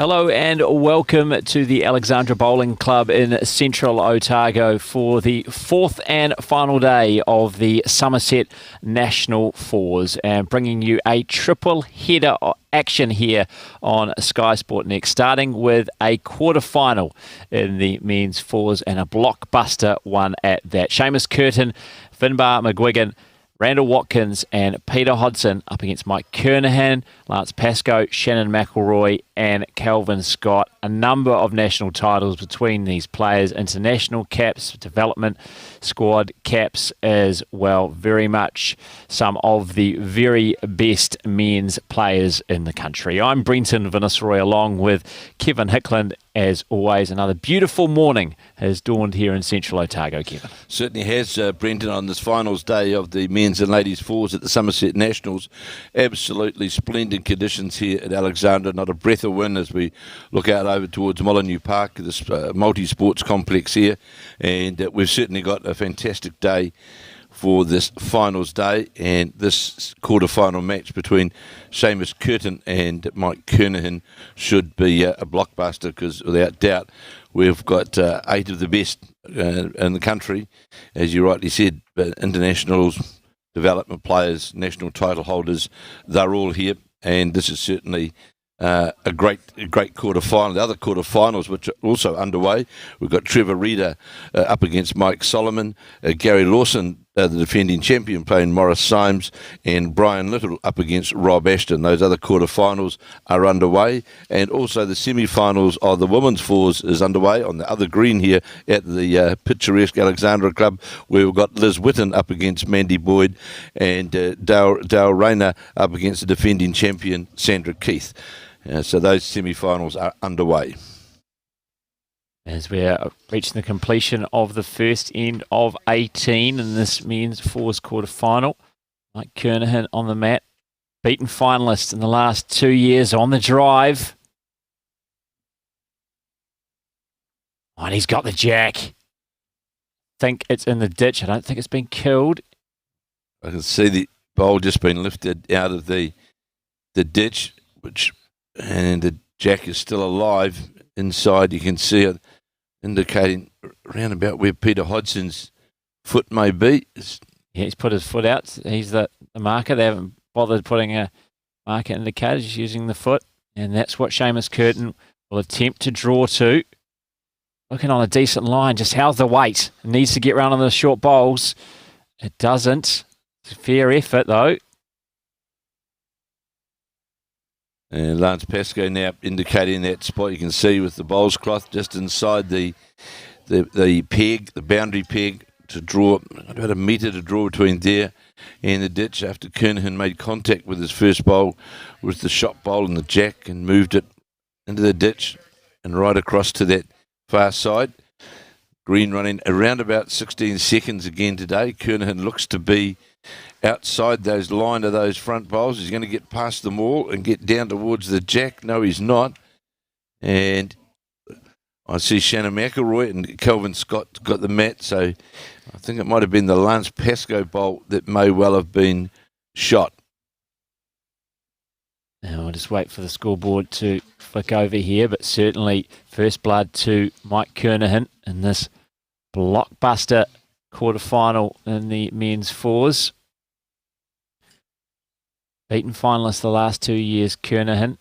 Hello and welcome to the Alexandra Bowling Club in central Otago for the fourth and final day of the Summerset National Fours, and bringing you a triple header action here on Sky Sport Next, starting with a quarter-final in the men's fours and a blockbuster one at that. Seamus Curtin, Finbar McGuigan, Randall Watkins and Peter Hodson up against Mike Kernahan, Lance Pascoe, Shannon McElroy and Calvin Scott. A number of national titles between these players, international caps, development squad caps as well. Very much some of the very best men's players in the country. I'm Brenton Vinnisroy along with Kevin Hickland. As always, another beautiful morning has dawned here in central Otago, Kevin. Certainly has, Brenton, on this finals day of the men's and ladies fours at the Summerset Nationals. Absolutely splendid conditions here at Alexandra. Not a breath of wind as we look out over towards Molyneux Park, this multi-sports complex here. And we've certainly got a fantastic day for this finals day, and this quarter-final match between Seamus Curtin and Mike Kernahan should be a blockbuster, because without doubt we've got 8 of the best in the country, as you rightly said, internationals, development players, national title holders. They're all here, and this is certainly a great quarter-final. The other quarter-finals, which are also underway, we've got Trevor Reeder up against Mike Solomon, Gary Lawson, the defending champion, playing Morris Symes, and Brian Little up against Rob Ashton. Those other quarter-finals are underway, and also the semi-finals of the women's fours is underway on the other green here at the picturesque Alexandra Club, where we've got Liz Whitten up against Mandy Boyd, and Dale Rayner up against the defending champion Sandra Keith. So those semi-finals are underway. As we're reaching the completion of the first end of 18 in this men's fours quarter-final. Mike Kernahan on the mat, beaten finalist in the last 2 years on the drive. Oh, and he's got the jack. I think it's in the ditch. I don't think it's been killed. I can see the bowl just been lifted out of the ditch, and the jack is still alive inside. You can see it indicating around about where Peter Hodson's foot may be. Yeah, he's put his foot out. He's the marker. They haven't bothered putting a marker indicator, just using the foot. And that's what Seamus Curtin will attempt to draw to. Looking on a decent line. Just how's the weight? It needs to get round on the short bowls. It doesn't. It's a fair effort, though. And Lance Pascoe now indicating that spot. You can see with the bowls cloth just inside the peg, the boundary peg, to draw about a metre to draw between there and the ditch after Kernahan made contact with his first bowl with the shot bowl and the jack and moved it into the ditch and right across to that far side. Green running around about 16 seconds again today. Kernahan looks to be outside those line of those front bowls. He's going to get past them all and get down towards the jack. No, he's not. And I see Shannon McElroy and Calvin Scott got the mat, so I think it might have been the Lance Pascoe bowl that may well have been shot. Now we'll just wait for the scoreboard to flick over here, but certainly first blood to Mike Kernahan in this blockbuster quarter-final in the men's fours. Beaten finalist the last 2 years, Kernahan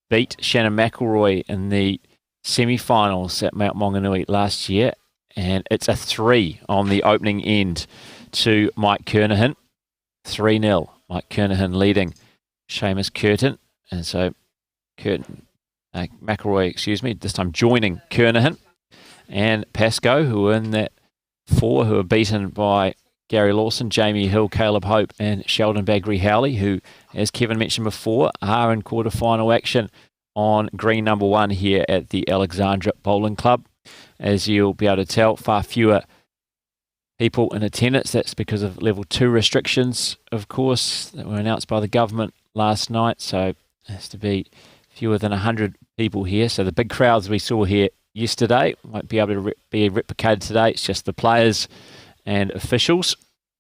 beat Shannon McElroy in the semi-finals at Mount Maunganui last year, and it's a 3 on the opening end to Mike Kernahan. 3-0, Mike Kernahan leading Seamus Curtin, and so McElroy, this time joining Kernahan, and Pascoe, who are in that 4, who are beaten by Gary Lawson, Jamie Hill, Caleb Hope and Sheldon Bagri-Howley, who, as Kevin mentioned before, are in quarter-final action on green number 1 here at the Alexandra Bowling Club. As you'll be able to tell, far fewer people in attendance. That's because of level 2 restrictions, of course, that were announced by the government last night. So it has to be fewer than 100 people here. So the big crowds we saw here yesterday won't be able to be replicated today. It's just the players and officials.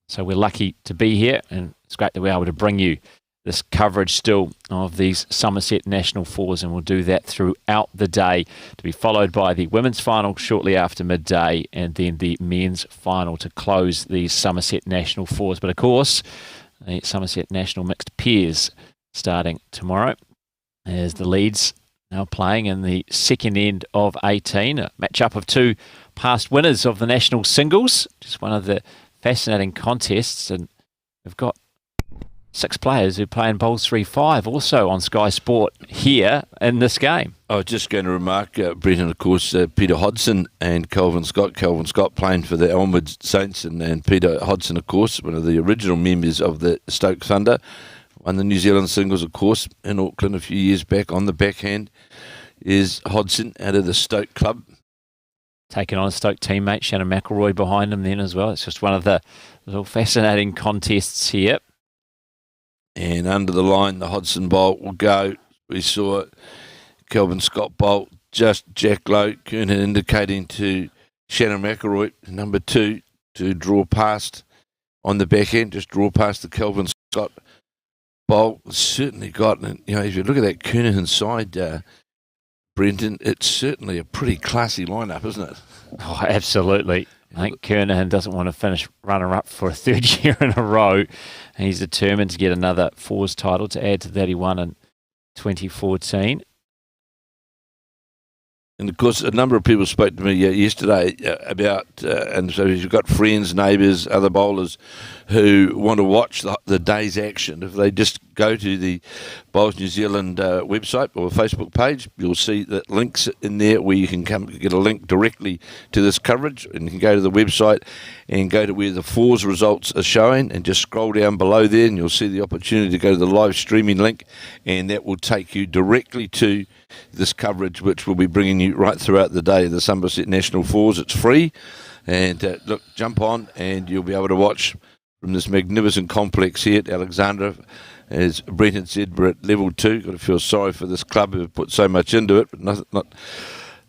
So we're lucky to be here, and it's great that we're able to bring you this coverage still of these Summerset National Fours, and we'll do that throughout the day, to be followed by the women's final shortly after midday, and then the men's final to close these Summerset National Fours. But of course, the Summerset National Mixed Pairs starting tomorrow, as the leads now playing in the second end of 18, a match-up of two past winners of the national singles. Just one of the fascinating contests, and we've got 6 players who play in Bowls 3-5 also on Sky Sport here in this game. I was just going to remark, Brenton, of course, Peter Hodgson and Kelvin Scott. Kelvin Scott playing for the Elmwood Saints, and Peter Hodgson, of course, one of the original members of the Stoke Thunder, won the New Zealand singles, of course, in Auckland a few years back. On the backhand is Hodgson out of the Stoke club. Taking on a Stoke teammate, Shannon McElroy, behind him then as well. It's just one of the little fascinating contests here. And under the line, the Hodgson bolt will go. We saw Kelvin Scott bolt, just jack low, Kernan indicating to Shannon McElroy, number 2, to draw past on the back end, just draw past the Kelvin Scott bolt. Certainly got, and if you look at that Kernan side, Brenton, it's certainly a pretty classy lineup, isn't it? Oh, absolutely. I think Kernahan doesn't want to finish runner-up for a third year in a row. He's determined to get another fours title to add to that he won in 2014. And of course, a number of people spoke to me yesterday about, and so you've got friends, neighbours, other bowlers who want to watch the day's action. If they just go to the Bowls New Zealand website or Facebook page, you'll see that links in there where you can come get a link directly to this coverage, and you can go to the website and go to where the fours results are showing, and just scroll down below there, and you'll see the opportunity to go to the live streaming link, and that will take you directly to this coverage, which we'll be bringing you right throughout the day of the Summerset National Fours. It's free, and look, jump on and you'll be able to watch from this magnificent complex here at Alexandra. As Brenton said, we're at level 2. Got to feel sorry for this club who've put so much into it, but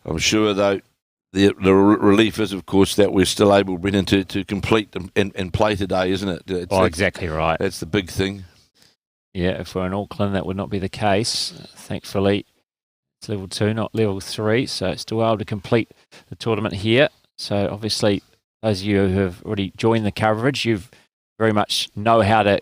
I'm sure though the relief is, of course, that we're still able, Brenton, to complete and play today, isn't it? Exactly right. That's the big thing. Yeah, if we're in Auckland, that would not be the case. Thankfully, it's level 2, not level 3, so still able to complete the tournament here. So obviously, those of you who have already joined the coverage, you very much know how to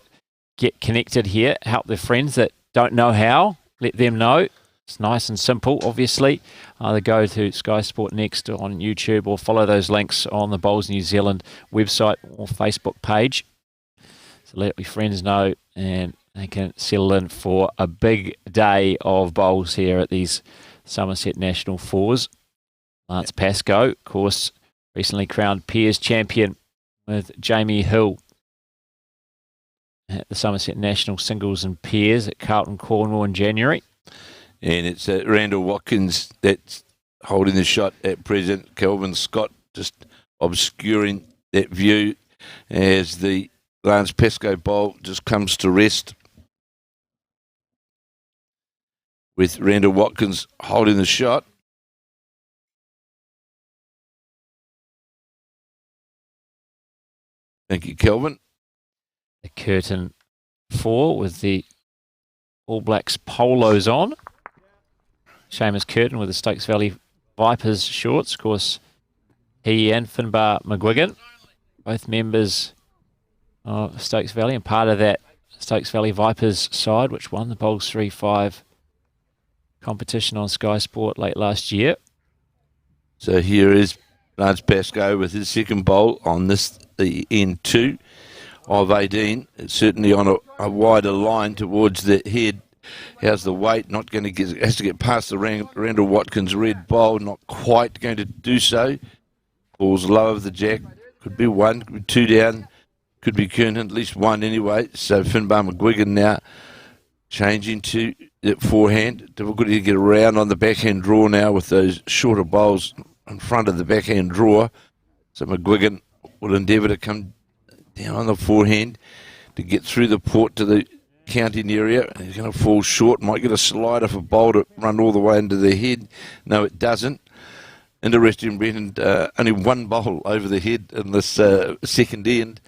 get connected here, help their friends that don't know how, let them know. It's nice and simple, obviously. Either go to Sky Sport Next on YouTube or follow those links on the Bowls New Zealand website or Facebook page. So let your friends know, and they can settle in for a big day of bowls here at these Summerset National Fours. Lance Pascoe, of course, recently crowned Pairs champion with Jamie Hill at the Summerset National Singles and Pairs at Carlton Cornwall in January. And it's Randall Watkins that's holding the shot at present. Kelvin Scott just obscuring that view as the Lance Pascoe bowl just comes to rest, with Randall Watkins holding the shot. Thank you, Kelvin. The curtain 4 with the All Blacks polos on. Seamus Curtin with the Stokes Valley Vipers shorts. Of course, he and Finbar McGuigan, both members of Stokes Valley and part of that Stokes Valley Vipers side, which won the Bowls 3-5 competition on Sky Sport late last year. So here is Lance Pascoe with his second bowl on this, the end 2 of 18. It's certainly on a wider line towards the head. How's the weight? Not going to get, has to get past the Randall Watkins red bowl. Not quite going to do so. Ball's low of the jack. Could be 1, could be 2 down. Could be Kernan, at least 1 anyway. So Finbar McGuigan now changing to that forehand. Difficulty to get around on the backhand draw now with those shorter bowls in front of the backhand draw. So McGuigan will endeavour to come down on the forehand to get through the port to the counting area. He's going to fall short. Might get a slider for bowl to run all the way into the head. No, it doesn't. Interesting, Brenton. Only 1 bowl over the head in this second end.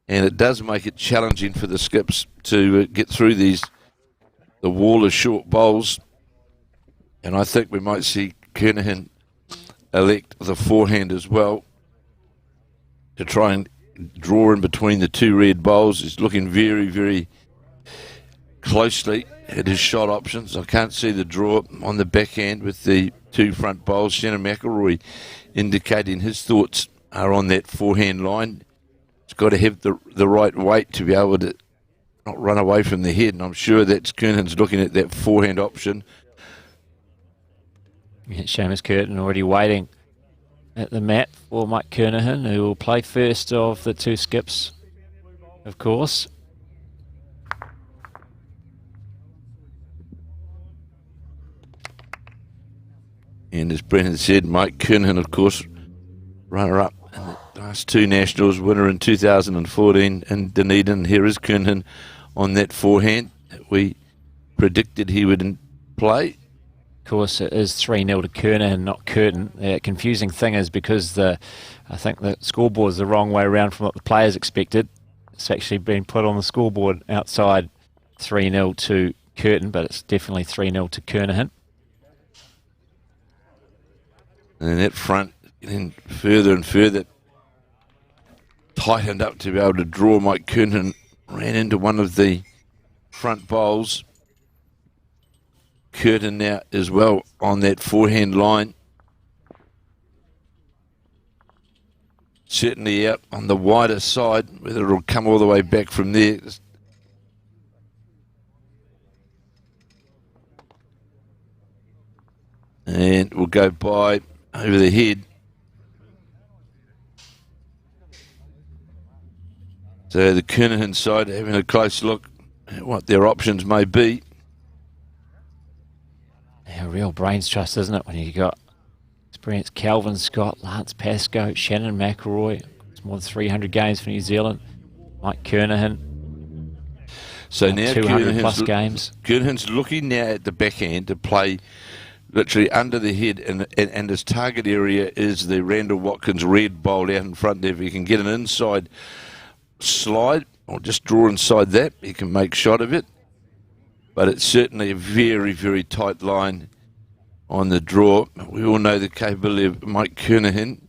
And it does make it challenging for the skips to get through the wall of short bowls. And I think we might see Kernahan elect the forehand as well to try and draw in between the two red bowls. He's looking very, very closely at his shot options. I can't see the draw on the backhand with the two front bowls. Shannon McElroy indicating his thoughts are on that forehand line. It's got to have the right weight to be able to not run away from the head, and I'm sure that's Kernahan's looking at that forehand option. Yeah, Seamus Curtin already waiting at the mat for Mike Kernahan, who will play first of the two skips, of course. And as Brendan said, Mike Kernahan, of course, runner-up in the last two Nationals, winner in 2014 in Dunedin. Here is Kernahan on that forehand that we predicted he would play. Of course, it is 3-0 to Kernahan, not Curtin. The confusing thing is because I think the scoreboard is the wrong way around from what the players expected. It's actually been put on the scoreboard outside 3-0 to Curtin, but it's definitely 3-0 to Kernahan. And that front getting further and further tightened up to be able to draw. Mike Kernahan ran into one of the front bowls. Curtin now as well on that forehand line. Certainly out on the wider side, whether it'll come all the way back from there. And we'll go by over the head. So the Kernahan side having a close look at what their options may be. Yeah, real brains trust, isn't it, when you got experienced Calvin Scott, Lance Pascoe, Shannon McElroy. It's more than 300 games for New Zealand. Mike Kernahan. So now 200 plus games. Kernahan's looking now at the backhand to play literally under the head, and his target area is the Randall Watkins red bowl out in front there. If he can get an inside slide or just draw inside that, he can make shot of it. But it's certainly a very, very tight line on the draw. We all know the capability of Mike Kernahan.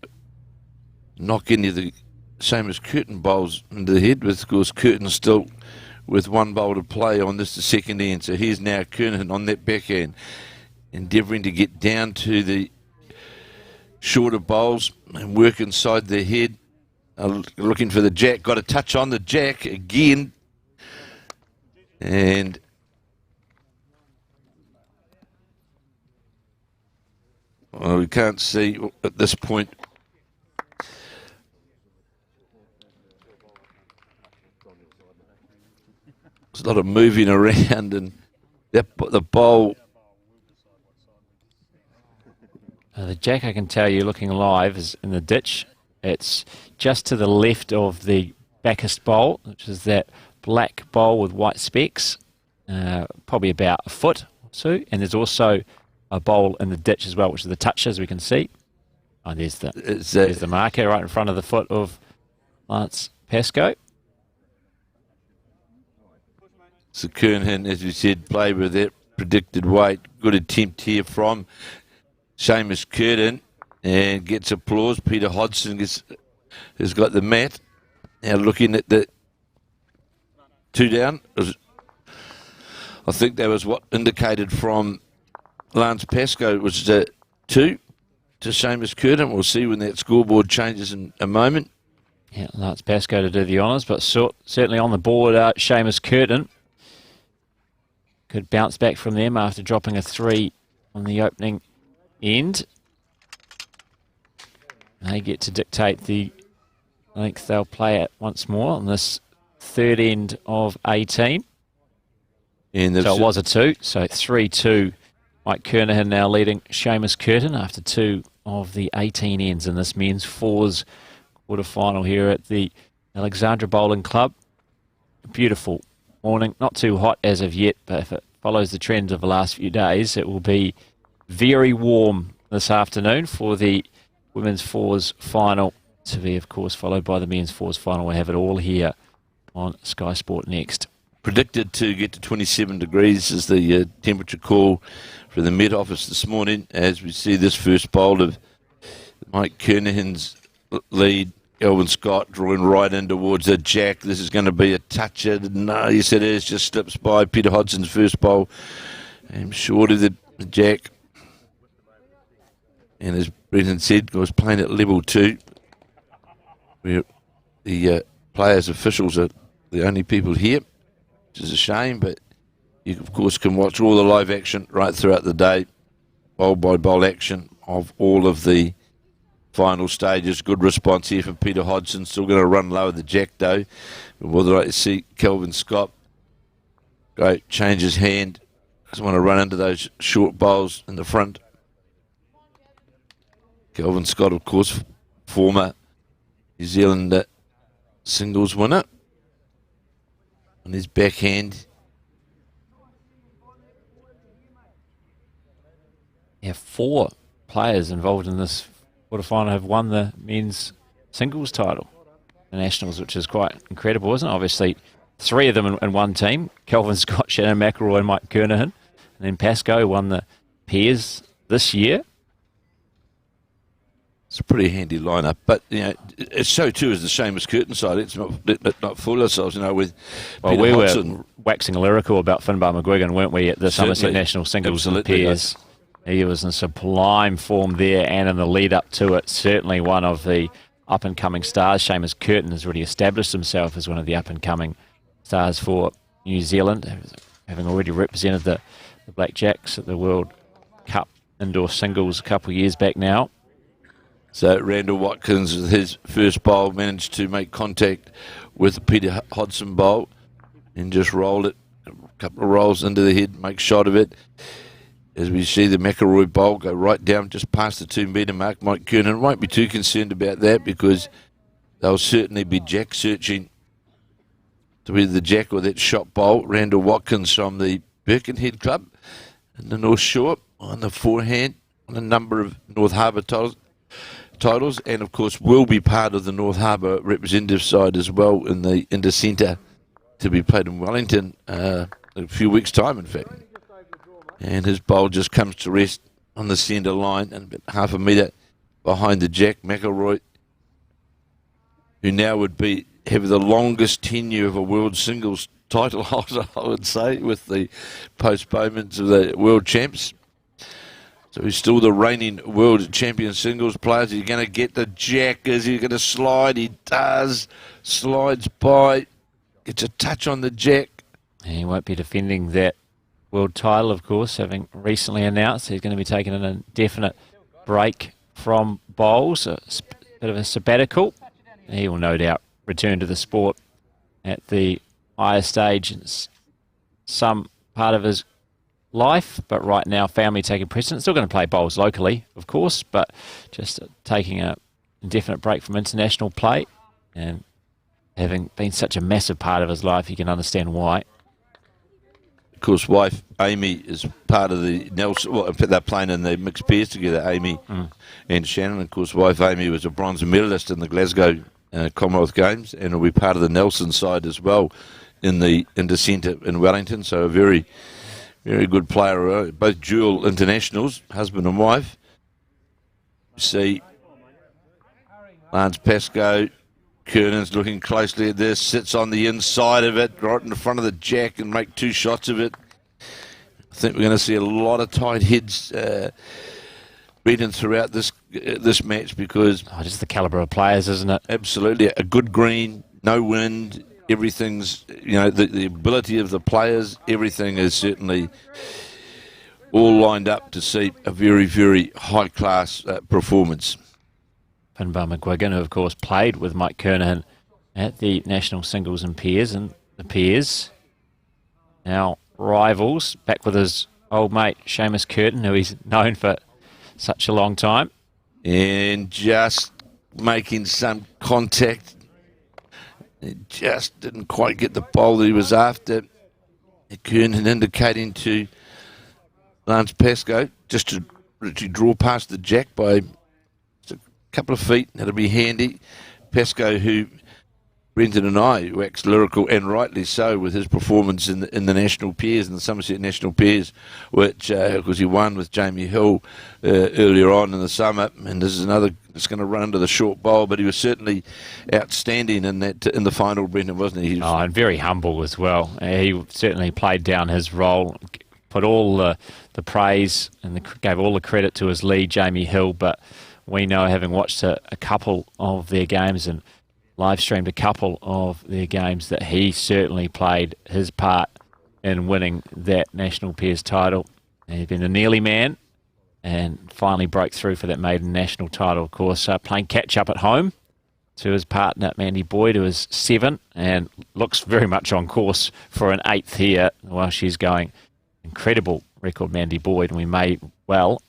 Knock any of the same as Curtin bowls into the head, with, of course, Curtin still with one bowl to play on this, the second end. So here's now Kernahan on that backhand, endeavouring to get down to the shorter bowls and work inside their head. Looking for the jack. Got a touch on the jack again. And well, we can't see at this point. There's a lot of moving around, and the bowl. The jack, I can tell you, looking live, is in the ditch. It's just to the left of the backest bowl, which is that black bowl with white specks, probably about a foot or two. And there's also a bowl in the ditch as well, which is the touch, as we can see. Oh, there's the marker right in front of the foot of Lance Pascoe. So Kernahan, as we said, play with that predicted weight. Good attempt here from Seamus Curtin, and gets applause. Peter Hodgson has got the mat. Now looking at the two down. I think that was what indicated from Lance Pascoe was two to Seamus Curtin. We'll see when that scoreboard changes in a moment. Yeah, Lance Pascoe to do the honours, but certainly on the board, Seamus Curtin could bounce back from them after dropping a 3 on the opening end. They get to dictate the length they'll play at once more on this third end of 18. And so it was a 2, so 3-2. Mike Kernahan now leading Seamus Curtin after 2 of the 18 ends in this men's fours quarter-final here at the Alexandra Bowling Club. Beautiful morning, not too hot as of yet, but if it follows the trends of the last few days, it will be very warm this afternoon for the women's fours final to be, of course, followed by the men's fours final. We'll have it all here on Sky Sport next. Predicted to get to 27 degrees is the temperature call for the Met Office this morning, as we see this first bowl of Mike Kernahan's lead. Kelvin Scott drawing right in towards the jack. This is going to be a toucher. No, yes it is. Just slips by Peter Hodgson's first bowl. I'm short of the jack. And as Brendan said, I was playing at level 2, where the players, officials are the only people here, which is a shame, but you, of course, can watch all the live action right throughout the day, bowl by bowl action of all of the final stages. Good response here from Peter Hodgson. Still going to run low with the jack, though. But would like to see Kelvin Scott great, change his hand. Doesn't want to run into those short bowls in the front. Kelvin Scott, of course, former New Zealand singles winner. On his backhand. Yeah, 4 players involved in this quarterfinal have won the men's singles title, the Nationals, which is quite incredible, isn't it? Obviously, 3 of them in one team. Kelvin Scott, Shannon McElroy and Mike Kernahan. And then Pascoe won the pairs this year. It's a pretty handy lineup, but you know, it's so too is the Seamus Curtin side. It's not fool ourselves, you know. With well, Peter we Hodgson. were waxing lyrical about Finbar McGuigan, weren't we, at the Summerset National Singles and Pairs? He was in sublime form there, and in the lead up to it, certainly one of the up and coming stars. Seamus Curtin has really established himself as one of the up and coming stars for New Zealand, having already represented the Black Jacks at the World Cup indoor singles a couple of years back now. So Randall Watkins, with his first bowl, managed to make contact with the Peter Hodgson bowl and just rolled it, a couple of rolls into the head, make shot of it. As we see the McElroy bowl go right down just past the 2 metre mark. Mike Kernan won't be too concerned about that because they'll certainly be jack searching to either the jack or that shot bowl. Randall Watkins from the Birkenhead Club in the North Shore on the forehand on a number of North Harbour titles, and of course will be part of the North Harbour representative side as well in the Inter-Centre to be played in Wellington a few weeks' time, in fact. And his bowl just comes to rest on the centre line and about half a metre behind the jack. McElroy, who now would have the longest tenure of a world singles title holder, I would say, with the postponements of the world champs. So he's still the reigning world champion singles player. Is he going to get the jack? Is he going to slide? He does. Slides by. Gets a touch on the jack. And he won't be defending that world title, of course, having recently announced he's going to be taking an indefinite break from bowls, a bit of a sabbatical. And he will no doubt return to the sport at the higher stage in some part of his life, but right now family taking precedence. Still going to play bowls locally, of course, but just taking an indefinite break from international play, and having been such a massive part of his life, you can understand why. Of course, wife Amy is part of the Nelson. Well, they're playing in the mixed pairs together, Amy and Shannon. Of course, wife Amy was a bronze medalist in the Glasgow Commonwealth Games, and will be part of the Nelson side as well in the Inter-Centre in Wellington. So a very, very good player, both dual internationals, husband and wife. You see Lance Pascoe, Kernan's looking closely at this, sits on the inside of it, right in the front of the jack, and make 2 shots of it. I think we're going to see a lot of tight heads beaten throughout this match because... just the calibre of players, isn't it? Absolutely. A good green, no wind, everything's, the ability of the players, everything is certainly all lined up to see a very, very high-class performance. Finbar McGuigan, who of course played with Mike Kernahan at the National Singles and Pairs, and the Pairs now rivals, back with his old mate Seamus Curtin, who he's known for such a long time. And just making some contact. He just didn't quite get the bowl that he was after. Kernan indicating to Lance Pascoe just to draw past the jack by a couple of feet, that'll be handy. Pascoe, who Brendan and I waxed lyrical, and rightly so, with his performance in the national pairs, in the Summerset national pairs, which, because he won with Jamie Hill earlier on in the summer, and this is another, it's going to run to the short bowl, but he was certainly outstanding in the final, Brendan, wasn't he? And very humble as well. He certainly played down his role, put all the praise and gave all the credit to his lead, Jamie Hill, but we know, having watched a couple of their games and live streamed a couple of their games, that he certainly played his part in winning that national pairs title. He's been a nearly man and finally broke through for that maiden national title, of course, playing catch-up at home to his partner, Mandy Boyd, who is 7 and looks very much on course for an 8th here while she's going. Incredible record, Mandy Boyd, and we may well,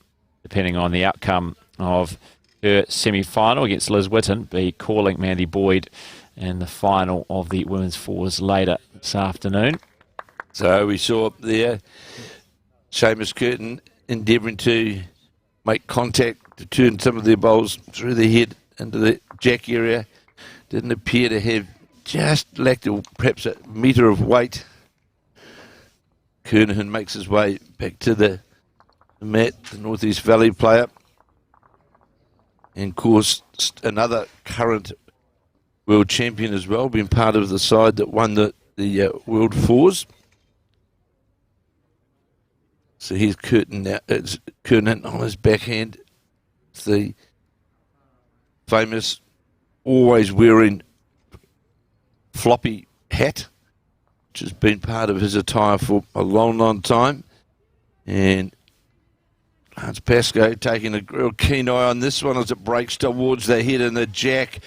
depending on the outcome of her semi-final against Liz Whitton, be calling Mandy Boyd in the final of the women's fours later this afternoon. So we saw there Seamus Curtin endeavouring to make contact to turn some of their bowls through the head into the jack area. Didn't appear to have, just lacked perhaps a metre of weight. Kernahan makes his way back to the mat, the North East Valley player. And of course, another current world champion as well, being part of the side that won the World Fours. So here's Curtin now. It's Curtin on his backhand. It's the famous, always wearing floppy hat, which has been part of his attire for a long, long time. And Lance Pascoe taking a real keen eye on this one as it breaks towards the head and the jack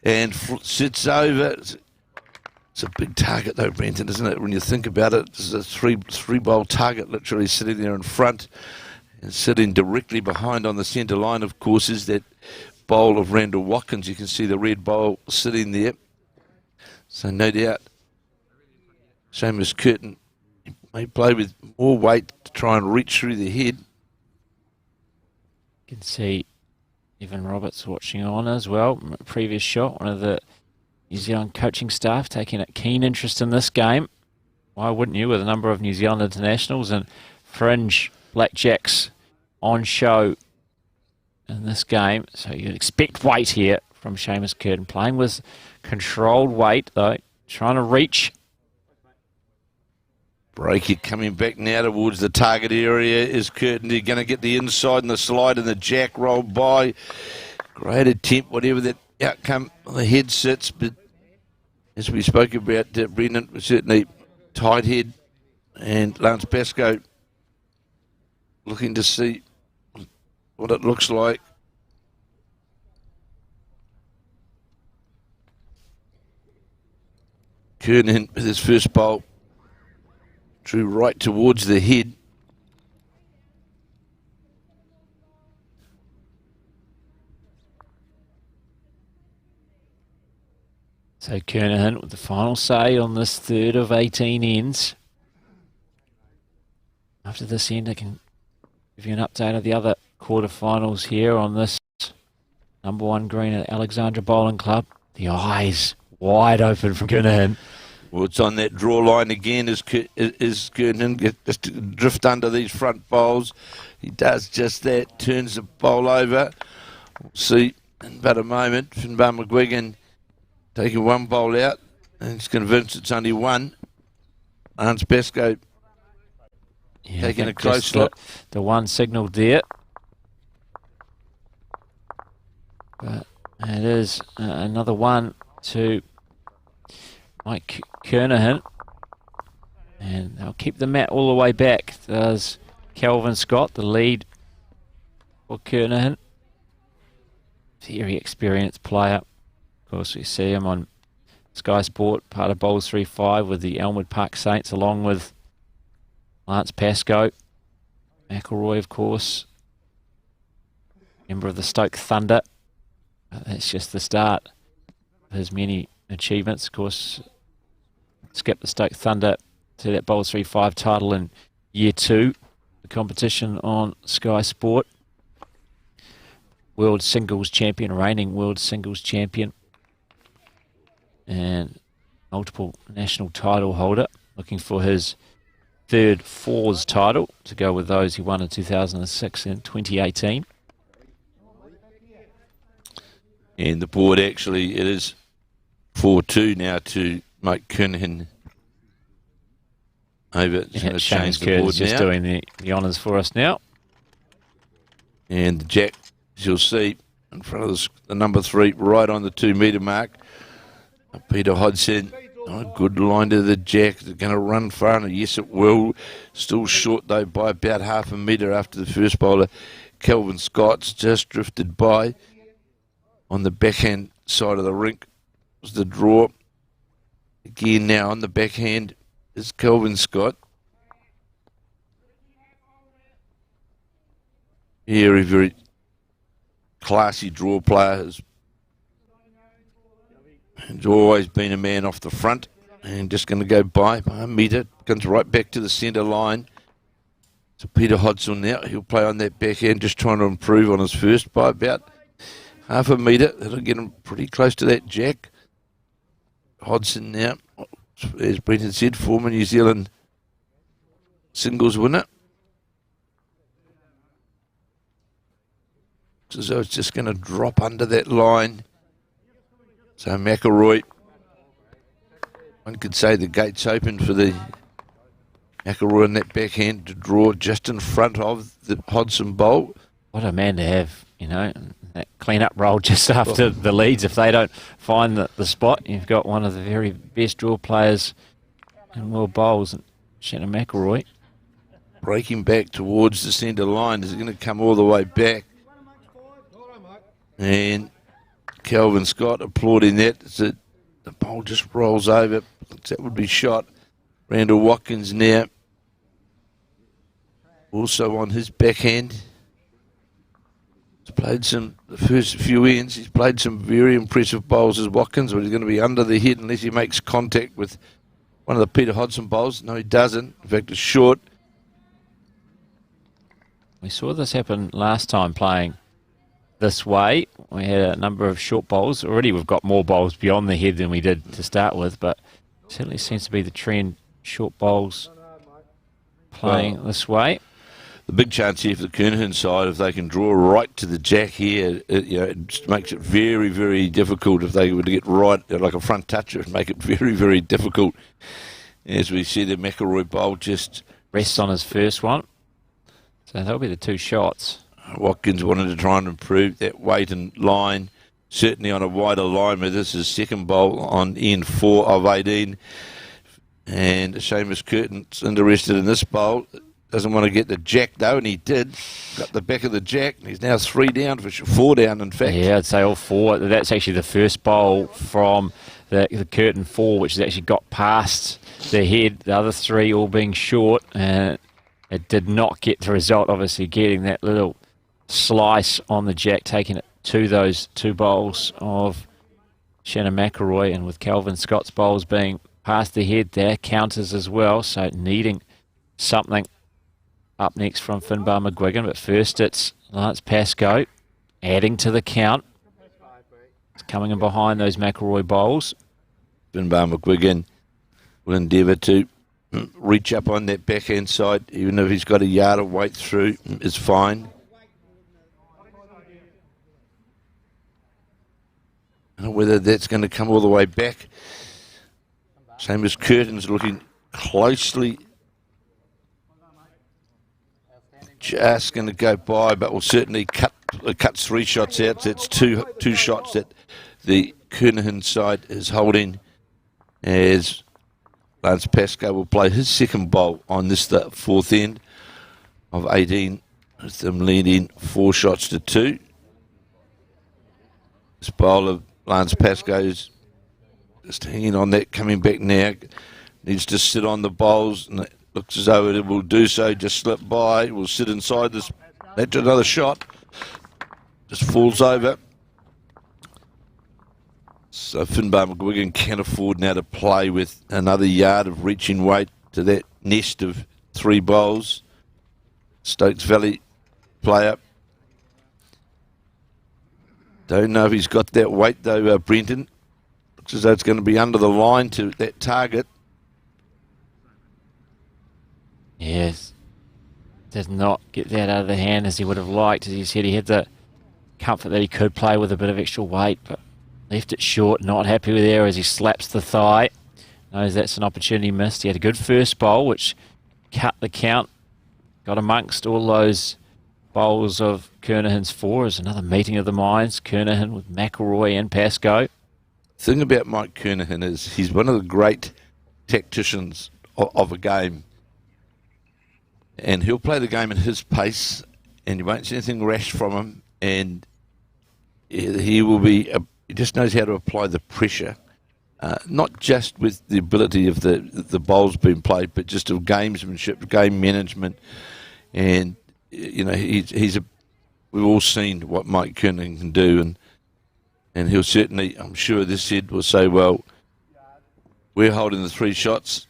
and sits over. It's a big target though, Brenton, isn't it? When you think about it, it's a three bowl target literally sitting there in front, and sitting directly behind on the centre line, of course, is that bowl of Randall Watkins. You can see the red bowl sitting there. So no doubt Seamus Curtin may play with more weight to try and reach through the head. You can see Evan Roberts watching on as well. Previous shot, one of the New Zealand coaching staff taking a keen interest in this game. Why wouldn't you, with a number of New Zealand internationals and fringe blackjacks on show in this game? So you'd expect weight here from Seamus Curtin, playing with controlled weight though, trying to reach. Break it coming back now towards the target area is Curtin. They're going to get the inside and the slide and the jack rolled by. Great attempt, whatever that outcome on the head sits. But as we spoke about, Brendan, certainly tight head. And Lance Pascoe looking to see what it looks like. Curtin with his first bowl. Drew right towards the head. So Kernahan with the final say on this third of 18 ends. After this end, I can give you an update of the other quarterfinals here on this number 1 green at Alexandra Bowling Club. The eyes wide open from Kernahan. Well, it's on that draw line again as Kernan just to drift under these front bowls. He does just that, turns the bowl over. We'll see in about a moment. Finbar McGuigan taking one bowl out, and he's convinced it's only one. Lance Pascoe taking a close look. The one signalled there. But it is another one to Mike Kernahan, and they'll keep the mat all the way back. Does Kelvin Scott, the lead for Kernahan. Very experienced player. Of course, we see him on Sky Sport, part of Bowls 3-5 with the Elmwood Park Saints, along with Lance Pascoe. McElroy, of course, member of the Stoke Thunder. That's just the start of his many achievements. Of course, skip the Stoke Thunder to that Bowls 3-5 title in year 2, the competition on Sky Sport. world singles champion, reigning world singles champion, and multiple national title holder, looking for his third fours title to go with those he won in 2006 and 2018. And the board actually, it is 4-2 now to Mike Kernahan over. Yeah, James Curtis just doing the honours for us now. And the jack, as you'll see, in front of the number 3, right on the 2 metre mark. Peter Hodson, good line to the jack. They're going to run far, and yes, it will. Still short, though, by about half a metre after the first bowler. Kelvin Scott's just drifted by. On the backhand side of the rink was the draw. Again, now on the backhand is Kelvin Scott. Very, very classy draw player. He's always been a man off the front, and just going to go by a metre. Comes right back to the centre line. So Peter Hodson now, he'll play on that backhand, just trying to improve on his first by about half a metre. That'll get him pretty close to that jack. Hodson now, as Brenton said, former New Zealand singles winner. So it's just going to drop under that line. So McElroy, one could say the gate's open for the McElroy on that backhand to draw just in front of the Hodson bowl. What a man to have, you know, that clean-up roll just after the leads. If they don't find the spot, you've got one of the very best draw players in world bowls, Shannon McElroy. Breaking back towards the centre line. Is it going to come all the way back? And Kelvin Scott applauding that. The bowl just rolls over. That would be shot. Randall Watkins now also on his backhand. He's played the first few ends, he's played some very impressive bowls as Watkins, but he's going to be under the head unless he makes contact with one of the Peter Hodson bowls. No, he doesn't. In fact, it's short. We saw this happen last time playing this way. We had a number of short bowls. Already we've got more bowls beyond the head than we did to start with, but certainly seems to be the trend, short bowls playing this way. The big chance here for the Kernahan side, if they can draw right to the jack here, it makes it very, very difficult. If they were to get right, like a front touch, it would make it very, very difficult. As we see the McElroy bowl just rests on his first one. So that'll be the 2 shots. Watkins wanted to try and improve that weight and line, certainly on a wider line, where this is second bowl on end 4 of 18. And Seamus Curtin's interested in this bowl. Doesn't want to get the jack though, and he did. Got the back of the jack, and he's now 3 down, 4 down in fact. Yeah, I'd say all 4. That's actually the first bowl from the Curtin 4, which has actually got past the head. The other 3 all being short, and it did not get the result, obviously getting that little slice on the jack, taking it to those 2 bowls of Shannon McElroy, and with Kelvin Scott's bowls being past the head there, counters as well, so needing something up next from Finbar McGuigan. But first it's Lance Pascoe adding to the count. It's coming in behind those McElroy bowls. Finbar McGuigan will endeavour to reach up on that backhand side, even if he's got a yard of weight through, is fine. I don't know whether that's going to come all the way back. Same as Curtin's looking closely. Just going to go by, but will certainly cuts 3 shots out. So it's two shots that the Kernahan side is holding, as Lance Pascoe will play his second bowl on this, the 4th end of 18, with them leading 4 shots to 2. This bowl of Lance Pascoe's just hanging on that, coming back now. Needs to sit on the bowls, and it looks as though it will do so. Just slip by, will sit inside this. That's another shot. Just falls over. So Finbar McGuigan can afford now to play with another yard of reaching weight to that nest of 3 bowls. Stokes Valley player. Don't know if he's got that weight though, Brenton. Looks as though it's going to be under the line to that target. Yes. Does not get that out of the hand as he would have liked. As he said, he had the comfort that he could play with a bit of extra weight, but left it short. Not happy with there as he slaps the thigh. Knows that's an opportunity missed. He had a good first bowl, which cut the count. Got amongst all those bowls of Kernahan's fours. Another meeting of the minds. Kernahan with McElroy and Pascoe. The thing about Mike Kernahan is he's one of the great tacticians of a game. And he'll play the game at his pace, and you won't see anything rash from him. And he will be, he just knows how to apply the pressure, not just with the ability of the bowls being played, but just of gamesmanship, game management. And, you know, we've all seen what Mike Kernahan can do, and he'll certainly, I'm sure this head will say, well, we're holding the 3 shots.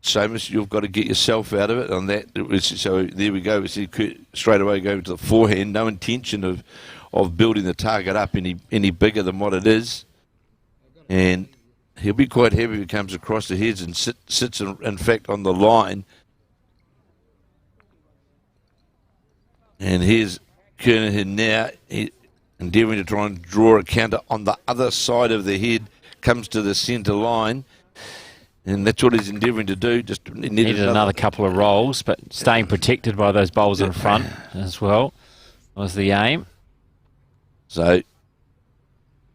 Seamus, you've got to get yourself out of it on that. So there we go. We see straight away going to the forehand. No intention of building the target up any bigger than what it is. And he'll be quite happy if he comes across the heads and sits in fact on the line. And here's Kernahan now, endeavouring to try and draw a counter on the other side of the head, comes to the centre line. And that's what he's endeavouring to do. Just needed another couple of rolls, but staying protected by those bowls in front as well was the aim. So,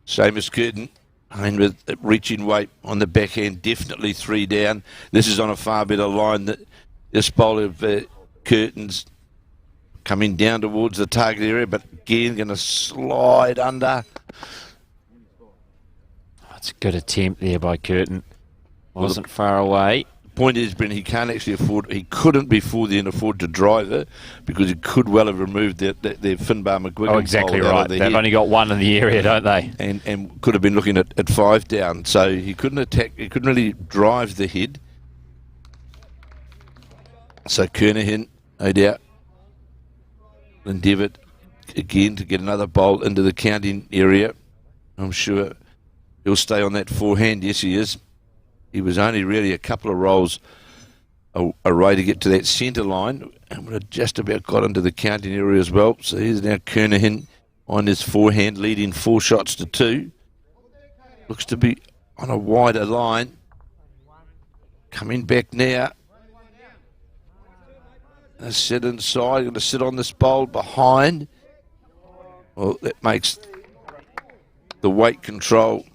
Seamus Curtin, with reaching weight on the backhand, definitely 3 down. This is on a far better line. That this bowl of Curtin's coming down towards the target area, but again going to slide under. That's a good attempt there by Curtin. Wasn't far away. The point is, Brent, he can't actually afford, he couldn't before then afford to drive it because he could well have removed their Finbar McGuigan. Oh, exactly right. They've only got 1 in the area, don't they? And could have been looking at 5 down. So he couldn't attack, he couldn't really drive the head. So Kernahan, no doubt, endeavoured again to get another bowl into the counting area. I'm sure he'll stay on that forehand. Yes, he is. He was only really a couple of rolls away to get to that centre line, and would have just about got into the counting area as well. So here's now Kernahan on his forehand, leading 4 shots to 2. Looks to be on a wider line. Coming back now. Going to sit inside, going to sit on this bowl behind. Well, that makes the weight control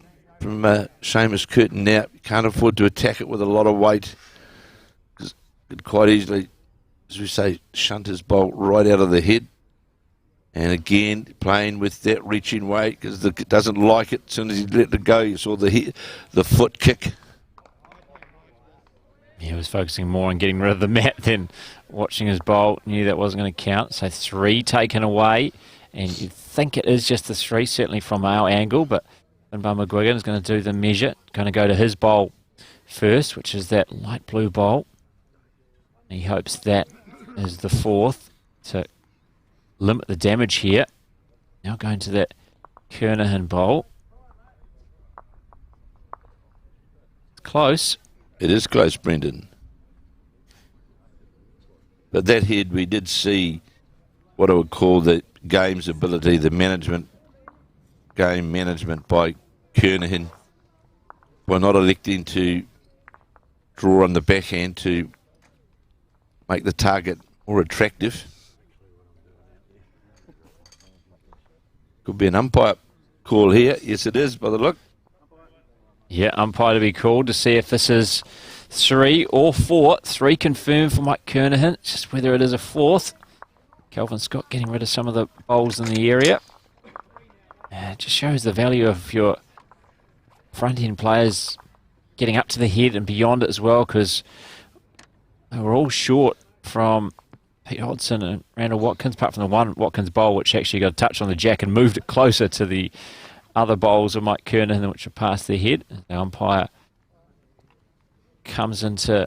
from Seamus Curtin now. Can't afford to attack it with a lot of weight. Could quite easily, as we say, shunt his bolt right out of the head. And again, playing with that reaching weight because it doesn't like it. As soon as he let it go, you saw the foot kick. He was focusing more on getting rid of the mat than watching his bowl. Knew that wasn't going to count. So 3 taken away. And you'd think it is just the 3, certainly from our angle, but Finbar McGuigan is going to do the measure. Going to go to his bowl first, which is that light blue bowl. He hopes that is the 4th to limit the damage here. Now going to that Kernahan bowl. It's close. It is close, Brendan. But that head, we did see what I would call the game's ability, the game management by Kernahan, by not electing to draw on the backhand to make the target more attractive. Could be an umpire call here. Yes, it is, by the look. Yeah, umpire to be called to see if this is 3 or 4. 3 confirmed for Mike Kernahan. It's just whether it is a 4th. Kelvin Scott getting rid of some of the bowls in the area. It just shows the value of your front-end players getting up to the head and beyond it as well, because they were all short from Pete Hodson and Randall Watkins, apart from the one Watkins bowl, which actually got a touch on the jack and moved it closer to the other bowls of Mike Kernahan, which are past their head. The umpire comes into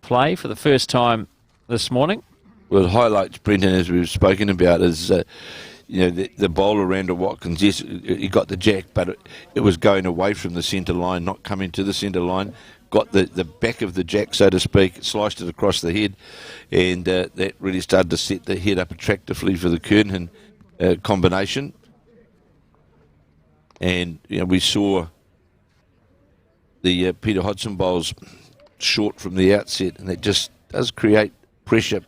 play for the first time this morning. Well, it highlights, Brenton, as we've spoken about, is the bowler, Randall Watkins, yes, he got the jack, but it was going away from the centre line, not coming to the centre line. Got the back of the jack, so to speak, sliced it across the head, and that really started to set the head up attractively for the Kernahan combination. And we saw the Peter Hodgson bowls short from the outset, and it just does create pressure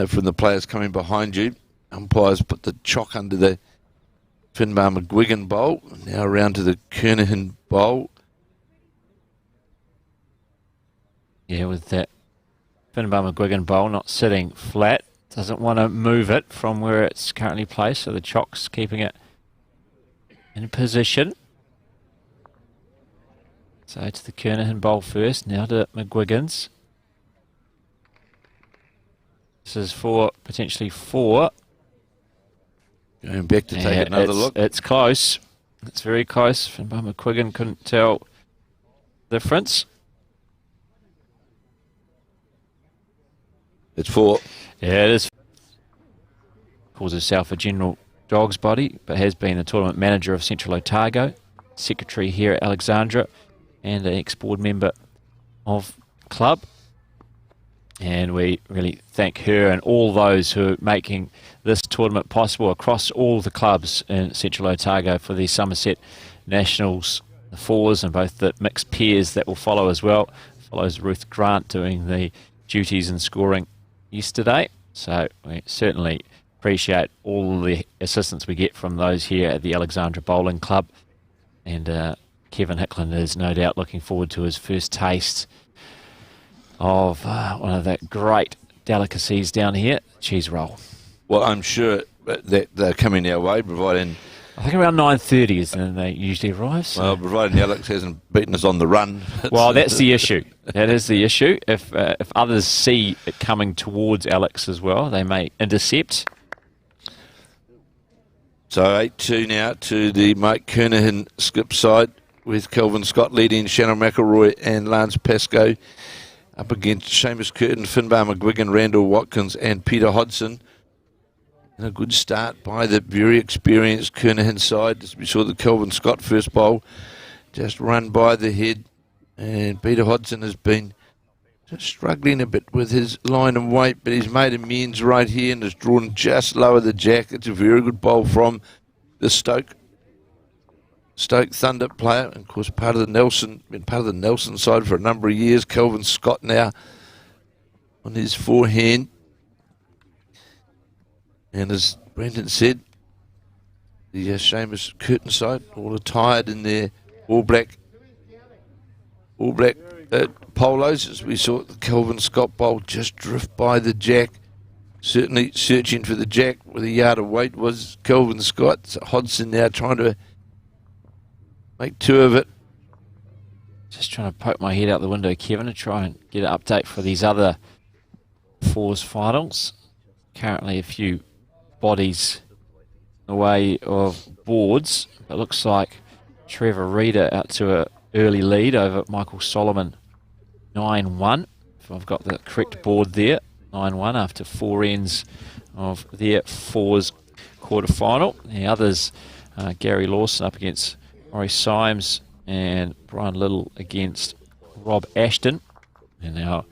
from the players coming behind you. Umpires put the chock under the Finbar McGuigan bowl. Now around to the Kernahan bowl. Yeah, with that Finbar McGuigan bowl not sitting flat, doesn't want to move it from where it's currently placed, so the chock's keeping it in position. So to the Kernahan bowl first, now to McGuigan's. This is for potentially 4. Going back to take another look. It's close. It's very close. Finbar McGuigan couldn't tell the difference. It's 4. Yeah, it is. Calls herself a general dog's body, but has been the tournament manager of Central Otago, secretary here at Alexandra, and an ex-board member of the club. And we really thank her and all those who are making this tournament possible across all the clubs in Central Otago for the Summerset Nationals, the 4s, and both the mixed pairs that will follow as well. Follows Ruth Grant doing the duties and scoring yesterday. So we certainly appreciate all the assistance we get from those here at the Alexandra Bowling Club. And Kevin Hickland is no doubt looking forward to his first taste of one of the great delicacies down here, cheese roll. Well, I'm sure that they're coming our way, providing... I think around 9:30 is when they usually arrive. So. Well, providing Alex hasn't beaten us on the run. Well, that's the issue. That is the issue. If others see it coming towards Alex as well, they may intercept. So 8-2 now to the Mike Kernahan skip side, with Kelvin Scott leading, Shannon McElroy and Lance Pascoe up against Seamus Curtin, Finbar McGuigan, Randall Watkins and Peter Hodgson. And a good start by the very experienced Kernahan side. As we saw the Kelvin Scott first bowl just run by the head, and Peter Hodgson has been just struggling a bit with his line and weight, but he's made amends right here and has drawn just lower the jack. It's a very good bowl from the Stoke Thunder player, and of course been part of the Nelson side for a number of years. Kelvin Scott now on his forehand. And as Brendan said, the Seamus Curtin side all attired in their all black polos, as we saw the Kelvin Scott bowl just drift by the jack. Certainly searching for the jack with a yard of weight was Kelvin Scott. So Hodgson now trying to make 2 of it. Just trying to poke my head out the window, Kevin, to try and get an update for these other 4s finals. Currently a few bodies away of boards. It looks like Trevor Reeder out to an early lead over Michael Solomon, 9-1. If I've got the correct board there, 9-1 after 4 ends of their 4s quarter-final. The others, Gary Lawson up against Maurice Symes and Brian Little against Rob Ashton. And now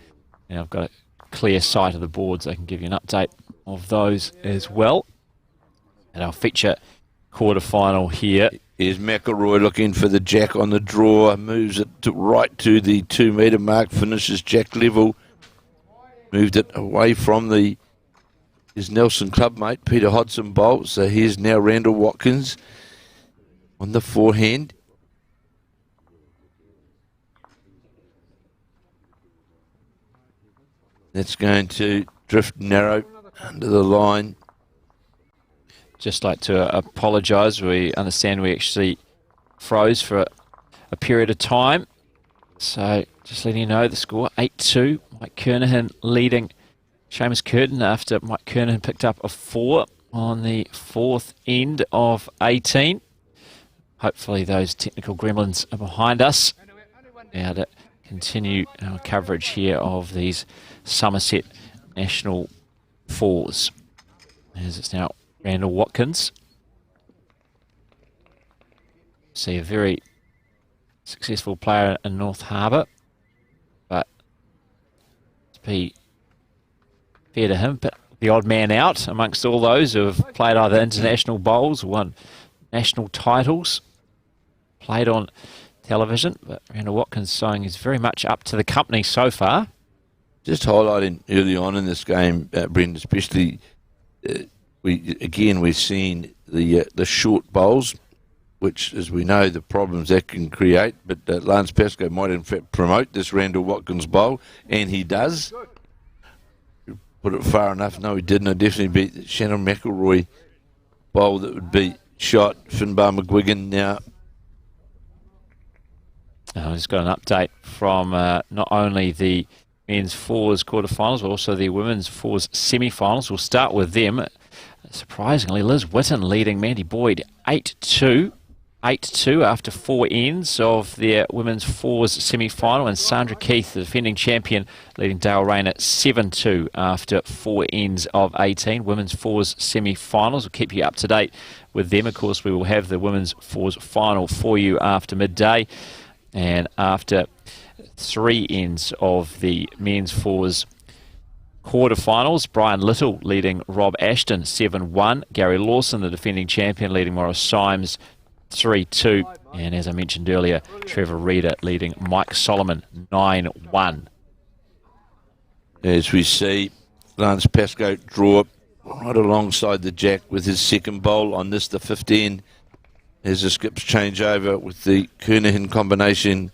I've got a clear sight of the boards. I can give you an update of those as well. And our feature quarter-final here. Here's McElroy looking for the jack on the draw, moves it right to the 2 metre mark, finishes jack level, moved it away from his Nelson clubmate Peter Hodgson bowl. So here's now Randall Watkins on the forehand. That's going to drift narrow under the line. Just like to apologise. We understand we actually froze for a period of time. So just letting you know the score, 8-2. Mike Kernahan leading Seamus Curtin after Mike Kernahan picked up a 4 on the 4th end of 18. Hopefully those technical gremlins are behind us. Now to continue our coverage here of these Summerset National 4s. As it's now Randall Watkins. See, a very successful player in North Harbour, but to be fair to him, but the odd man out amongst all those who have played either international bowls or won national titles, played on television. But Randall Watkins showing is very much up to the company so far. Just highlighting early on in this game, Brendan, especially we've seen the short bowls, which, as we know, the problems that can create. But Lance Pascoe might in fact promote this Randall Watkins bowl, and he does. Put it far enough. No, he didn't. I definitely beat the Shannon McElroy bowl that would be shot. Finbar McGuigan now. I've just got an update from not only the men's fours quarterfinals, but also the women's fours semi-finals. We'll start with them. Surprisingly, Liz Whitten leading Mandy Boyd 8-2. 8-2 after 4 ends of their women's fours semi-final, and Sandra Keith, the defending champion, leading Dale Rayner 7-2 after 4 ends of 18. Women's fours semi-finals. We'll keep you up to date with them. Of course, we will have the women's fours final for you after midday, and after 3 ends of the men's fours quarterfinals, Brian Little leading Rob Ashton 7-1. Gary Lawson, the defending champion, leading Morris Symes 3-2. And as I mentioned earlier, Trevor Reeder leading Mike Solomon 9-1. As we see, Lance Pascoe draw right alongside the jack with his second bowl on this, the 15. As the skips change over with the Kernahan combination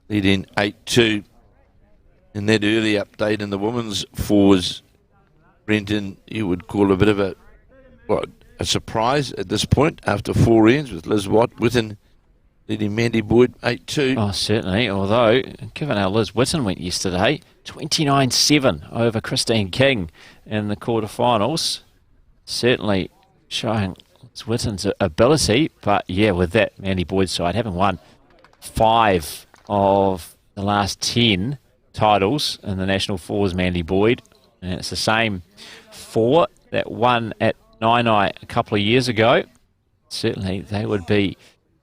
leading 8-2. In that early update in the women's fours, Brenton, you would call a bit of a surprise at this point after 4 ends, with Liz Whitten leading Mandy Boyd 8-2. Oh, certainly. Although, given how Liz Whitten went yesterday, 29-7 over Christine King in the quarterfinals, certainly showing Liz Whitten's ability. But yeah, with that Mandy Boyd side having won 5 of the last 10 titles in the national fours, Mandy Boyd, and it's the same 4 that won at Nine a couple of years ago. Certainly they would be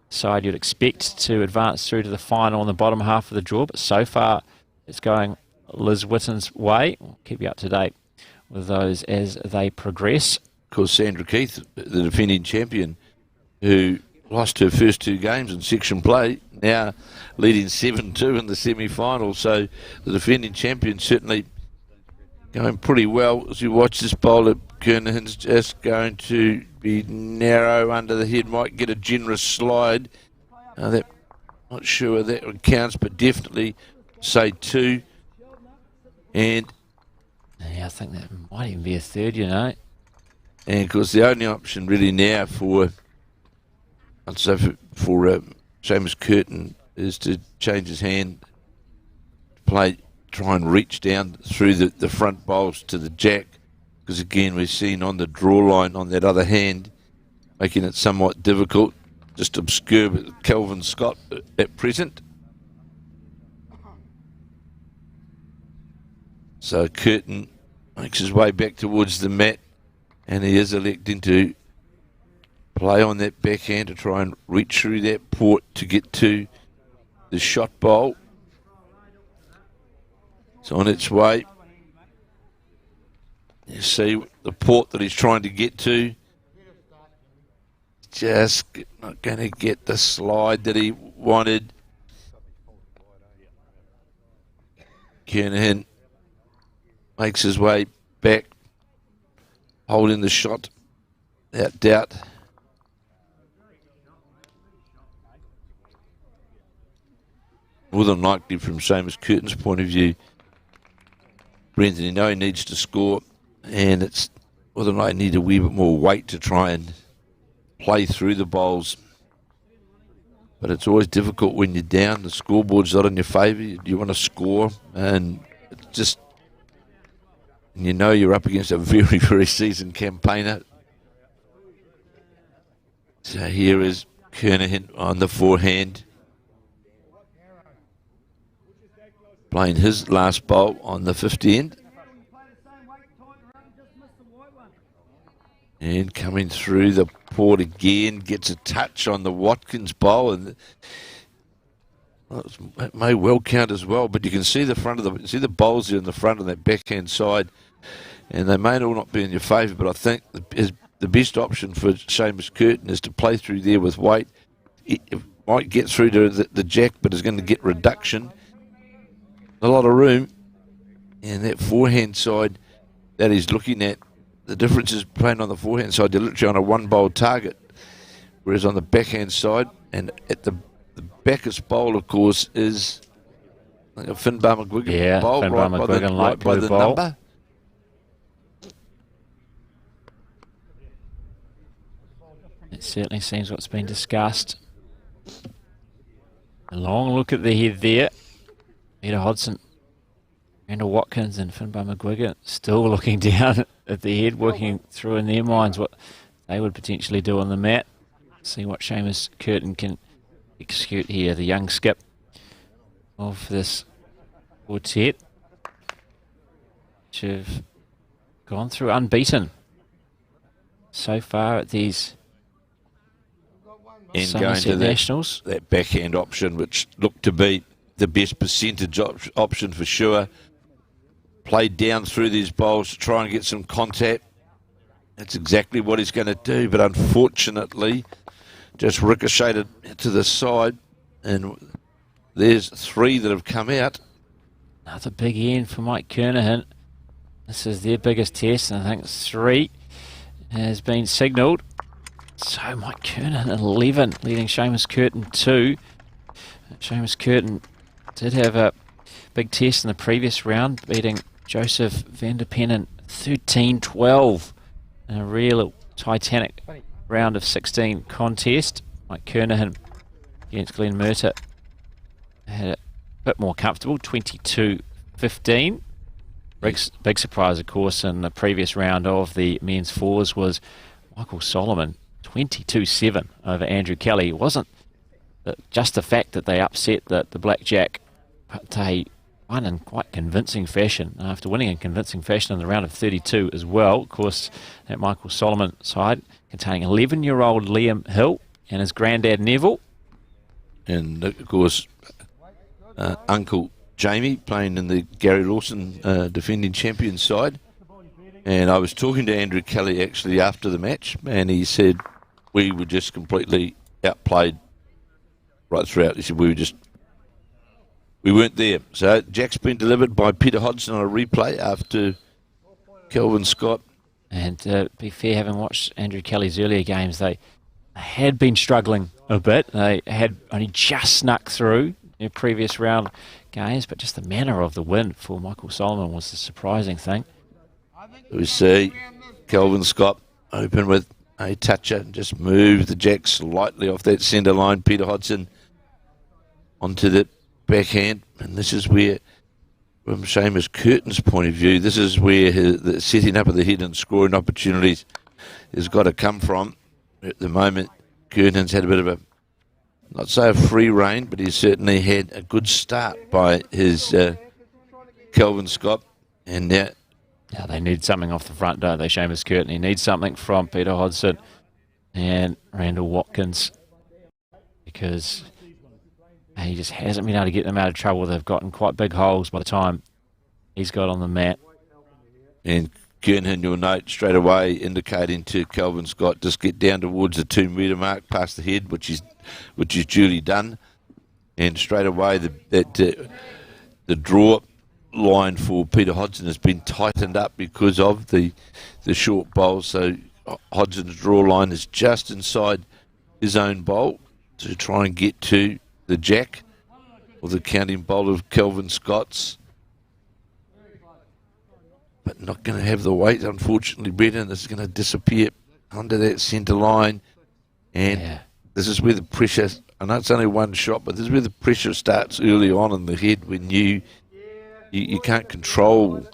side you'd expect to advance through to the final in the bottom half of the draw, but so far it's going Liz Whitten's way. We'll keep you up to date with those as they progress. Of course, Sandra Keith, the defending champion, who lost her first 2 games in section play, now leading 7-2 in the semi-final. So the defending champion certainly going pretty well. As you watch this bowler, Kernahan's just going to be narrow under the head, might get a generous slide. That, not sure that counts, but definitely say 2. And yeah, I think that might even be a third, you know. And of course, the only option really now for Seamus Curtin is to change his hand, try and reach down through the front bowls to the jack, because again we've seen on the draw line on that other hand, making it somewhat difficult, just obscure Kelvin Scott at present. So Curtin makes his way back towards the mat, and he is electing to play on that backhand to try and reach through that port to get to the shot bowl. It's on its way. You see the port that he's trying to get to. Just not going to get the slide that he wanted. Kernahan makes his way back, holding the shot without doubt. More than likely, from Seamus Curtin's point of view, Brendan, you know he needs to score, and it's more than likely need a wee bit more weight to try and play through the bowls. But it's always difficult when you're down. The scoreboard's not in your favour. You want to score, and it's just, you know you're up against a very, very seasoned campaigner. So here is Kernahan on the forehand, playing his last bowl on the 50 end. And coming through the port again, gets a touch on the Watkins bowl, and it may well count as well. But you can see the front of the bowls there in the front on that backhand side, and they may all not be in your favour. But I think the best option for Seamus Curtin is to play through there with weight. It might get through to the jack, but is going to get reduction. A lot of room, and that forehand side that he's looking at. The difference is playing on the forehand side, you're literally on a one-bowl target, whereas on the backhand side, and at the backest bowl, of course, is like a Finbar McGuigan bowl, right by the number. It certainly seems what's been discussed. A long look at the head there. Peter Hodgson, Randall Watkins and Finbar McGuigan still looking down at the head, working through in their minds what they would potentially do on the mat. See what Seamus Curtin can execute here, the young skip of this quartet, which have gone through unbeaten so far at these Summerset Nationals. That backhand option, which looked to be the best percentage option for sure. Played down through these bowls to try and get some contact. That's exactly what he's going to do, but unfortunately just ricocheted to the side, and there's three that have come out. Another big end for Mike Kernahan. This is their biggest test, and I think three has been signalled. So Mike Kernahan 11, leading Seamus Curtin 2. Seamus Curtin did have a big test in the previous round, beating Joseph van der Pennen 13-12 in a real titanic round of 16 contest. Mike Kernahan against Glenn Murtagh had it a bit more comfortable, 22-15. Big surprise, of course, in the previous round of the men's fours was Michael Solomon, 22-7 over Andrew Kelly. It wasn't just the fact that they upset the blackjack, but they won in quite convincing fashion. After winning in convincing fashion in the round of 32 as well, of course, that Michael Solomon side containing 11-year-old Liam Hill and his granddad Neville. And, of course, Uncle Jamie playing in the Gary Lawson defending champion side. And I was talking to Andrew Kelly actually after the match, and he said we were just completely outplayed right throughout. He said we weren't there. So Jack's been delivered by Peter Hodgson on a replay after Kelvin Scott. And to be fair, having watched Andrew Kelly's earlier games, they had been struggling a bit. They had only just snuck through their previous round games, but just the manner of the win for Michael Solomon was the surprising thing. We see Kelvin Scott open with a toucher and just move the jack slightly off that centre line. Peter Hodgson onto the backhand, and this is where, from Seamus Curtin's point of view, this is where the setting up of the head and scoring opportunities has got to come from. At the moment, Curtin's had a bit of a, not say a free rein, but he's certainly had a good start by his Kelvin Scott, and now they need something off the front, don't they, Seamus Curtin? He needs something from Peter Hodgson and Randall Watkins, because he just hasn't been able to get them out of trouble. They've gotten quite big holes by the time he's got on the mat. And Kernahan, you'll note straight away, indicating to Kelvin Scott, just get down towards the 2 metre mark past the head, which is duly done. And straight away, the draw line for Peter Hodgson has been tightened up because of the short bowl. So Hodgson's draw line is just inside his own bowl to try and get to the jack or the counting bowl of Kelvin Scott's, but not going to have the weight, unfortunately. Brendan, this is going to disappear under that centre line, and this is where the pressure, I know it's only one shot, but this is where the pressure starts early on in the head, when you can't control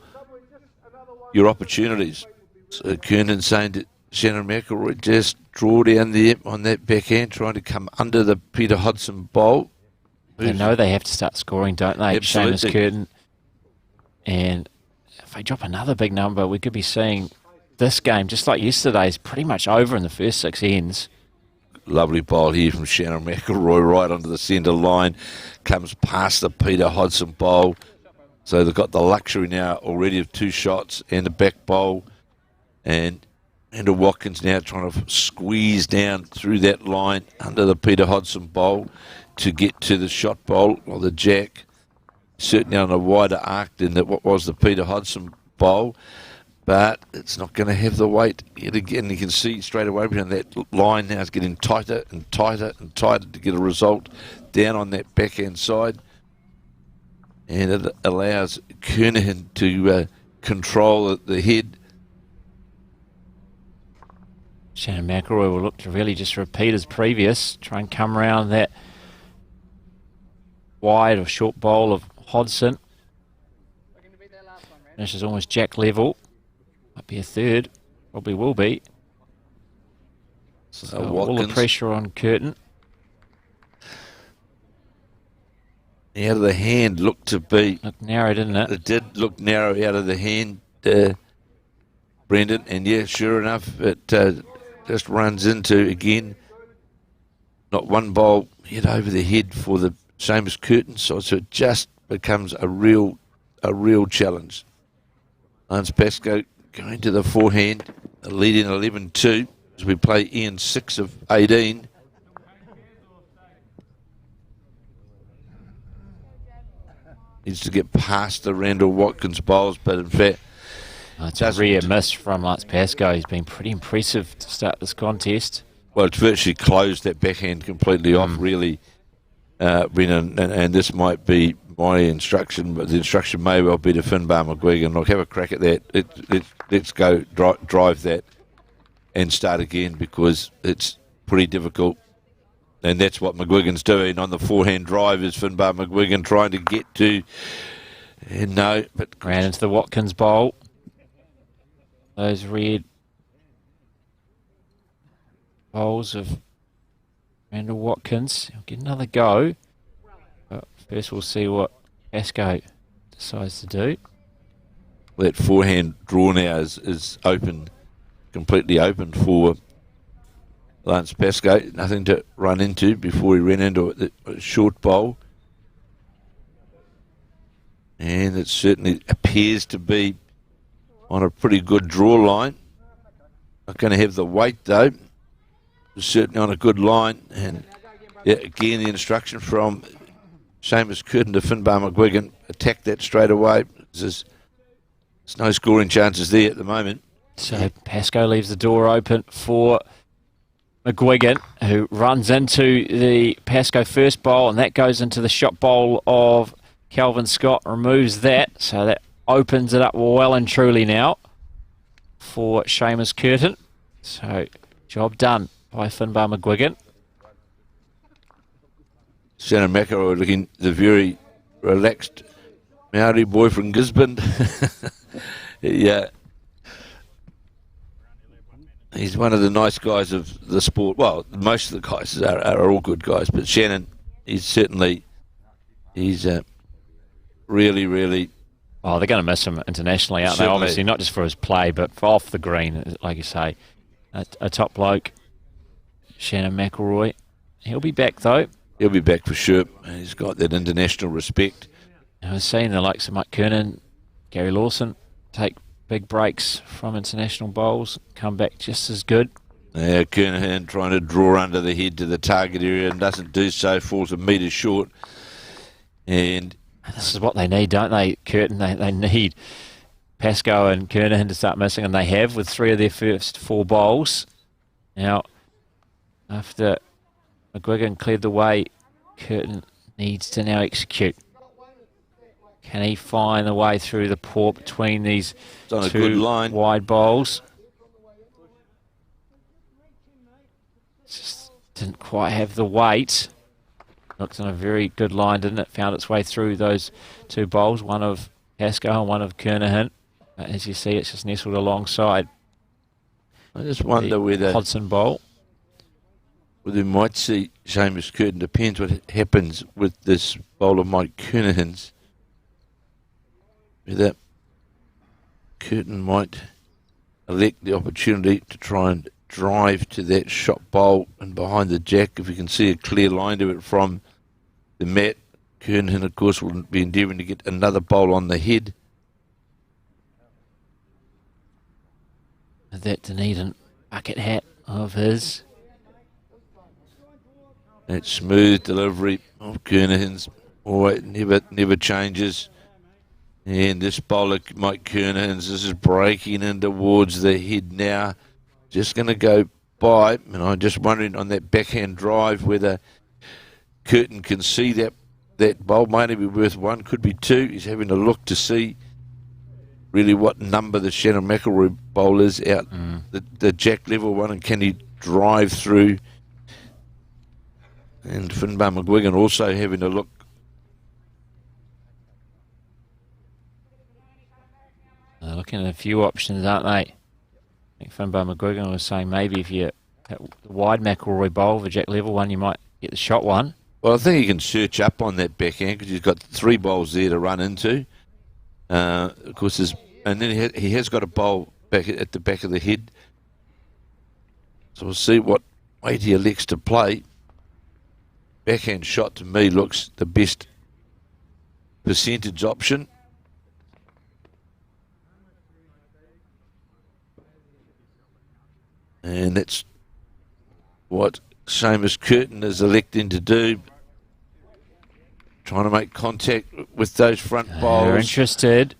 your opportunities. So Kernan saying to Shannon McElroy, just draw down there on that backhand, trying to come under the Peter Hodgson bowl. They know they have to start scoring, don't they? Absolutely. Seamus Curtin. And if they drop another big number, we could be seeing this game, just like yesterday, is pretty much over in the first 6 ends. Lovely bowl here from Shannon McElroy right onto the centre line. Comes past the Peter Hodson bowl. So they've got the luxury now already of 2 shots and a back bowl. And Andrew Watkins now trying to squeeze down through that line under the Peter Hodson bowl to get to the shot bowl or the jack. Certainly on a wider arc than what was the Peter Hodson bowl. But it's not going to have the weight yet again. You can see straight away behind that line now is getting tighter and tighter and tighter to get a result down on that backhand side. And it allows Kernahan to control the head. Shannon McElroy will look to really just repeat as previous, try and come around that wide or short bowl of Hodson. Finishes almost jack level. Might be a third, probably will be. So all the pressure on Curtin. Out of the hand looked to be... Looked narrow, didn't it? It did look narrow out of the hand, Brendan. And yeah, sure enough, it just runs into, again, not one bowl hit over the head for the same as Curtin. So it just becomes a real challenge. Lance Pascoe going to the forehand, leading 11-2 as we play Ian 6 of 18. Needs to get past the Randall Watkins bowls, but in fact... It's a rare miss from Lance Pascoe. He's been pretty impressive to start this contest. Well, it's virtually closed that backhand completely off, really, Brennan, and this might be my instruction, but the instruction may well be to Finbar McGuigan. Look, have a crack at that. Let's go drive that and start again, because it's pretty difficult. And that's what McGuigan's doing on the forehand drive, is Finbar McGuigan trying to get to. And no, but ran into the Watkins bowl. Those red bowls of Randall Watkins. He'll get another go. But first we'll see what Pascoe decides to do. That forehand draw now is open, completely open for Lance Pascoe. Nothing to run into before he ran into a short bowl. And it certainly appears to be on a pretty good draw line. Not going to have the weight though. Certainly on a good line. And yeah, again, the instruction from Seamus Curtin to Finbar McGuigan. Attack that straight away. There's no scoring chances there at the moment. So Pascoe leaves the door open for McGuigan, who runs into the Pascoe first bowl, and that goes into the shot bowl of Calvin Scott. Removes that, so that opens it up well and truly now for Seamus Curtin. So job done by Finbar McGuigan. Shannon McElroy looking the very relaxed Maori boy from Gisborne. Yeah. He's one of the nice guys of the sport. Well, most of the guys are all good guys, but Shannon, he's really, really... Oh, they're going to miss him internationally, aren't they? Obviously, not just for his play, but for off the green, like you say. A top bloke, Shannon McElroy. He'll be back, though. He'll be back for sure. He's got that international respect. I was seeing the likes of Mike Kernan, Gary Lawson take big breaks from international bowls, come back just as good. Yeah, Kernahan trying to draw under the head to the target area and doesn't do so, falls a metre short. And this is what they need, don't they, Curtin? They need Pascoe and Kernahan to start missing, and they have with 3 of their first 4 bowls. Now, after McGuigan cleared the way, Curtin needs to now execute. Can he find the way through the port between these two wide bowls? Just didn't quite have the weight. Looks on a very good line, didn't it? Found its way through those 2 bowls, one of Pascoe and one of Kernahan. As you see, it's just nestled alongside. I just wonder whether Hodson bowl. Whether we might see Seamus Curtin. Depends what happens with this bowl of Mike Kernahan's. Whether Curtin might elect the opportunity to try and drive to that shot bowl and behind the jack. If you can see a clear line to it from the mat, Kernahan, of course, will be endeavouring to get another bowl on the head. That Dunedin bucket hat of his. That smooth delivery of Kernahan's always never changes. And this bowler, Mike Kernahan's, this is breaking in towards the head now. Just going to go by, and I'm just wondering on that backhand drive whether Curtin can see that bowl. Might only be worth one, could be two. He's having a look to see really what number the Shannon McElroy bowl is out the jack level one, and can he drive through. And Finbar McGuigan also having a look. They're looking at a few options, aren't they? I think Finbar McGuigan was saying maybe if you hit the wide McElroy bowl, the jack level one, you might get the shot one. Well, I think he can search up on that backhand because he's got three bowls there to run into. Of course, and then he has got a bowl back at the back of the head. So we'll see what weight he elects to play. Backhand shot to me looks the best percentage option. And that's what Seamus Curtin is electing to do. Trying to make contact with those front bowls. They're interested.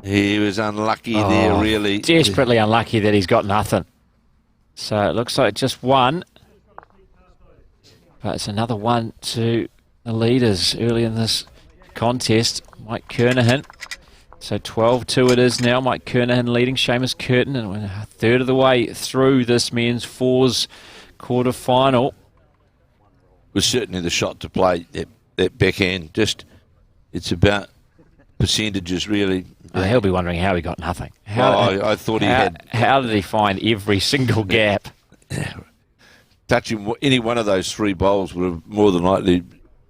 He was unlucky there, really. Desperately unlucky that he's got nothing. So it looks like just one. But it's another one to the leaders early in this contest. Mike Kernahan. So 12-2 it is now. Mike Kernahan leading Seamus Curtin, and we're a third of the way through this men's fours quarter final. Was certainly the shot to play, that backhand. Just, it's about percentages, really. He'll be wondering how he got nothing. I thought he had. How did he find every single gap? Touching any one of those three bowls would have more than likely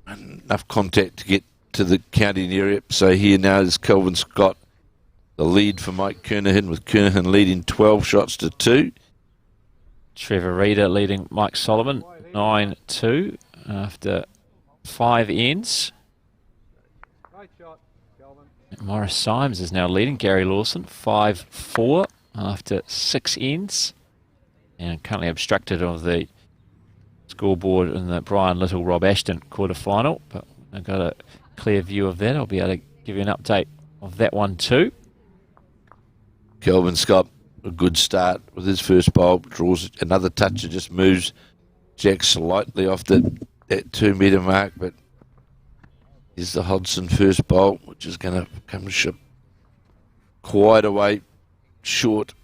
enough contact to get to the counting area. So here now is Kelvin Scott, the lead for Mike Kernahan, with Kernahan leading 12 shots to 2. Trevor Reeder leading Mike Solomon 9-2 after 5 ends. Morris Symes is now leading Gary Lawson 5-4 after 6 ends, and currently obstructed of the scoreboard in the Brian Little Rob Ashton quarter final, but I've got a clear view of that. I'll be able to give you an update of that one too. Kelvin Scott, a good start with his first bowl, draws another touch and just moves Jack slightly off that 2 metre mark, but here's the Hodgson first bowl, which is going to come quite a way short.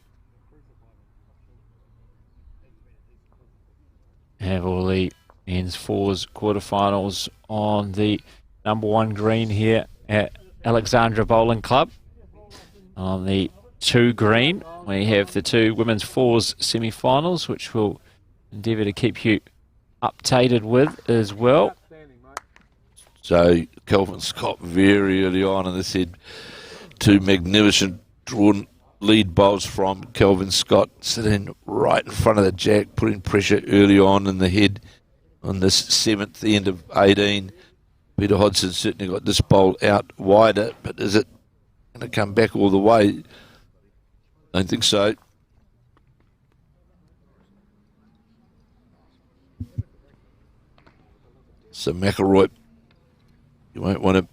Have all the men's fours quarterfinals on the number 1 green here at Alexandra Bowling Club. On the 2 green, we have the 2 women's fours semi-finals, which we'll endeavour to keep you updated with as well. So Kelvin Scott very early on, and this had 2 magnificent drawn lead bowls from Kelvin Scott, sitting right in front of the jack, putting pressure early on in the head on this 7th end of 18. Peter Hodgson certainly got this bowl out wider, but is it going to come back all the way? I don't think so. So McElroy, you won't want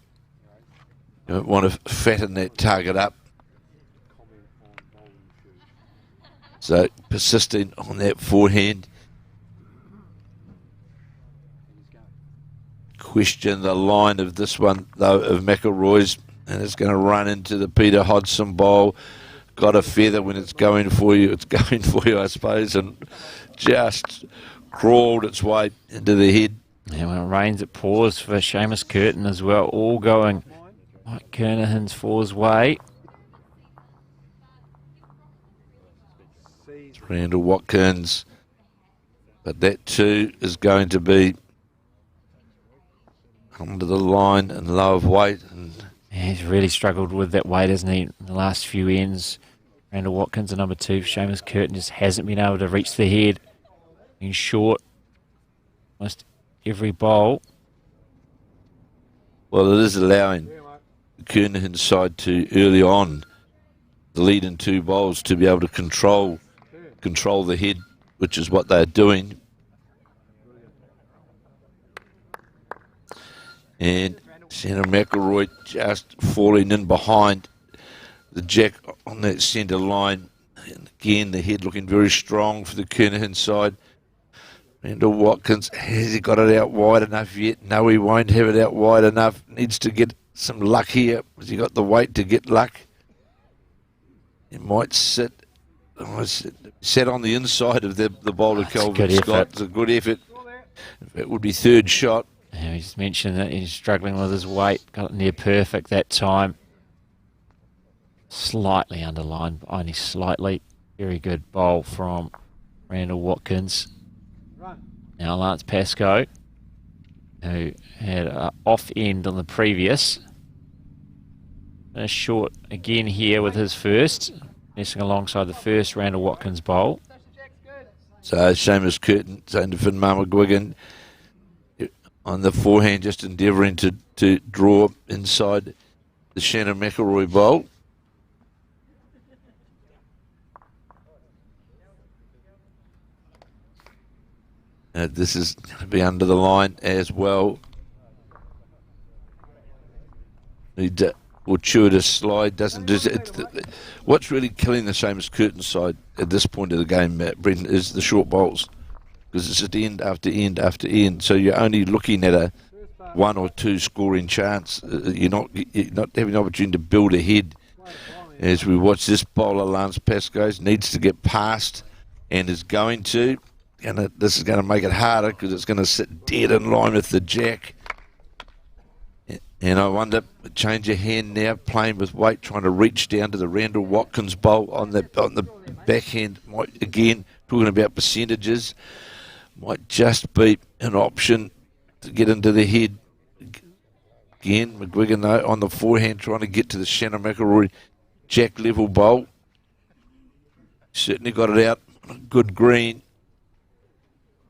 to fatten that target up. So persisting on that forehand. Question the line of this one, though, of McElroy's, and it's going to run into the Peter Hodgson bowl. Got a feather when it's going for you. It's going for you, I suppose, and just crawled its way into the head. And when it rains, it pours for Seamus Curtin as well, all going Mike Kernahan's fours way. Randall Watkins, but that too is going to be under the line and low of weight. And yeah, he's really struggled with that weight, hasn't he, in the last few ends. Randall Watkins, the number 2 for Seamus Curtin, just hasn't been able to reach the head. Been short almost every bowl. Well, it is allowing Kernahan's side to early on the lead in 2 bowls to be able to control the head, which is what they're doing. And Santa McElroy just falling in behind the jack on that centre line. And again, the head looking very strong for the Kernahan side. Randall Watkins, has he got it out wide enough yet? No, he won't have it out wide enough. Needs to get some luck here. Has he got the weight to get luck? He might sit on the inside of the bowler, Kelvin Scott. It's a good effort. It would be 3rd shot. Yeah, he just mentioned that he's struggling with his weight. Got it near perfect that time. Slightly underlined, only slightly. Very good bowl from Randall Watkins. Now Lance Pascoe, who had an off end on the previous. A short again here with his first. Messing alongside the first Randall Watkins bowl. So Seamus Curtin saying to Finbar McGuigan on the forehand, just endeavouring to draw inside the Shannon McElroy bowl. This is going to be under the line as well. Fortuitous slide doesn't do it. What's really killing the Seamus Curtin side at this point of the game, Brendan, is the short bowls, because it's just end after end after end. So you're only looking at a 1 or 2 scoring chance. You're not having an opportunity to build ahead. As we watch this bowler, Lance Pascoe needs to get past and is going to. And this is going to make it harder because it's going to sit dead in line with the jack. And I wonder, change your hand now, playing with weight, trying to reach down to the Randall Watkins bowl on the backhand. Might, again, talking about percentages, might just be an option to get into the head. Again, McGuigan though, on the forehand, trying to get to the Shannon McElroy jack level bowl. Certainly got it out. Good green.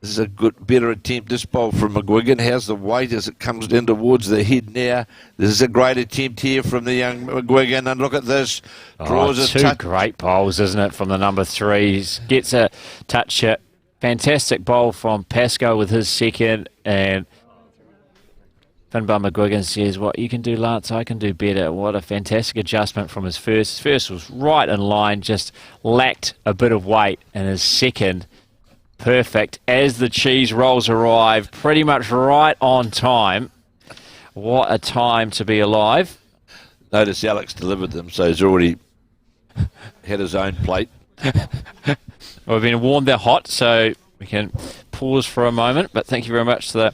This is a better attempt, this bowl from McGuigan. How's the weight as it comes in towards the head now? This is a great attempt here from the young McGuigan. And look at this. Draws a 2 great bowls, isn't it, from the number 3s. Gets a touch. Fantastic bowl from Pascoe with his second. And Finbar McGuigan says, what you can do, Lance, I can do better. What a fantastic adjustment from his first. His first was right in line, just lacked a bit of weight. And his second, perfect as the cheese rolls arrive, pretty much right on time. What a time to be alive. Notice Alex delivered them, so he's already had his own plate. We've been warned they're hot, so we can pause for a moment. But thank you very much to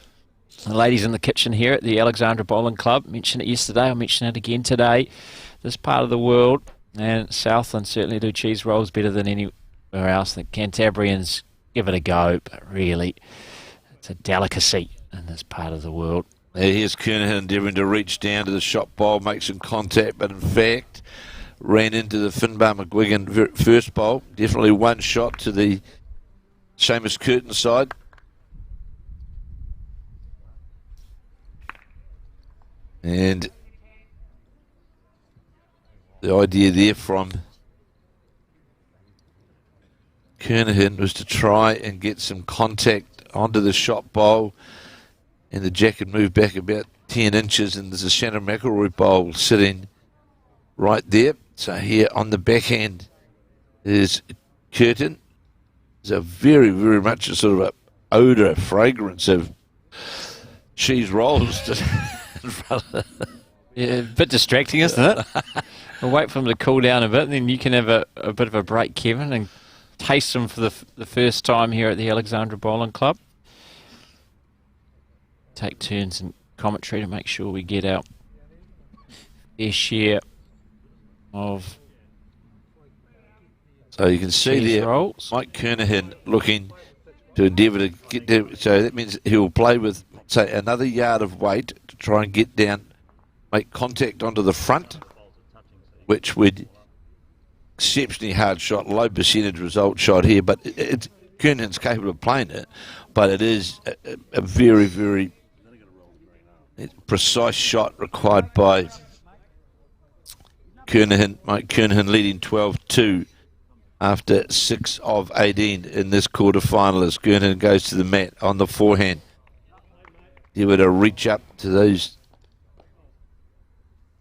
the ladies in the kitchen here at the Alexandra Bowling Club. Mentioned it yesterday, I'll mention it again today. This part of the world and Southland certainly do cheese rolls better than anywhere else. The Cantabrians give it a go, but really, it's a delicacy in this part of the world. Here's Kernahan endeavouring to reach down to the shot bowl, make some contact, but in fact, ran into the Finbar McGuigan first bowl. Definitely one shot to the Seamus Curtin side. And the idea there from Kernahan was to try and get some contact onto the shot bowl, and the jack had moved back about 10 inches, and there's a Shannon McElroy bowl sitting right there. So here on the backhand is Curtin. There's a very, very much a sort of a odour, fragrance of cheese rolls in front of Yeah, a bit distracting, isn't it? We'll wait for them to cool down a bit, and then you can have a bit of a break, Kevin, and taste them for the first time here at the Alexandra Bowling Club. Take turns in commentary to make sure we get our fair share of. So you can see there, rolls. Mike Kernahan looking to endeavour to get there. So that means he'll play with, say, another yard of weight to try and get down, make contact onto the front, which would exceptionally hard shot, low percentage result shot here, but Kernan's capable of playing it, but it is a very, very precise shot required by Kernahan. Mike Kernahan leading 12-2 after 6 of 18 in this quarter-final as Kernahan goes to the mat on the forehand. He would reach up to those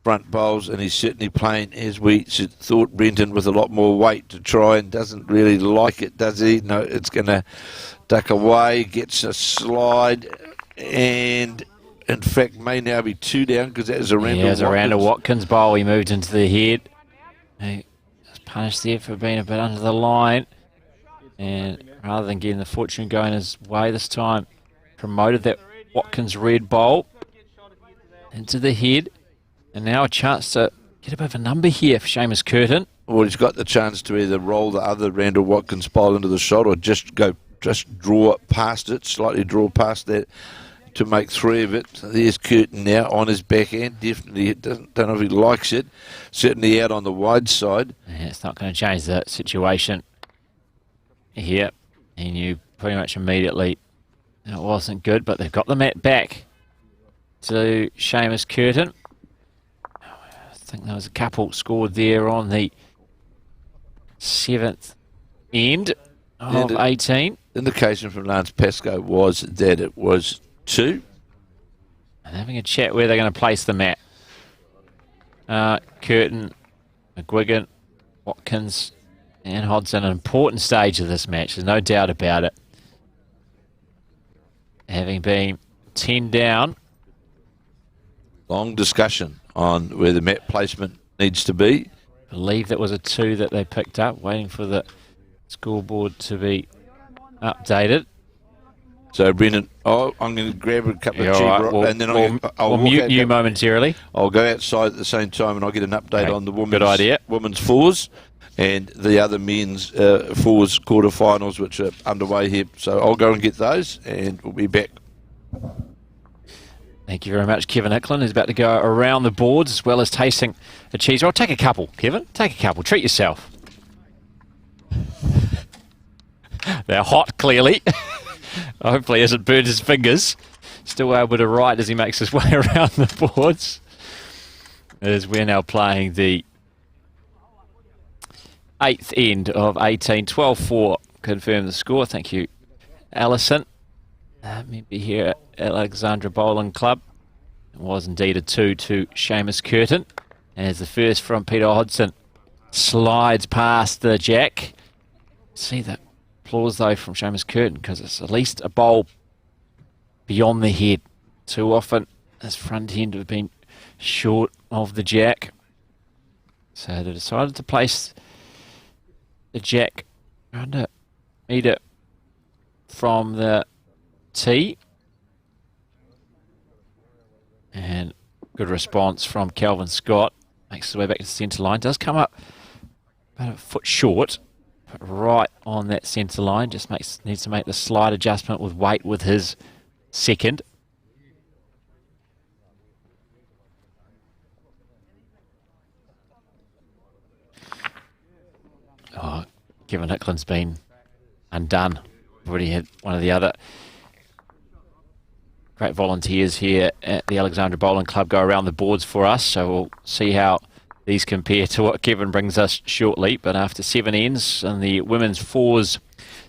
front bowls, and he's certainly playing, as we thought, Brenton, with a lot more weight to try, and doesn't really like it, does he? No, it's going to duck away, gets a slide, and in fact may now be 2 down because that was a Randall Watkins. Randall Watkins bowl. He moved into the head. He was punished there for being a bit under the line, and rather than getting the fortune going his way this time, promoted that Watkins red bowl into the head. And now a chance to get a bit of a number here for Seamus Curtin. Well, he's got the chance to either roll the other Randall Watkins bowl into the shot or just draw past it, slightly draw past that to make 3 of it. So there's Curtin now on his backhand. Definitely don't know if he likes it. Certainly out on the wide side. Yeah, it's not going to change the situation here. He knew pretty much immediately it wasn't good, but they've got the mat back to Seamus Curtin. I think there was a couple scored there on the 7th end of 18. Indication from Lance Pascoe was that it was 2. And having a chat where they're going to place the mat. Curtin, McGuigan, Watkins and Hodson, an important stage of this match. There's no doubt about it. Having been 10 down. Long discussion on where the mat placement needs to be. I believe that was a 2 that they picked up, waiting for the scoreboard to be updated. So, Brendan, I'm going to grab a couple of cheap, and then I'll mute you momentarily. I'll go outside at the same time, and I'll get an update on the women's fours and the other men's fours quarterfinals, which are underway here. So I'll go and get those, and we'll be back. Thank you very much, Kevin Icklin, who's about to go around the boards as well as tasting a cheese roll. Take a couple, Kevin. Take a couple. Treat yourself. They're hot, clearly. Hopefully, hasn't burned his fingers. Still able to write as he makes his way around the boards. As we're now playing the 8th end of 18. 12-4. Confirm the score. Thank you, Alison. Maybe here at Alexandra Bowling Club. It was indeed a 2 to Seamus Curtin. As the first from Peter Hodson slides past the jack. See the applause though from Seamus Curtin because it's at least a bowl beyond the head. Too often his front end have been short of the jack. So they decided to place the jack around a metre from the tee. And good response from Calvin Scott. Makes his way back to the centre line. Does come up about a foot short, but right on that centre line. Just needs to make the slight adjustment with weight with his second. Oh, Kevin Hicklin's been undone. Already had one of the other great volunteers here at the Alexandra Bowling Club go around the boards for us, so we'll see how these compare to what Kevin brings us shortly. But after 7 ends in the women's fours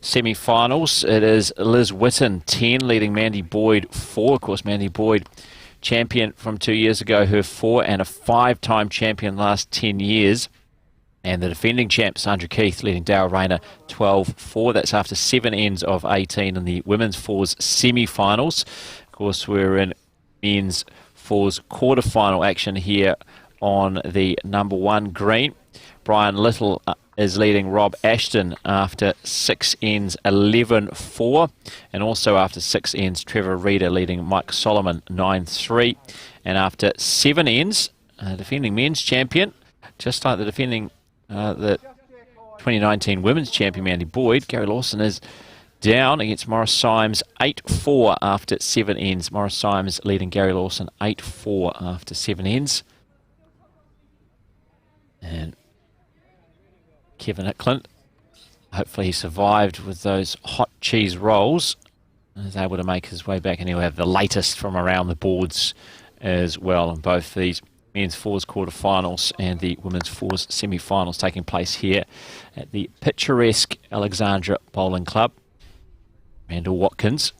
semi-finals, it is Liz Whitten 10 leading Mandy Boyd 4. Of course, Mandy Boyd champion from 2 years ago, her 4, and a 5-time champion last 10 years. And the defending champ, Sandra Keith, leading Dale Rayner 12-4. That's after 7 ends of 18 in the women's fours semi-finals. Of course, we're in men's fours quarter-final action here on the number 1 green. Brian Little is leading Rob Ashton after 6 ends 11-4. And also after 6 ends, Trevor Reeder leading Mike Solomon 9-3. And after 7 ends, defending men's champion, just like the defending the 2019 women's champion Mandy Boyd, Gary Lawson is down against Morris Symes 8-4 after 7 ends. Morris Symes leading Gary Lawson 8-4 after 7 ends. And Kevin Hickland. Hopefully he survived with those hot cheese rolls and is able to make his way back. And he'll have the latest from around the boards as well in both these men's fours quarterfinals and the women's fours semi-finals taking place here at the picturesque Alexandra Bowling Club. Randall Watkins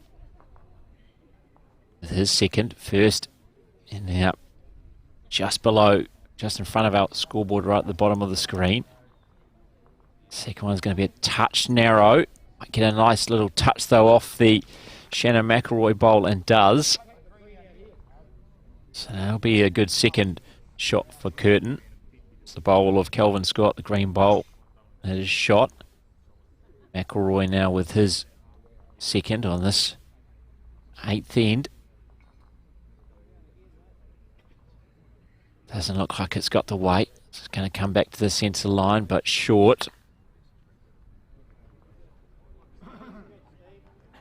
with his second, first, and now just below, just in front of our scoreboard right at the bottom of the screen. Second one's going to be a touch narrow. Might get a nice little touch though off the Shannon McElroy bowl, and does. So that'll be a good second shot for Curtin. It's the bowl of Kelvin Scott, the green bowl. That is shot. McElroy now with his second on this 8th end. Doesn't look like it's got the weight. It's going to come back to the centre line, but short.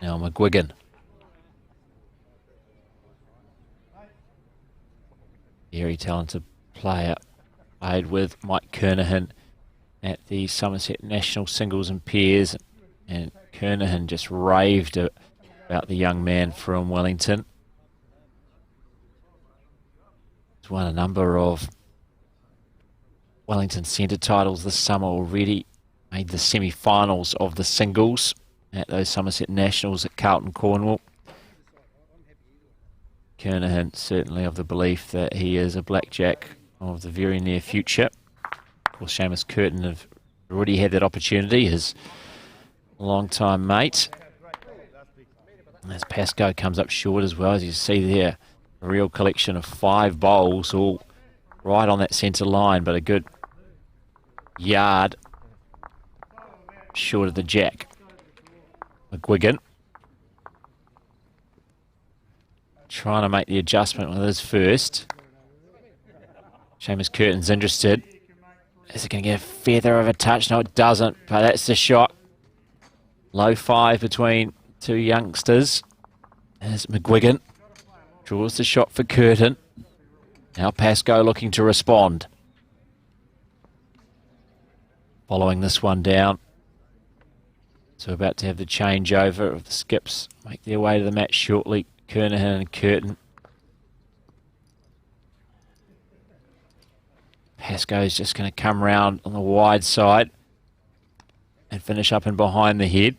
Now McGuigan. Very talented player. Played with Mike Kernahan at the Summerset National Singles and Pairs. And Kernahan just raved about the young man from Wellington. He's won a number of Wellington Centre titles this summer already. Made the semi-finals of the singles at those Summerset Nationals at Carlton, Cornwall. Kernahan certainly of the belief that he is a blackjack of the very near future. Of course, Seamus Curtin have already had that opportunity, his long-time mate. As Pascoe comes up short as well, as you see there, a real collection of 5 bowls, all right on that centre line, but a good yard short of the jack. McGuigan trying to make the adjustment with his first. Seamus Curtin's interested. Is it going to get a feather of a touch? No, it doesn't, but that's the shot. Low 5 between two youngsters. As McGuigan draws the shot for Curtin. Now Pascoe looking to respond. Following this one down. So about to have the changeover of the skips make their way to the match shortly. Kernahan and Curtin. Pascoe's just going to come round on the wide side and finish up and behind the head.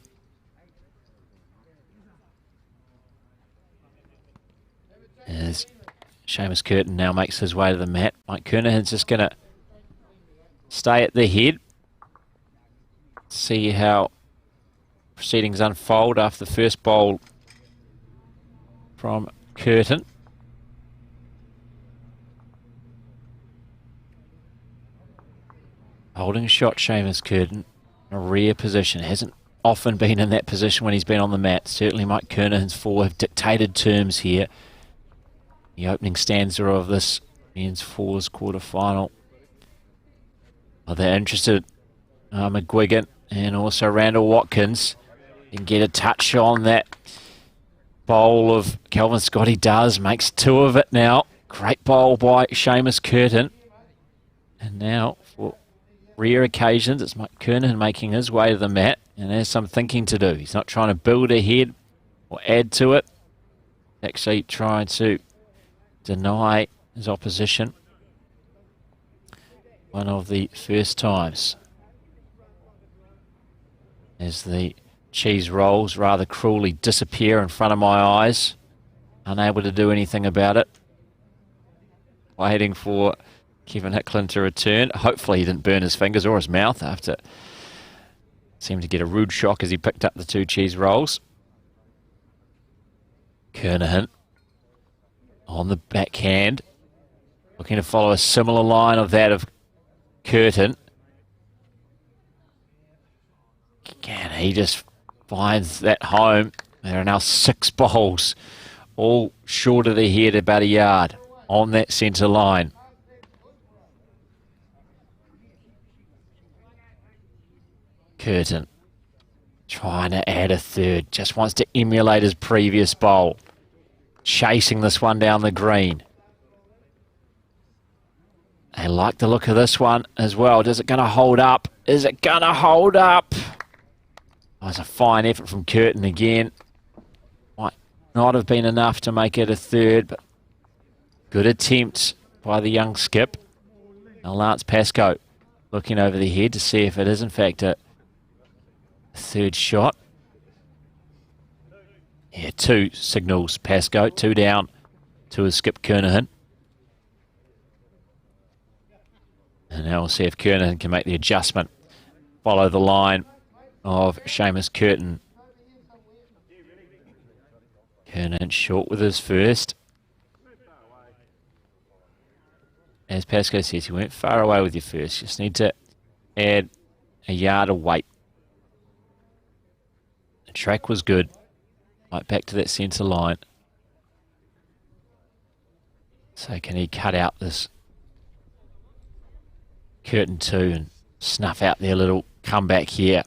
As Seamus Curtin now makes his way to the mat. Mike Kernahan's just going to stay at the head. See how proceedings unfold after the first bowl from Curtin. Holding shot, Seamus Curtin, in a rare position. Hasn't often been in that position when he's been on the mat. Certainly Mike Kernahan's 4 have dictated terms here. The opening stanza of this men's fours quarter-final. Well, they're interested. McGuigan and also Randall Watkins can get a touch on that bowl of Kelvin Scott. He does, makes 2 of it now. Great bowl by Seamus Curtin. And now, for rare occasions, it's Mike Kernahan making his way to the mat and has some thinking to do. He's not trying to build ahead or add to it. Actually trying to deny his opposition. One of the first times as the cheese rolls rather cruelly disappear in front of my eyes. Unable to do anything about it. Waiting for Kevin Hickland to return. Hopefully he didn't burn his fingers or his mouth after seemed to get a rude shock as he picked up the 2 cheese rolls. Kernahan on the backhand. Looking to follow a similar line of that of Curtin. And he just finds that home. There are now 6 bowls, all short of the head about a yard on that centre line. Curtin trying to add a third, just wants to emulate his previous bowl. Chasing this one down the green. I like the look of this one as well. Is it going to hold up? Is it going to hold up? Oh, it's a fine effort from Curtin again. Might not have been enough to make it a third, but good attempt by the young skip. Now Lance Pascoe looking over the head to see if it is in fact a third shot. Yeah, 2 signals Pascoe, 2 down to his skip Kernahan. And now we'll see if Kernahan can make the adjustment. Follow the line of Seamus Curtin. Kernahan short with his first. As Pascoe says, you went far away with your first. You just need to add a yard of weight. The track was good. Right back to that centre line. So can he cut out this Curtin 2 and snuff out their little comeback here?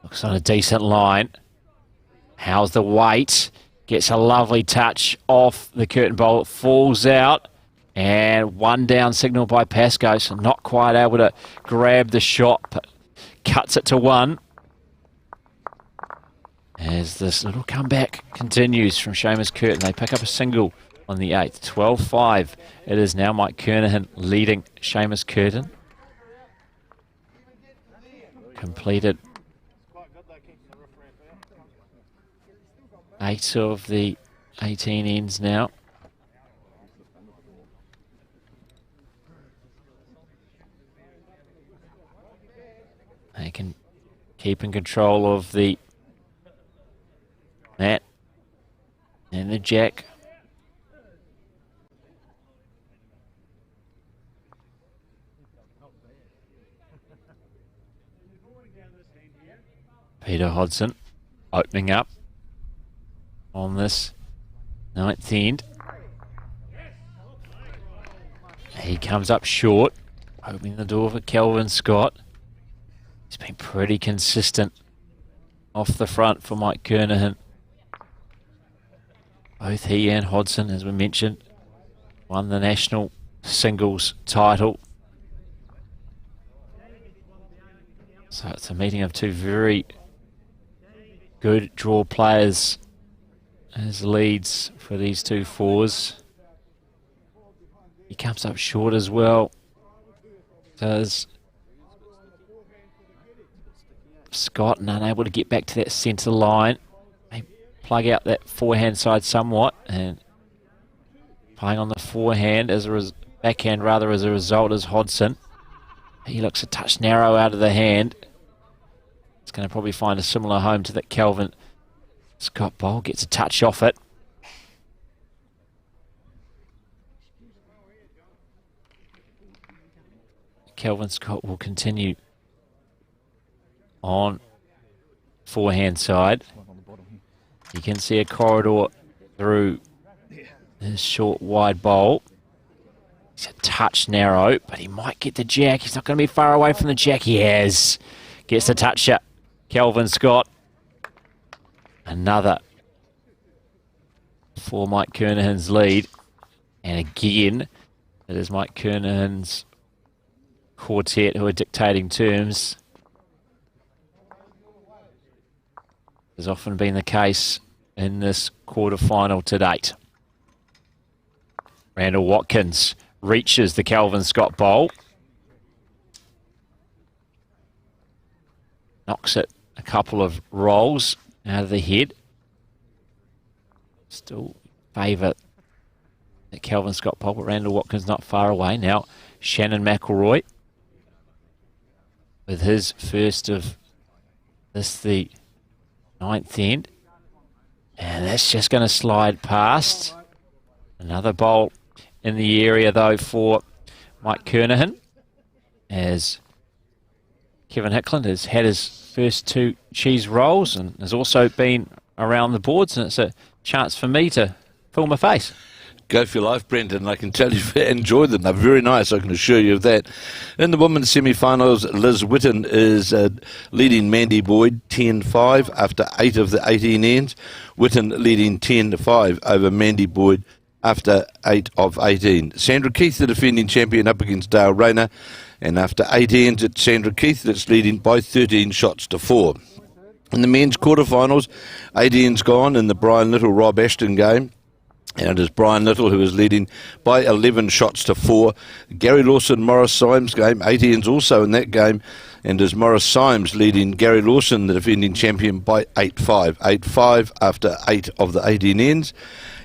Looks on a decent line. How's the weight? Gets a lovely touch off the Curtin bowl. It falls out. And 1 down signal by Pascoe. So not quite able to grab the shot. But cuts it to 1. As this little comeback continues from Seamus Curtin. They pick up a single on the 8th. 12-5. It is now Mike Kernahan leading Seamus Curtin. Completed 8 of the 18 ends now. They can keep in control of the mat and the jack. Peter Hodson opening up on this 9th end. He comes up short, opening the door for Kelvin Scott. He's been pretty consistent off the front for Mike Kernahan. Both he and Hodson, as we mentioned, won the national singles title. So it's a meeting of 2 very good draw players as leads for these 2 fours. He comes up short as well. Does Scott, and unable to get back to that centre line. They plug out that forehand side somewhat, and playing on the forehand as a backhand rather as a result is Hodson. He looks a touch narrow out of the hand. It's going to probably find a similar home to that Kelvin Scott bowl. Gets a touch off it. Kelvin Scott will continue on forehand side. You can see a corridor through this short wide bowl. He's a touch narrow, but he might get the jack. He's not going to be far away from the jack. He has. Gets the touch shot. Kelvin Scott. Another for Mike Kernahan's lead. And again, it is Mike Kernahan's quartet who are dictating terms. Has often been the case in this quarter-final to date. Randall Watkins reaches the Kelvin Scott bowl. Knocks it a couple of rolls out of the head. Still favour the Kelvin Scott bowl, but Randall Watkins not far away. Now Shannon McElroy with his first of this, the 9th end. And that's just going to slide past. Another bowl in the area, though, for Mike Kernahan, as Kevin Hickland has had his first 2 cheese rolls and has also been around the boards, and it's a chance for me to fill my face. Go for your life, Brendan. I can tell you, enjoy them. They're very nice, I can assure you of that. In the women's semi-finals, Liz Whitten is leading Mandy Boyd 10-5 after 8 of the 18 ends. Whitten leading 10-5 over Mandy Boyd after 8 of 18. Sandra Keith, the defending champion, up against Dale Rayner. And after 8 ends, it's Sandra Keith that's leading by 13 shots to 4. In the men's quarterfinals, 8 ends gone in the Brian Little-Rob Ashton game. And it is Brian Little who is leading by 11 shots to 4. Gary Lawson-Morris Symes game, 8 ends also in that game. And is Morris Symes leading Gary Lawson, the defending champion, by 8-5. 8-5 after 8 of the 18 ends.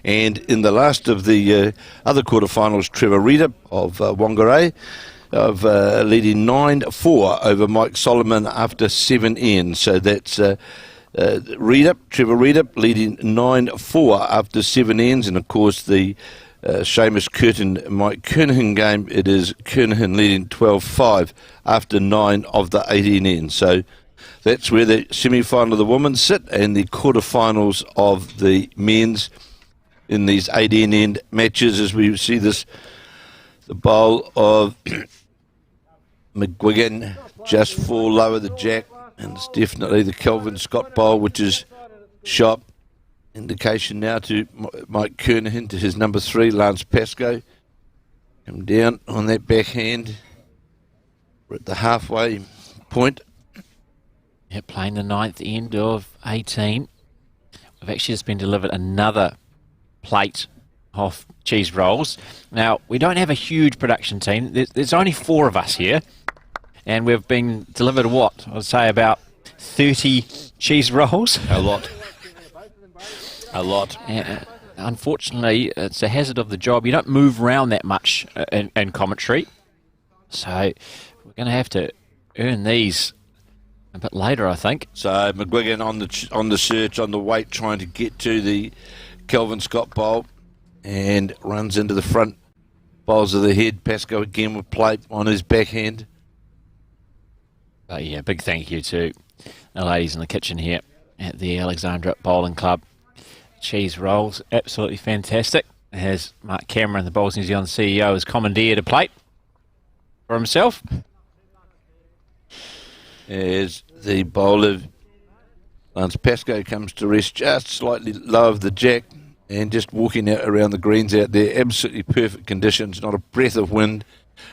And in the last of the other quarterfinals, Trevor Reader of Whangarei leading 9-4 over Mike Solomon after 7 ends. So that's Trevor Reader leading 9-4 after 7 ends. And of course the Seamus Curtin Mike Kernahan game, it is Kernahan leading 12-5 after 9 of the 18 ends. So that's where the semi-final of the women sit, and the quarterfinals of the men's in these 18 end matches, as we see this, the bowl of McGuigan just fall lower the jack, and it's definitely the Kelvin Scott bowl which is shot. Indication now to Mike Kernahan, to his number 3, Lance Pascoe. Come down on that backhand. We're at the halfway point. Yeah, playing the 9th end of 18. We've actually just been delivered another plate of cheese rolls. Now, we don't have a huge production team. There's only 4 of us here, and we've been delivered what? I'd say about 30 cheese rolls. A lot. A lot. Unfortunately, it's a hazard of the job. You don't move around that much in commentary. So we're going to have to earn these a bit later, I think. So McGuigan on the search, on the wait, trying to get to the Kelvin Scott bowl, and runs into the front bowls of the head. Pascoe again with plate on his backhand. But yeah, big thank you to the ladies in the kitchen here at the Alexandra Bowling Club. Cheese rolls, absolutely fantastic. As Mark Cameron, the Bowls New Zealand CEO, has commandeered a plate for himself. As the bowl of Lance Pascoe comes to rest just slightly low of the jack, and just walking out around the greens out there. Absolutely perfect conditions, not a breath of wind.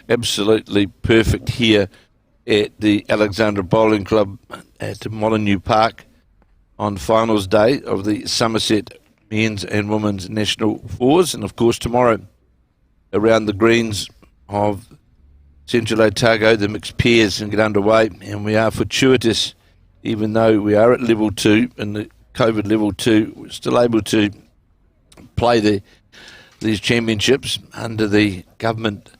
Absolutely perfect here at the Alexandra Bowling Club at Molyneux Park on finals day of the Summerset men's and women's national fours. And of course tomorrow around the greens of Central Otago, the mixed pairs can get underway, and we are fortuitous, even though we are at level 2 in the COVID level 2, we're still able to play these championships under the government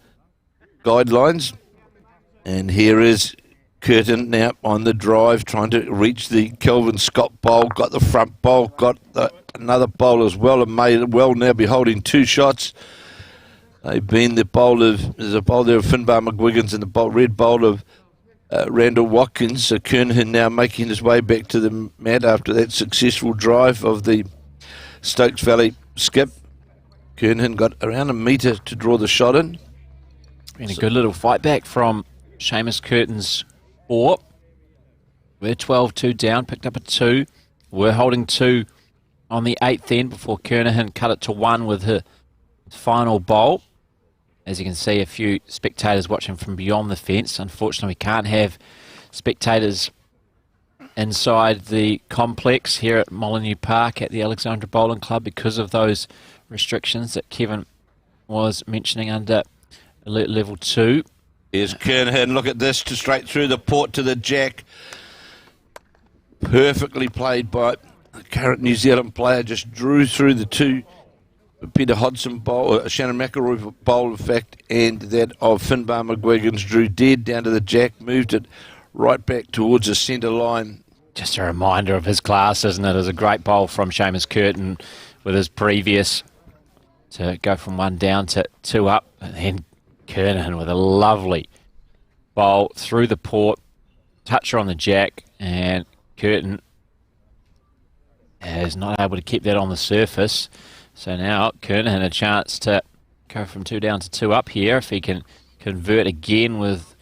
guidelines. And here is Curtin now on the drive, trying to reach the Kelvin Scott bowl. Got the front bowl, got another bowl as well, and may well now be holding 2 shots. They've been the bowl of, there's a bowl there of Finbar McGuiggins and the red bowl of Randall Watkins. So Kernahan now making his way back to the mat after that successful drive of the Stokes Valley skip. Kernahan got around a metre to draw the shot in. Been a good little fight back from Seamus Curtin's 4. We're 12-2 down, picked up a 2. We're holding 2 on the 8th end before Kernahan cut it to 1 with her final bowl. As you can see, a few spectators watching from beyond the fence. Unfortunately, we can't have spectators inside the complex here at Molyneux Park at the Alexandra Bowling Club because of those restrictions that Kevin was mentioning under alert level 2. Here's Kernahan, look at this, to straight through the port to the jack. Perfectly played by the current New Zealand player, just drew through the 2 Peter Hodgson bowl, Shannon McElroy bowl, in fact, and that of Finbar McGuiggins, drew dead down to the jack, moved it right back towards the centre line. Just a reminder of his class, isn't it? It was a great bowl from Seamus Curtin with his previous to go from 1 down to 2 up, and then Kernahan with a lovely bowl through the port, toucher on the jack, and Curtin is not able to keep that on the surface. So now Kernahan a chance to go from 2 down to 2 up here if he can convert again with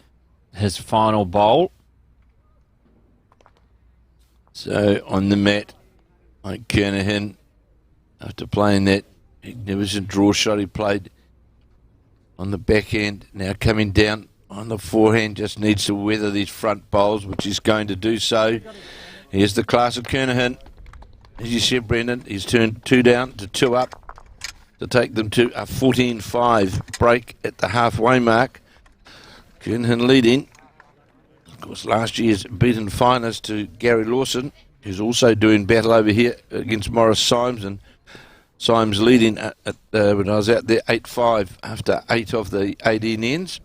his final bowl. So on the mat, Mike Kernahan, after playing that magnificent draw shot he played on the backhand. Now coming down on the forehand, just needs to weather these front bowls, which he's going to do so. Here's the class of Kernahan. As you said, Brendan, he's turned 2 down to 2 up to take them to a 14-5 break at the halfway mark. Kernahan leading. Of course, last year's beaten finalist to Gary Lawson, who's also doing battle over here against Morris Symes, and Symes leading when I was out there 8-5 after 8 of the 18 ends.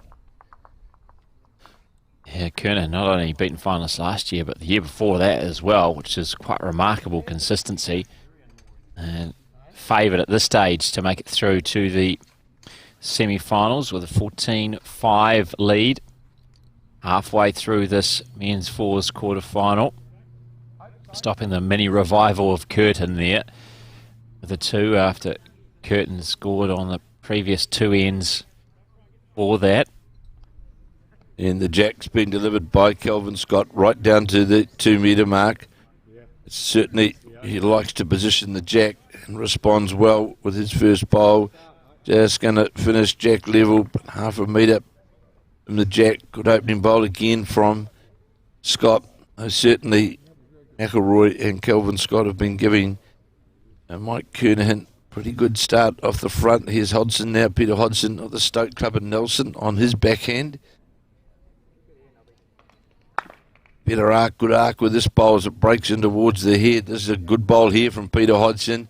Yeah, Kernahan not only beaten finalists last year, but the year before that as well, which is quite remarkable consistency. And favoured at this stage to make it through to the semi-finals with a 14-5 lead. Halfway through this men's fours quarter-final. Stopping the mini revival of Curtin there. With a 2 after Curtin scored on the previous 2 ends for that. And the jack's been delivered by Kelvin Scott right down to the 2 metre mark. It's certainly, he likes to position the jack and responds well with his first bowl. Just going to finish jack level, half a metre from the jack. Good opening bowl again from Scott. Certainly McElroy and Kelvin Scott have been giving Mike Kernahan pretty good start off the front. Here's Hodgson now, Peter Hodgson of the Stoke Club in Nelson on his backhand. Better arc, good arc with this bowl as it breaks in towards the head. This is a good bowl here from Peter Hodgson.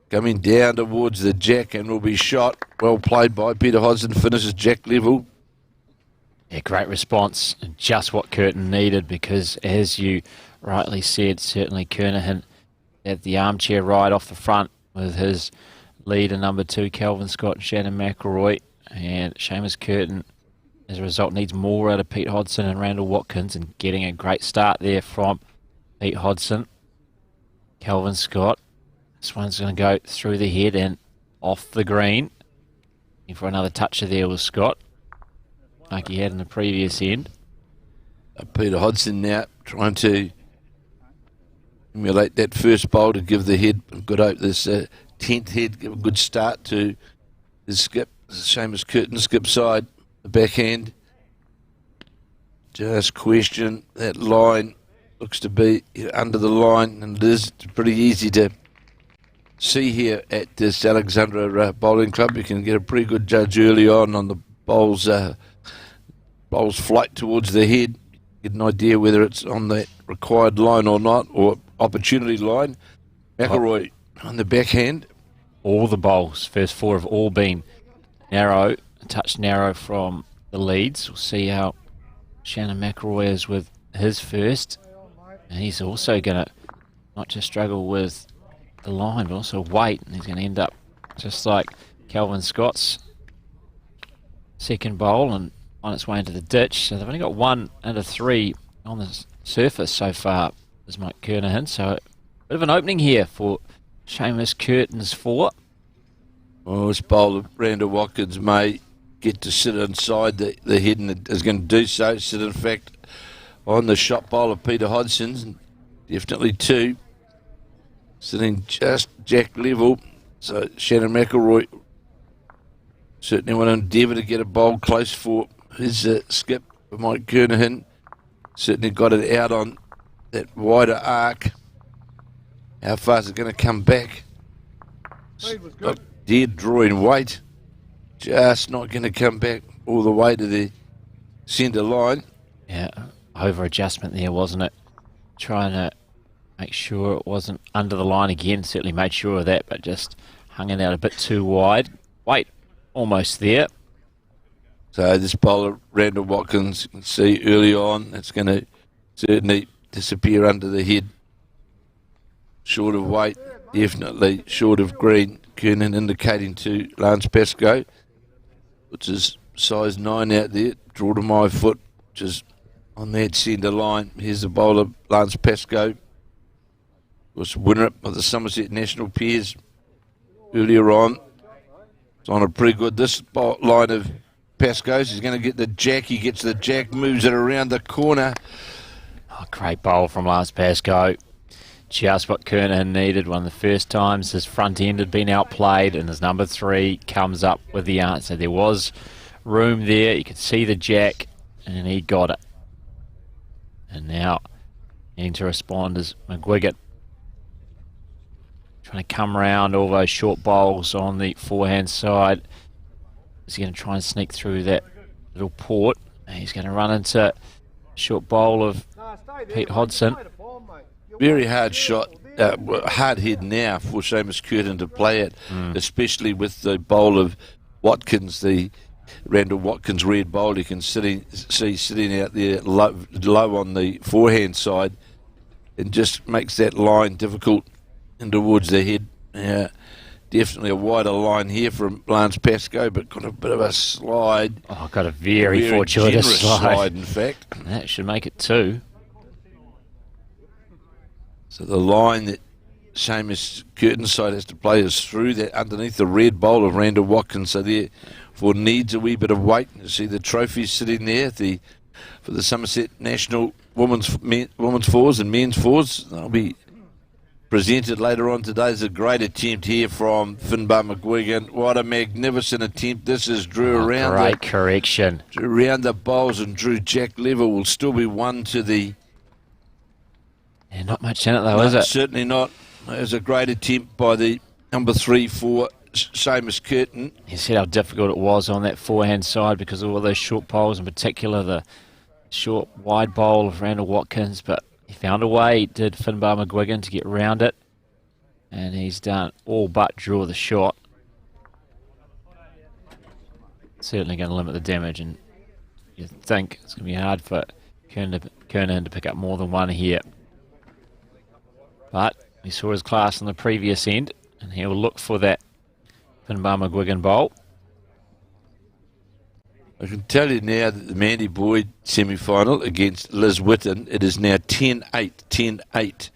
Coming down towards the jack and will be shot. Well played by Peter Hodgson, finishes jack level. Yeah, great response. Just what Curtin needed, because as you rightly said, certainly Kernahan had the armchair ride off the front with his leader number 2, Kelvin Scott and Shannon McElroy. And Seamus Curtin, as a result, needs more out of Pete Hodgson and Randall Watkins, and getting a great start there from Pete Hodgson. Kelvin Scott. This one's going to go through the head and off the green. Looking for another toucher there with Scott, like he had in the previous end. Peter Hodgson now trying to emulate that first bowl to give the head a good hope. This 10th head, give a good start to his skip. Seamus Curtin skip side, the backhand. Just question that line. Looks to be under the line, and it is pretty easy to see here at this Alexandra Bowling Club. You can get a pretty good judge early on the bowl's flight towards the head. Get an idea whether it's on the required line or not, or opportunity line. McElroy on the backhand. All the bowls, first 4 have all been narrow, a touch narrow from the leads. We'll see how Shannon McElroy is with his first. And he's also going to not just struggle with the line, but also weight, and he's going to end up just like Kelvin Scott's second bowl and on its way into the ditch. So they've only got 1 under 3 on the surface so far, as Mike Kernahan. So a bit of an opening here for Seamus Curtin's 4. Well, this bowler, Randall Watkins, may get to sit inside the head, and is going to do so. Sit, in fact, on the shot bowl of Peter Hodgson's, and definitely 2. Sitting just jack level. So Shannon McElroy certainly want to endeavour to get a bowl close for his skip for Mike Kernahan. Certainly got it out on that wider arc. How far is it going to come back? Dead drawing weight. Just not going to come back all the way to the centre line. Yeah, over adjustment there, wasn't it? Trying to make sure it wasn't under the line again. Certainly made sure of that, but just hung it out a bit too wide. Weight almost there. So this bowler, Randall Watkins, you can see early on, it's going to certainly disappear under the head. Short of weight, definitely short of green. Kernan indicating to Lance Pascoe, which is size 9 out there. Draw to my foot, which is on that centre line. Here's the bowler, Lance Pascoe. Was winner of the Summerset National Pairs earlier on. It's on a pretty good, this line of Pascoe's. He's going to get the jack. He gets the jack, moves it around the corner. Oh, great bowl from Lance Pascoe. just what Kernahan needed. One of the first times his front end had been outplayed, and his number 3 comes up with the answer. There was room there. You could see the jack, and he got it. And now needing to respond is McGuigan. Trying to come around all those short bowls on the forehand side. Is he going to try and sneak through that little port? He's going to run into a short bowl of Pete Hodson. Very hard shot, hard head now for Seamus Curtin to play it, especially with the bowl of Watkins, the Randall Watkins red bowl. You can see sitting out there low on the forehand side, and just makes that line difficult and towards the head. Definitely a wider line here from Lance Pascoe, but got a bit of a slide. Oh, got a very fortuitous slide, in fact. That should make it 2. So the line that Seamus Curtin's side has to play is through that underneath the red bowl of Randall Watkins. So therefore needs a wee bit of weight. You see the trophies sitting there for the Summerset National women's fours and men's fours. They'll be presented later on today. There's a great attempt here from Finbar McGuigan. What a magnificent attempt. This is Drew around. Great correction. Drew around the bowls, and Drew jack level will still be 1 to the... Yeah, not much in it though, is it? Certainly not. It was a great attempt by the number 3 for Seamus Curtin. You see how difficult it was on that forehand side because of all those short bowls, in particular the short wide bowl of Randall Watkins, but he found a way, did Finbar McGuigan, to get around it, and he's done all but draw the shot. Certainly going to limit the damage, and you think it's going to be hard for Kernahan to pick up more than 1 here. But we saw his class on the previous end, and he'll look for that Finbar McGuigan bowl. I can tell you now that the Mandy Boyd semi-final against Liz Whitten, it is now 10-8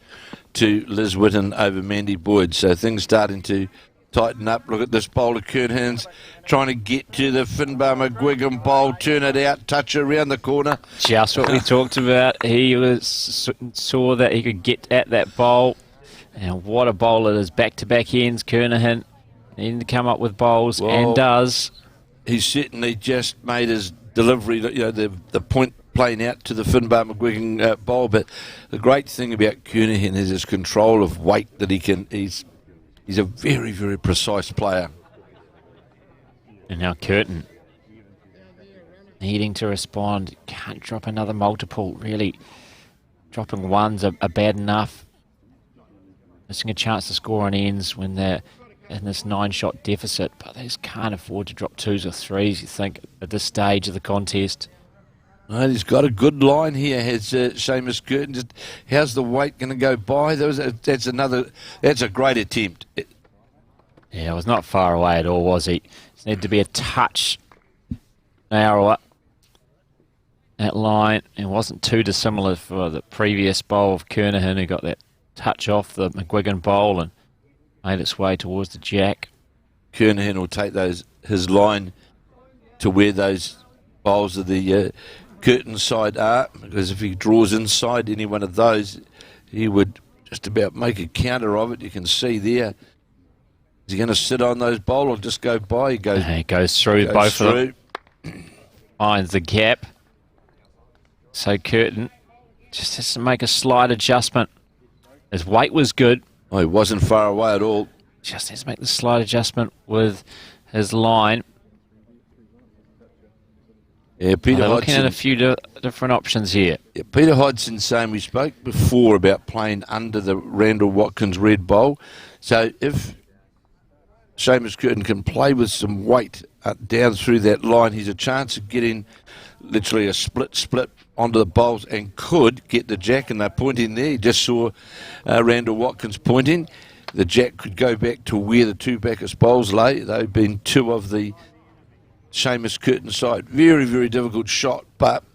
to Liz Whitten over Mandy Boyd. So things starting to tighten up. Look at this bowl of Kernahan's trying to get to the Finbar McGuigan bowl, turn it out, touch around the corner. Just what we talked about. He saw that he could get at that bowl. And what a bowl it is. Back-to-back ends, Kernahan needing to come up with bowls, and does. He's certainly just made his delivery, the point playing out to the Finbar McGuigan bowl. But the great thing about Kernahan is his control of weight that he can. He's a very, very precise player. And now Curtin needing to respond. Can't drop another multiple, really. Dropping ones are bad enough. Missing a chance to score on ends when they're in this 9-shot deficit, but they just can't afford to drop 2s or 3s, you think, at this stage of the contest. Well, he's got a good line here, has Seamus Curtin. Just how's the weight going to go by? That's a great attempt. Yeah, it was not far away at all, was he? Just needed to be a touch narrower. That line, it wasn't too dissimilar for the previous bowl of Kernahan, who got that touch off the McGuigan bowl and made its way towards the jack. Kernahan will take his line to where those bowls of the Curtin side are, because if he draws inside any one of those, he would just about make a counter of it. You can see there. Is he going to sit on those bowl or just go by? He goes through both of them. Finds the gap. So Curtin just has to make a slight adjustment. His weight was good. Oh, he wasn't far away at all. Just has to make the slight adjustment with his line. Yeah, Peter Hodgson. Looking at a few different options here. Yeah, Peter Hodgson saying we spoke before about playing under the Randall Watkins red bowl. So if Seamus Curtin can play with some weight down through that line, he's a chance of getting literally a split onto the bowls and could get the jack, and they're pointing there. You just saw Randall Watkins pointing. The jack could go back to where the 2 backers bowls lay. They've been 2 of the Seamus Curtin side. Very, very difficult shot, but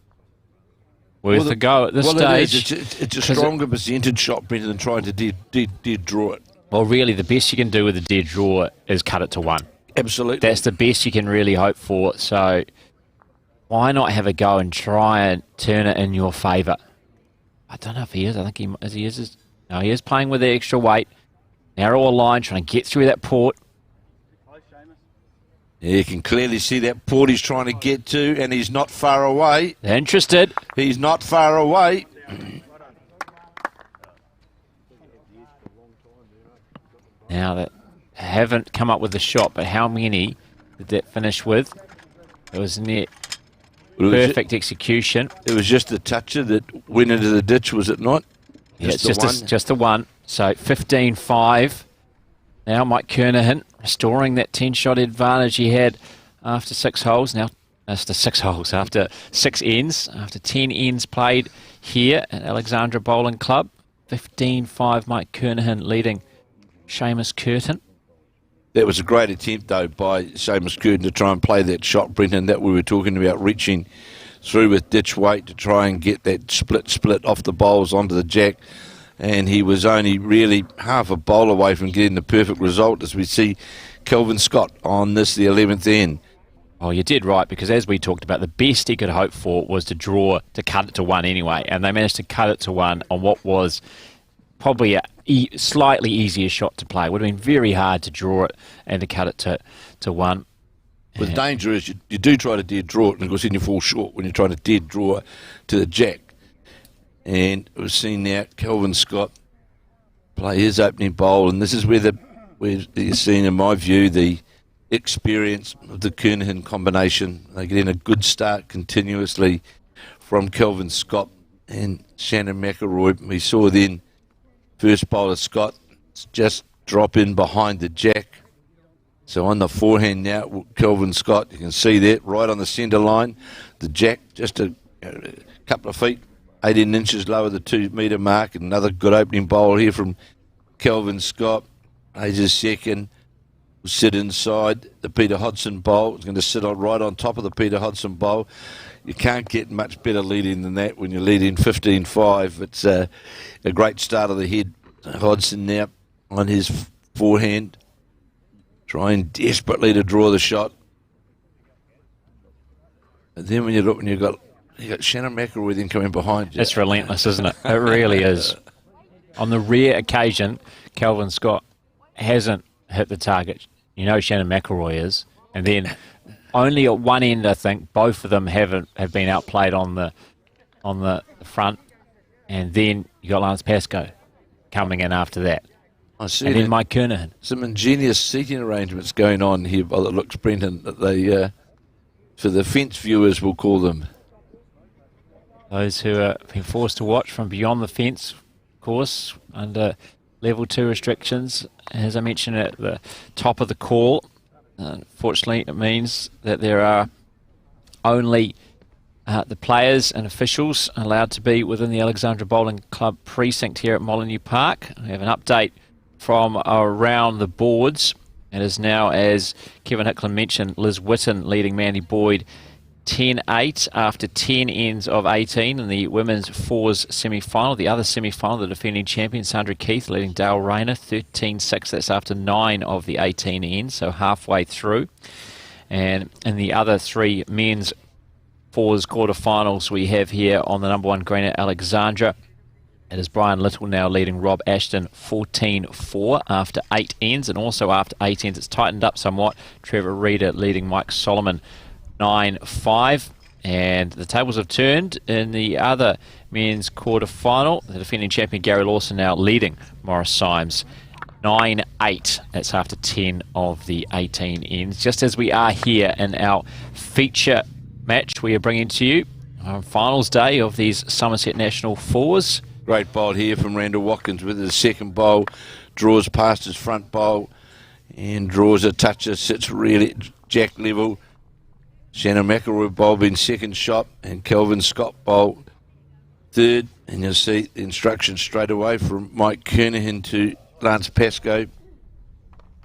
worth a go at this stage. It's a stronger percentage shot, Brendan, than trying to dead draw it. Well, really, the best you can do with a dead draw is cut it to 1. Absolutely. That's the best you can really hope for. So why not have a go and try and turn it in your favour? I don't know if he is. I think he is. Now he is playing with the extra weight. Narrower line, trying to get through that port. Yeah, you can clearly see that port he's trying to get to, and he's not far away. Interested. He's not far away. Now that haven't come up with the shot, but how many did that finish with? It was near perfect execution. It was just the toucher that went into the ditch, was it not? Yeah, it's just the one. So 15-5. Now Mike Kernahan restoring that 10-shot advantage he had after 6 holes. Now after 6 holes, after 6 ends, after 10 ends played here at Alexandra Bowling Club. 15-5, Mike Kernahan leading Seamus Curtin. That was a great attempt, though, by Seamus Curtin to try and play that shot, Brenton, that we were talking about, reaching through with ditch weight to try and get that split off the bowls onto the jack. And he was only really half a bowl away from getting the perfect result, as we see Kelvin Scott on this, the 11th end. Oh, you did right, because as we talked about, the best he could hope for was to cut it to 1 anyway. And they managed to cut it to 1 on what was probably a slightly easier shot to play. It would have been very hard to draw it and to cut it to 1. But the danger is you do try to dead draw it, and of course then you fall short when you're trying to dead draw to the jack. And we've seen now Kelvin Scott play his opening bowl, and this is where you're seeing, in my view, the experience of the Kernahan combination. They get in a good start continuously from Kelvin Scott and Shannon McElroy. We saw then first bowler Scott just drop in behind the jack. So on the forehand now, Kelvin Scott, you can see that right on the centre line. The jack just a couple of feet, 18 inches lower the 2 metre mark. And another good opening bowl here from Kelvin Scott. Ages second. Will sit inside the Peter Hodgson bowl. It's going to sit right on top of the Peter Hodgson bowl. You can't get much better leading than that when you're leading 15-5. It's a great start of the head. Hodgson now on his forehand, trying desperately to draw the shot. And then when you look, you got Shannon McElroy then coming behind you. It's relentless, isn't it? It really is. On the rare occasion, Kelvin Scott hasn't hit the target. You know Shannon McElroy is. And then only at one end, I think, both of them have been outplayed on the front. And then you got Lance Pascoe coming in after that. I see. And then Mike Kernahan. Some ingenious seating arrangements going on here by the looks, Brenton, that they, for the fence viewers, we'll call them. Those who are being forced to watch from beyond the fence, of course, under level 2 restrictions, as I mentioned at the top of the call. Unfortunately, it means that there are only the players and officials allowed to be within the Alexandra Bowling Club precinct here at Molyneux Park. We have an update from around the boards. It is now, as Kevin Hickland mentioned, Liz Whitten leading Mandy Boyd 10-8 after 10 ends of 18 in the women's fours semi-final. The other semi-final, the defending champion Sandra Keith leading Dale Rayner 13-6. That's after 9 of the 18 ends, so halfway through. And in the other 3 men's fours quarterfinals we have here on the number 1 green at Alexandra. It is Brian Little now leading Rob Ashton 14-4 after 8 ends, and also after 8 ends it's tightened up somewhat. Trevor Reeder leading Mike Solomon 9-5, and the tables have turned in the other men's quarter-final. The defending champion Gary Lawson now leading Morris Symes 9-8. That's after 10 of the 18 ends. Just as we are here in our feature match we are bringing to you on finals day of these Summerset National Fours. Great bowl here from Randall Watkins with his second bowl, draws past his front bowl and draws a toucher, sits really jack level. Shannon McElroy bowl being second shot, and Kelvin Scott bowl third. And you'll see the instructions straight away from Mike Kernahan to Lance Pascoe.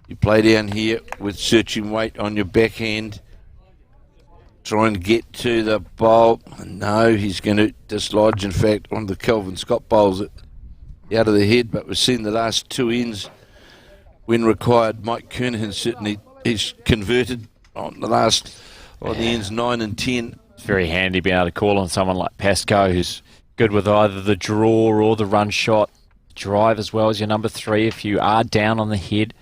You play down here with searching weight on your backhand. Try and get to the bowl. No, he's going to dislodge, in fact, on the Kelvin Scott bowls out of the head. But we've seen the last 2 ends when required. Mike Kernahan certainly he's converted on the last. On the ends 9 and 10. It's very handy being able to call on someone like Pascoe, who's good with either the draw or the run shot. drive as well as your number 3. If you are down on the head,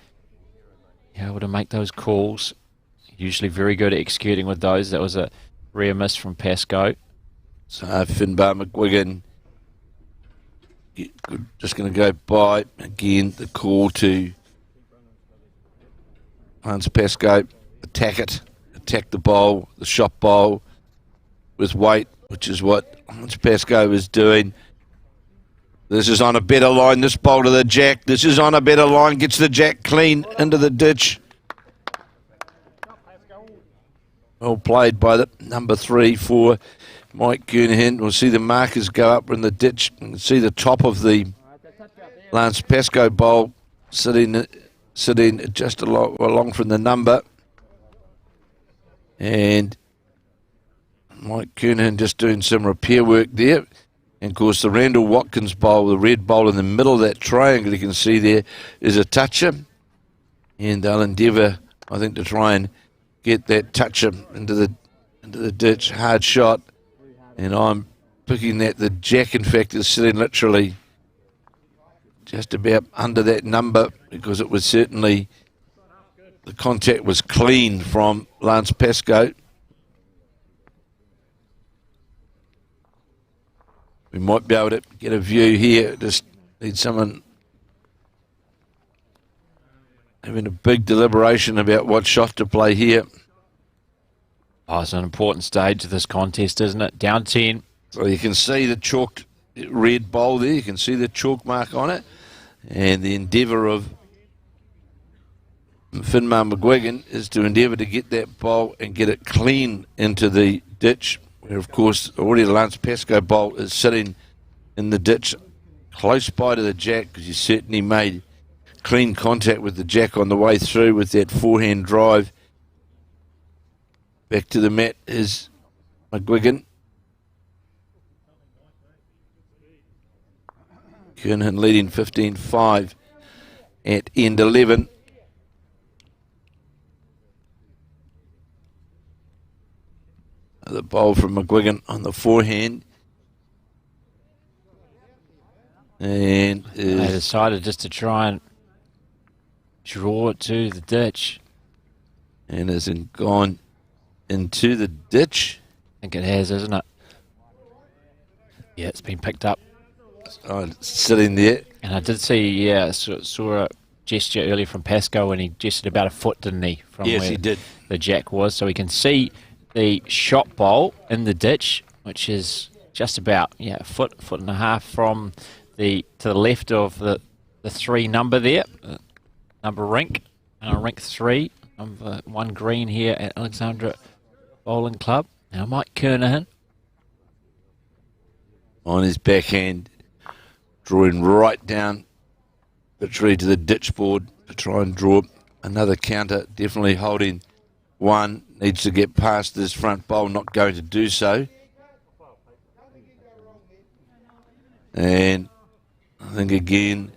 you're able to make those calls. Usually very good at executing with those. That was a rare miss from Pascoe. So Finbar McGuigan just going to go by. Again, the call to Lance Pascoe. Attack the bowl, the shot bowl with weight, which is what Lance Pascoe is doing. This is on a better line, this bowl to the jack. This is on a better line, gets the jack clean into the ditch. Well played by the number 3 for Mike Kernahan. We'll see the markers go up in the ditch. You can see the top of the Lance Pascoe bowl sitting just along from the number. And Mike Kernahan just doing some repair work there. And of course the Randall Watkins bowl, the red bowl in the middle of that triangle you can see there is a toucher. And they'll endeavour, I think, to try and get that toucher into the ditch. Hard shot. And I'm picking that the jack, in fact, is sitting literally just about under that number, because it was certainly, the contact was clean from Lance Pascoe. We might be able to get a view here. Just need someone having a big deliberation about what shot to play here. Oh, it's an important stage of this contest, isn't it? Down 10. So you can see the chalked red bowl there. You can see the chalk mark on it. And the endeavour of Finbar McGuigan is to endeavour to get that bowl and get it clean into the ditch, where, of course, already the Lance Pascoe bowl is sitting in the ditch close by to the jack, because you certainly made clean contact with the jack on the way through with that forehand drive. Back to the mat is McGuigan. Kernahan leading 15-5 at end 11. The bowl from McGuigan on the forehand. And they decided just to try and draw it to the ditch. And has gone into the ditch. I think it has, isn't it? Yeah, it's been picked up. Oh, it's sitting there. And I did see, saw a gesture earlier from Pascoe, and he gestured about a foot, didn't he? From yes, where he did. The jack was. So we can see the shot bowl in the ditch, which is just about a foot and a half from to the left of the 3 number there, number rink, rink 3, number 1 green here at Alexandra Bowling Club. Now Mike Kernahan on his backhand, drawing right down the tree to the ditch board to try and draw another counter. Definitely holding 1. Needs to get past this front bowl, not going to do so. And I think again,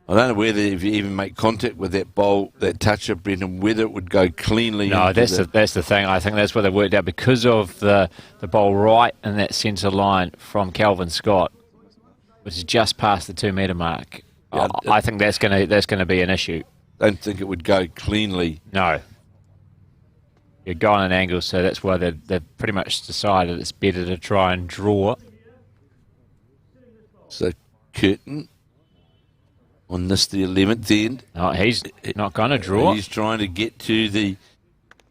I don't know whether if you even make contact with that bowl, that toucher, Brendan, whether it would go cleanly. No, that's the thing. I think that's where they worked out, because of the bowl right in that centre line from Calvin Scott, which is just past the 2 metre mark. Yeah, I think that's going to be an issue. Don't think it would go cleanly. No. You're going at an angle, so that's why they've pretty much decided it's better to try and draw. So Curtin on this, the 11th end. No, he's not going to draw. He's trying to get to the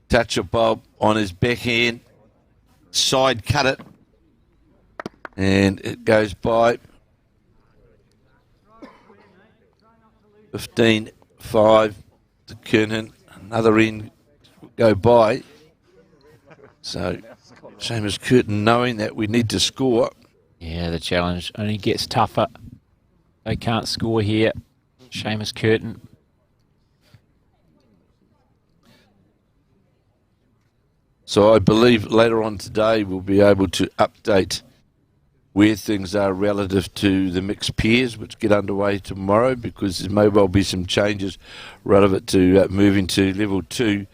toucher bowl on his backhand. Side cut it. And it goes by. 15-5 to Kernahan. Another end go by. So Seamus Curtin knowing that we need to score. Yeah, the challenge only gets tougher. They can't score here. Seamus Curtin. So I believe later on today we'll be able to update where things are relative to the mixed pairs, which get underway tomorrow, because there may well be some changes relevant to moving to level 2,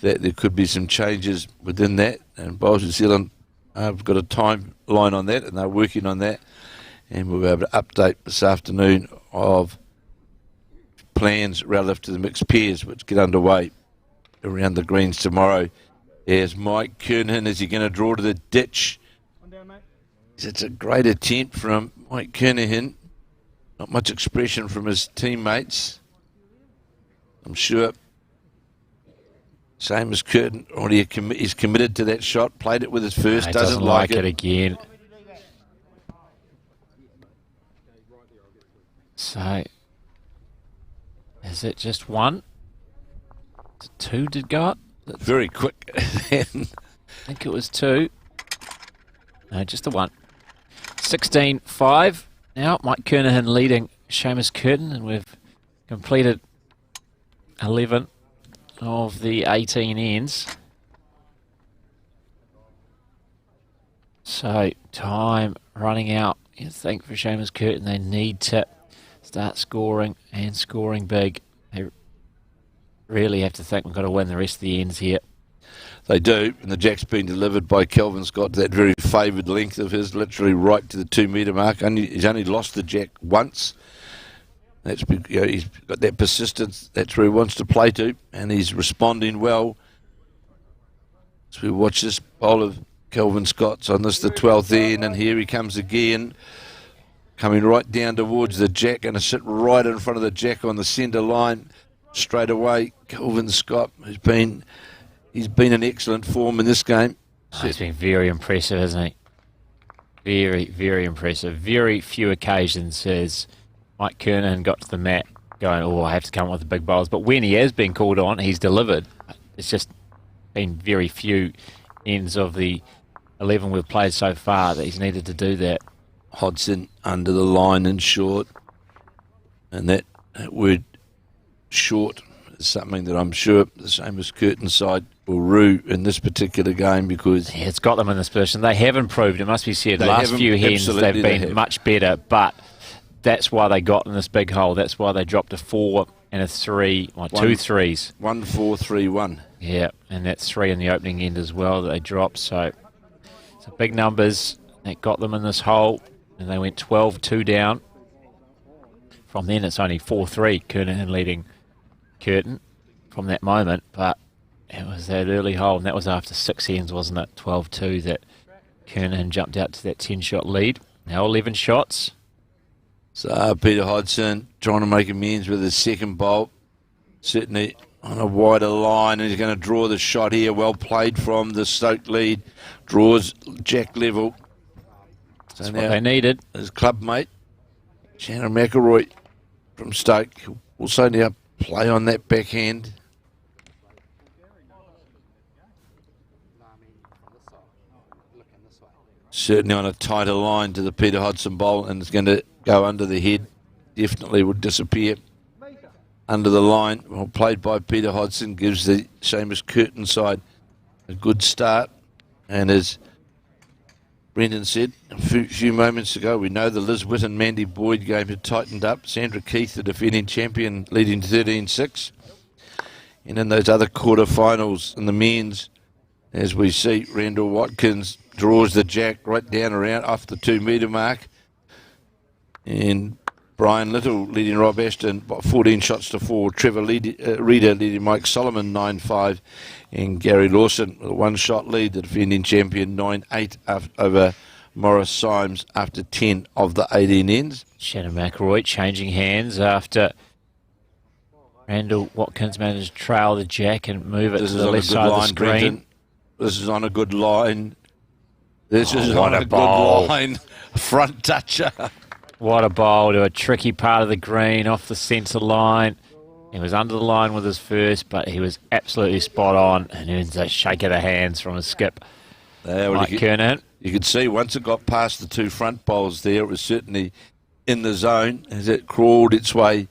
that there could be some changes within that. And Bowls New Zealand have got a timeline on that, and they're working on that. And we'll be able to update this afternoon of plans relative to the mixed pairs, which get underway around the greens tomorrow. There's Mike Kernahan. Is he going to draw to the ditch? It's a great attempt from Mike Kernahan. Not much expression from his teammates, I'm sure. Same as Curtin. Already he's committed to that shot. Played it with his first. No, doesn't like it again. So, is it just one? Two did go up? Very quick. I think it was two. No, just the one. 16-5. Now, Mike Kernahan leading Seamus Curtin, and we've completed 11 of the 18 ends. So, time running out. You think for Seamus Curtin, they need to start scoring and scoring big. They really have to think we've got to win the rest of the ends here. They do, and the jack's been delivered by Kelvin Scott to that very favoured length of his, literally right to the 2 metre mark. He's only lost the jack once. That's, he's got that persistence. That's where he wants to play to, and he's responding well. As we watch this bowl of Kelvin Scott's on this, the 12th end, and here he comes again, coming right down towards the jack, going to sit right in front of the jack on the centre line straight away. Kelvin Scott, he's been in excellent form in this game. He's been very impressive, hasn't he? Very, very impressive. Very few occasions has Mike Kernahan got to the mat going, oh, I have to come up with the big bowls. But when he has been called on, he's delivered. It's just been very few ends of the 11 we've played so far that he's needed to do that. Hodson under the line and short. And that word short is something that I'm sure the same as Curtin's side will rue in this particular game, because it's got them in this position. They have improved, it must be said. Last few hens they've been much better, but that's why they got in this big hole. That's why they dropped a 4 and a 3, or 2 threes. 1, 4, 3, 1. Yeah, and that's 3 in the opening end as well that they dropped. So big numbers that got them in this hole, and they went 12-2 down. From then it's only 4-3, Kernahan leading Curtin from that moment, but it was that early hole, and that was after 6 ends, wasn't it? 12-2 that Kernahan jumped out to that 10-shot lead. Now 11 shots. So Peter Hodson trying to make amends with his second bowl. Certainly on a wider line, and he's going to draw the shot here. Well played from the Stoke lead. Draws jack level. That's what they needed. His club mate, Shannon McElroy from Stoke, will also now play on that backhand. Certainly on a tighter line to the Peter Hodson bowl, and it's going to go under the head. Definitely would disappear under the line. Well played by Peter Hodson, gives the Seamus Curtin side a good start. And as Brendan said a few moments ago, we know the Liz Witt and Mandy Boyd game had tightened up. Sandra Keith, the defending champion, leading 13-6. And in those other quarterfinals in the men's, as we see, Randall Watkins draws the jack right down around off the 2 metre mark. And Brian Little leading Rob Ashton 14 shots to 4. Trevor Reeder leading Mike Solomon 9-5. And Gary Lawson with a 1-shot lead, the defending champion 9-8 over Morris Symes after 10 of the 18 ends. Shannon McElroy changing hands after Randall Watkins managed to trail the jack and move it to the left side of the screen. Brenton. This is on a good line. This is on a good line. Front toucher. What a bowl to a tricky part of the green off the centre line. He was under the line with his first, but he was absolutely spot on, and earns a shake of the hands from his skip. Mike Kernahan. You could see once it got past the 2 front bowls there, it was certainly in the zone as it crawled its way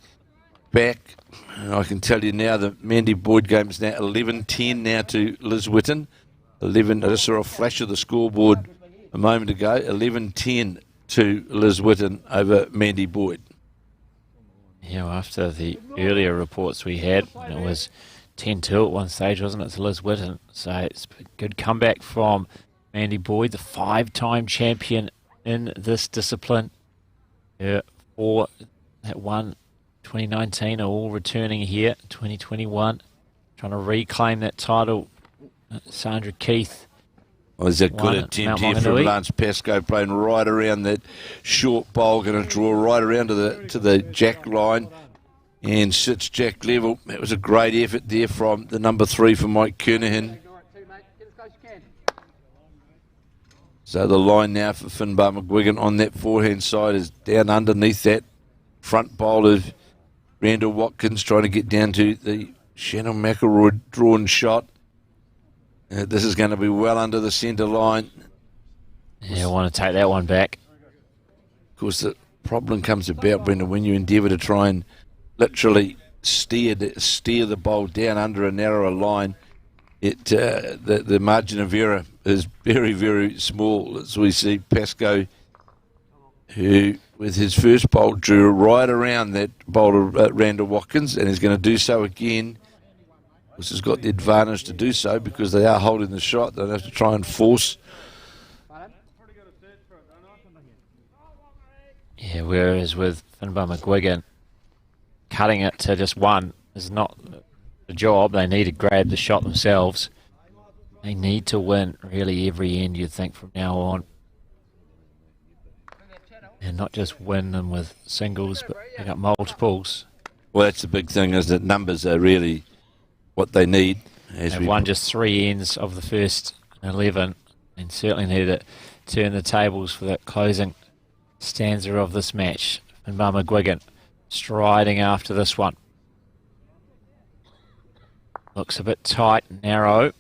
back. And I can tell you now the Mandy Boyd game is now 11-10 now to Liz Witten. 11. I just saw a flash of the scoreboard a moment ago. 11-10 to Liz Witten over Mandy Boyd. Yeah, well, after the earlier reports we had, it was 10-2 at one stage, wasn't it, to Liz Witten? So it's a good comeback from Mandy Boyd, the 5-time champion in this discipline. Yeah, for that one 2019 are all returning here. 2021, trying to reclaim that title. Sandra Keith. Well, there's a good attempt here from Lance Pascoe, playing right around that short bowl, going to draw right around to the jack line and sits jack level. That was a great effort there from the number 3 for Mike Kernahan. So the line now for Finbar McGuigan on that forehand side is down underneath that front bowl of Randall Watkins, trying to get down to the Shannon McElroy drawn shot. This is going to be well under the centre line. Yeah, I want to take that one back. Of course, the problem comes about, Brendan, when you endeavour to try and literally steer the bowl down under a narrower line. The margin of error is very, very small. As we see Pascoe, who with his first bowl drew right around that bowl of Randall Watkins, and is going to do so again. This has got the advantage to do so because they are holding the shot. They don't have to try and force. Yeah, whereas with Finbar McGuigan, cutting it to just one is not the job. They need to grab the shot themselves. They need to win really every end, you'd think, from now on. And not just win them with singles, but pick up multiples. Well, that's the big thing, is that numbers are really what they need. They've won just 3 ends of the first 11, and certainly need to turn the tables for that closing stanza of this match. Finbar McGuigan striding after this one. Looks a bit tight, narrow.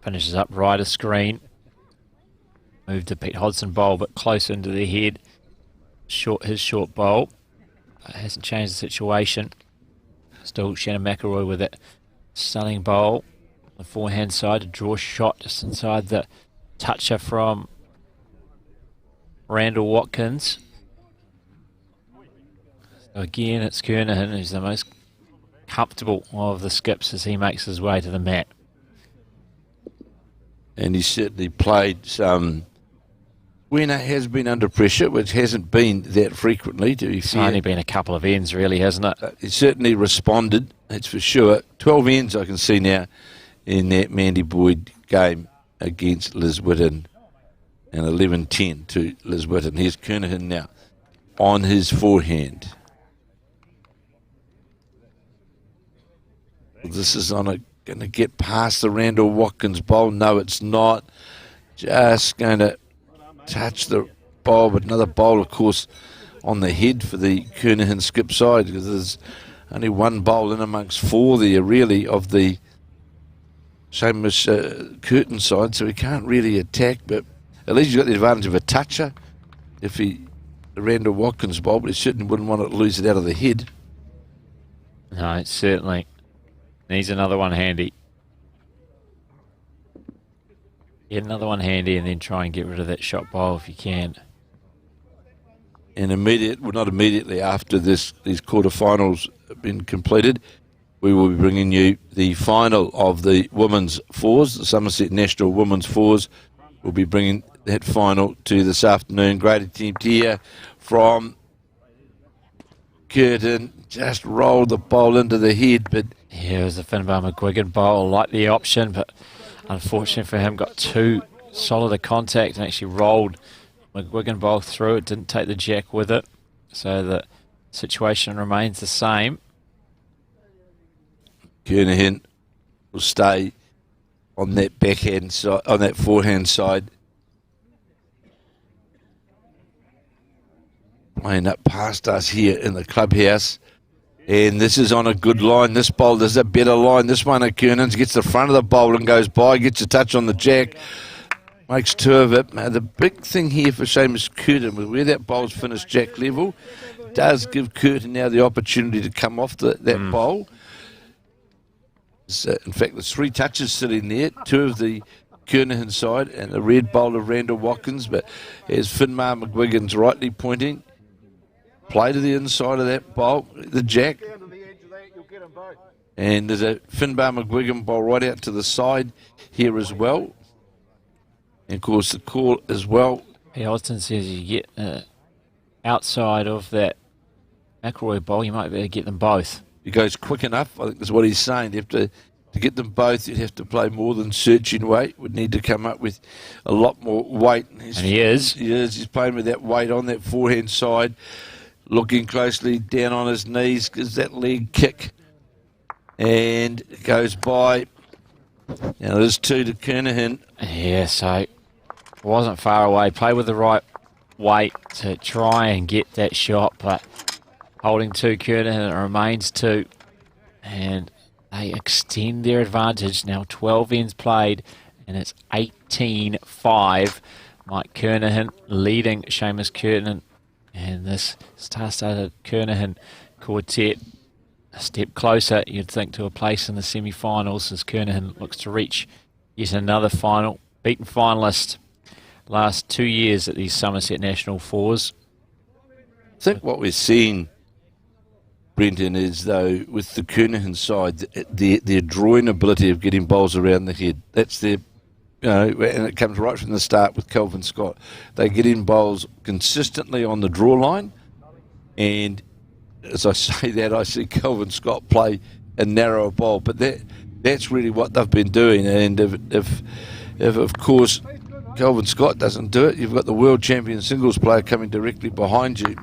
Finishes up right of screen. Moved to Pete Hodson bowl, but close into the head. His short bowl. Hasn't changed the situation. Still Shannon McElroy with it. Stunning bowl. The forehand side to draw shot just inside the toucher from Randall Watkins. So again, it's Kernahan who's the most comfortable of the skips as he makes his way to the mat. And he certainly played some when it has been under pressure, which hasn't been that frequently, to be fair. It's only been a couple of ends, really, hasn't it? He certainly responded, that's for sure. 12 ends I can see now in that Mandy Boyd game against Liz Whitton, and 11-10 to Liz Whitton. Here's Kernahan now on his forehand. This is going to get past the Randall Watkins bowl. No, it's not. Just going to touch the bowl, but another bowl, of course, on the head for the Kernahan skip side, because there's only one bowl in amongst 4 there, really, of the Seamus Curtin side, so he can't really attack, but at least he's got the advantage of a toucher if the Randall Watkins bowl, but he certainly wouldn't want to lose it out of the head. No, certainly needs another one handy. Get another one handy and then try and get rid of that shot bowl if you can. And not immediately after these quarterfinals have been completed, we will be bringing you the final of the women's fours, the Summerset National Women's Fours. We'll be bringing that final to this afternoon. Great attempt here from Curtin. Just rolled the bowl into the head, but yeah, it was a Finbar McGuigan bowl. Like the option, but unfortunately for him, got too solid a contact and actually rolled McGuigan bowl through. It didn't take the jack with it, so the situation remains the same. Kernahan will stay on that backhand side, on that forehand side, playing up past us here in the clubhouse. And this is on a good line. This bowl, there's a better line. This one at Kernan's gets the front of the bowl and goes by, gets a touch on the jack, makes 2 of it. Now, the big thing here for Seamus Curtin, with where that bowl's finished jack level, does give Curtin now the opportunity to come off that bowl. So, in fact, there's 3 touches sitting there, 2 of the Kernahan side and the red bowl of Randall Watkins. But as Finbar McGuigan's rightly pointing, play to the inside of that bowl, the jack. And there's a Finbar McGuigan bowl right out to the side here as well. And of course the call as well. Austin says you get outside of that McElroy bowl, you might be able to get them both. He goes quick enough, I think that's what he's saying. You have to get them both, you'd have to play more than searching weight. Would need to come up with a lot more weight. And he is. He is. He's playing with that weight on that forehand side, looking closely down on his knees, gives that leg kick, and goes by. Now there's 2 to Kernahan. Yeah, so it wasn't far away. Play with the right weight to try and get that shot, but holding 2 Kernahan, it remains 2. And they extend their advantage. Now 12 ends played, and it's 18-5. Mike Kernahan leading Seamus Kernahan. And this star-studded Kernahan quartet a step closer, you'd think, to a place in the semi-finals as Kernahan looks to reach yet another final. Beaten finalist last 2 years at these Summerset National Fours. I think what we're seeing, Brenton, is though with the Kernahan side, their drawing ability of getting bowls around the head. That's their, and it comes right from the start with Kelvin Scott. They get in bowls consistently on the draw line, and as I say that, I see Kelvin Scott play a narrower bowl, but that's really what they've been doing. And if of course Kelvin Scott doesn't do it, you've got the world champion singles player coming directly behind you.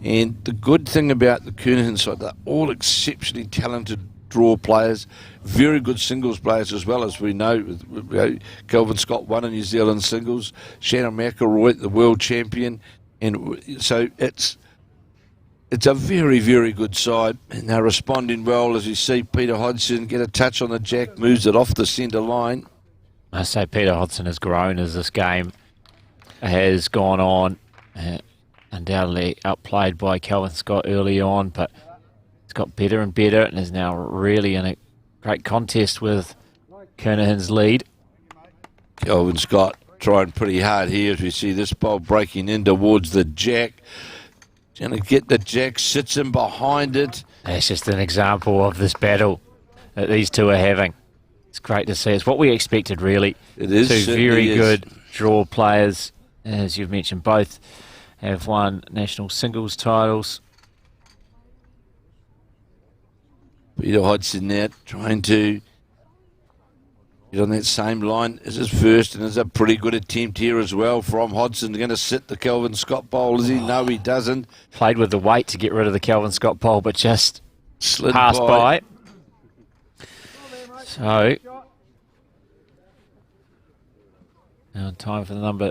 And the good thing about the Kernahan side, they're all exceptionally talented draw players, very good singles players as well, as we know. Kelvin Scott won in New Zealand singles, Shannon McElroy, the world champion, and so it's a very, very good side, and they're responding well as you see Peter Hodgson get a touch on the jack, moves it off the centre line. I say Peter Hodgson has grown as this game has gone on. Undoubtedly outplayed by Kelvin Scott early on, but he's got better and better and is now really in a great contest with Kernahan's lead. Kelvin Scott trying pretty hard here as we see this ball breaking in towards the jack. Going to get the jack, sits in behind it. That's just an example of this battle that these two are having. It's great to see. It's what we expected, really. It is. Two very good draw players. As you've mentioned, both have won national singles titles. Peter Hodgson now trying to get on that same line as his first, and there's a pretty good attempt here as well from Hodgson. Going to sit the Kelvin Scott bowl, is he? No, he doesn't. Played with the weight to get rid of the Kelvin Scott bowl, but just slid passed by. So, now time for the number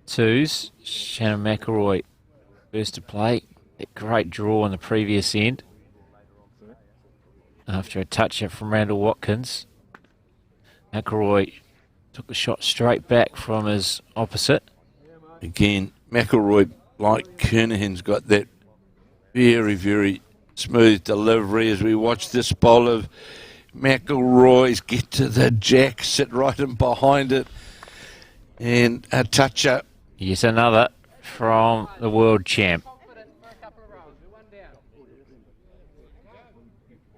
2s. Shannon McElroy first to play. That great draw on the previous end after a touch-up from Randall Watkins. McElroy took the shot straight back from his opposite. Again, McElroy, like Kernahan's got that very, very smooth delivery as we watch this bowl of McElroy's get to the jack, sit right in behind it, and a touch-up. Yes, another from the world champ.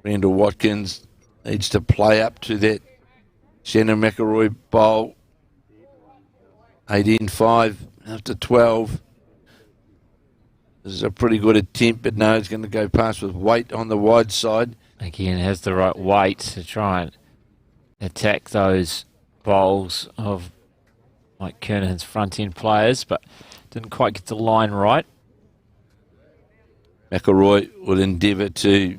Randall Watkins needs to play up to that Shannon McElroy bowl. 18-5 after 12. This is a pretty good attempt, but no, it's going to go past with weight on the wide side. Again, has the right weight to try and attack those bowls of Mike Kernahan's front-end players, but didn't quite get the line right. McElroy will endeavour to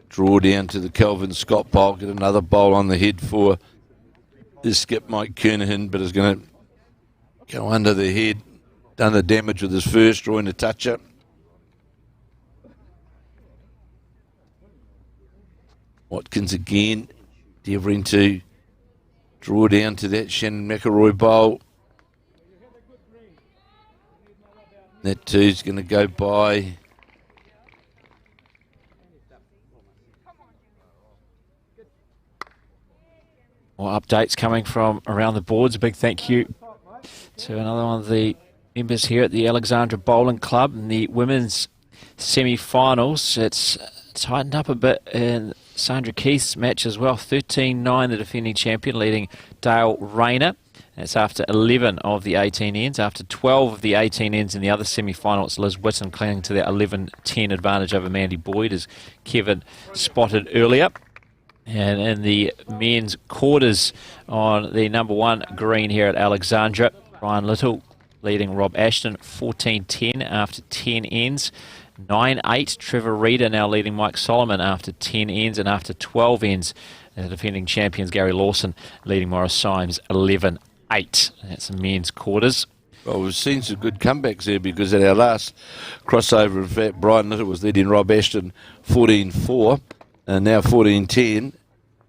draw down to the Kelvin Scott bowl, get another bowl on the head for his skip Mike Kernahan, but is going to go under the head. Done the damage with his first, drawing a touch-up. Watkins again, endeavouring to draw down to that Shannon McElroy bowl. That too's going to go by. More updates coming from around the boards. A big thank you to another one of the members here at the Alexandra Bowling Club in the women's semi-finals. It's tightened up a bit in Sandra Keith's match as well. 13-9, the defending champion, leading Dale Rayner That's after 11 of the 18 ends. After 12 of the 18 ends in the other semi-final, it's Liz Whitten clinging to that 11-10 advantage over Mandy Boyd, as Kevin spotted earlier. And in the men's quarters on the number 1 green here at Alexandra, Brian Little leading Rob Ashton 14-10 after 10 ends. 9-8, Trevor Reeder now leading Mike Solomon after 10 ends, and after 12 ends, the defending champions Gary Lawson leading Morris Symes 11-8. That's the men's quarters. Well, we've seen some good comebacks there, because at our last crossover, in fact, Brian Little was leading Rob Ashton 14-4, and now 14-10.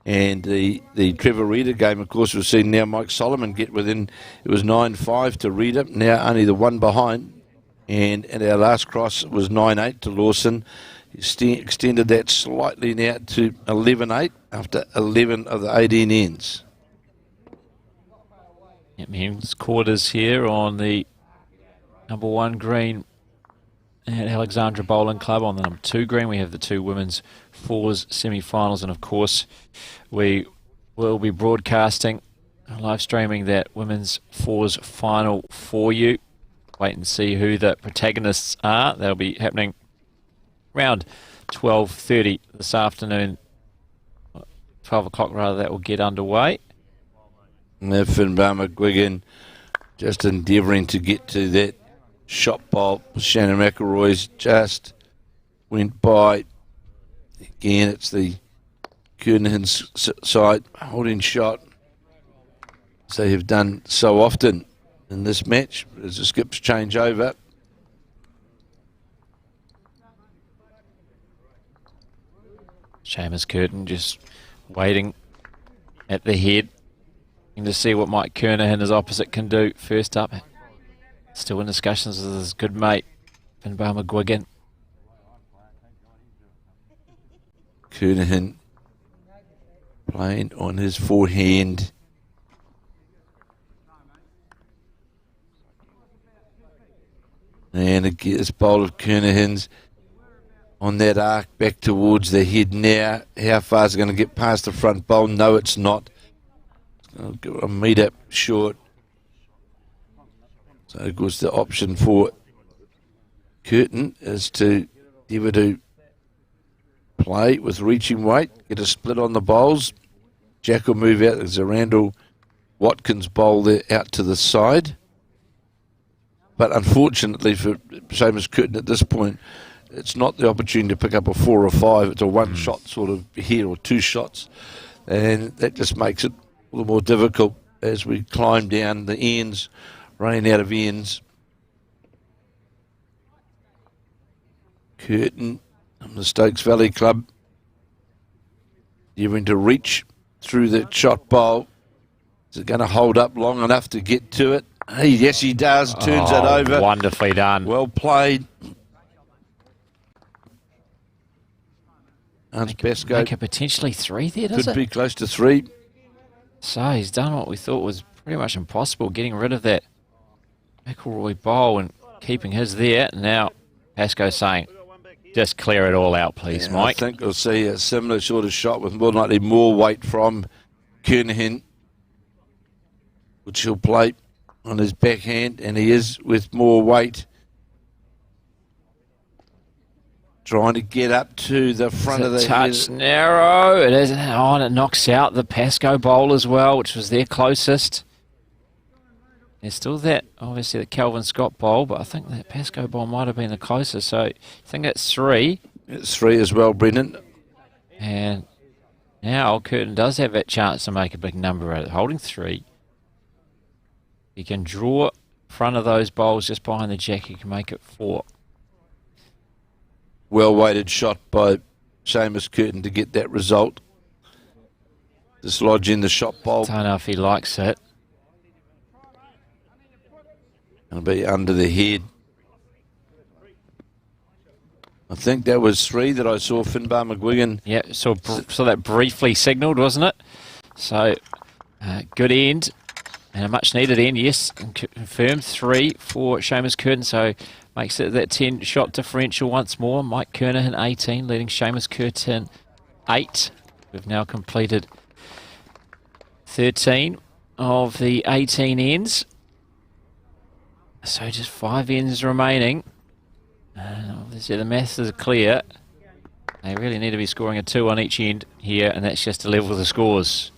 And the Trevor Reeder game, of course, we've seen now Mike Solomon get within, it was 9-5 to Reeder, now only the one behind. And at our last cross, it was 9-8 to Lawson. He extended that slightly now to 11-8 after 11 of the 18 ends. It means quarters here on the number 1 green at Alexandra Bowling Club. On the number 2 green, we have the 2 women's fours semi-finals, and of course we will be broadcasting, live streaming that women's fours final for you. Wait and see who the protagonists are. That'll be happening around 12:30 this afternoon. 12 o'clock rather, that will get underway. Now Finbar McGuigan just endeavouring to get to that shot bowl. Shannon McElroy's just went by. Again, it's the Kernahan's side holding shot, as they have done so often in this match as the skips change over. Seamus Curtin just waiting at the head to see what Mike Kernahan, his opposite, can do. First up, still in discussions with his good mate Finbar McGuigan. Kernahan playing on his forehand. And again, this bowl of Kernahan's on that arc back towards the head now. How far is it going to get past the front bowl? No, it's not. It's going to go a metre short. So, of course, the option for Curtin is to endeavour to play with reaching weight, get a split on the bowls. Jack will move out. There's a Randall Watkins bowl there out to the side. But unfortunately for Seamus Curtin at this point, it's not the opportunity to pick up a 4 or 5. It's a one-shot sort of here, or 2 shots. And that just makes it a little more difficult as we climb down the ends, running out of ends. Curtin from the Stokes Valley Club, endeavouring to reach through the shot bowl. Is it going to hold up long enough to get to it? Hey, yes, he does. Turns it over. Wonderfully done. Well played. Make it potentially 3 there, does it? Could be close to 3. So he's done what we thought was pretty much impossible, getting rid of that McElroy bowl and keeping his there. Now Pascoe saying, just clear it all out, please, Mike. I think we'll see a similar sort of shot with more likely more weight from Kernahan, which he'll play on his backhand, and he is with more weight. Trying to get up to the front of the touch narrow. It isn't on. It knocks out the Pascoe bowl as well, which was their closest. There's still that, obviously, the Calvin Scott bowl, but I think that Pascoe bowl might have been the closest. So I think it's 3. It's 3 as well, Brendan. And now Curtin does have that chance to make a big number out of it, holding 3. He can draw front of those bowls just behind the jack. He can make it 4. Well-weighted shot by Seamus Curtin to get that result. Dislodge in the shot bowl. Don't know if he likes it. It'll be under the head. I think that was 3 that I saw Finbar McGuigan. Yeah, saw that briefly signalled, wasn't it? So, good end. And a much-needed end, yes. Confirmed 3 for Seamus Curtin. So, makes it that 10-shot differential once more. Mike Kernahan, 18, leading Seamus Curtin, 8. We've now completed 13. of the 18 ends. So just 5 ends remaining. Obviously the maths is clear. They really need to be scoring a 2 on each end here, and that's just to level the scores.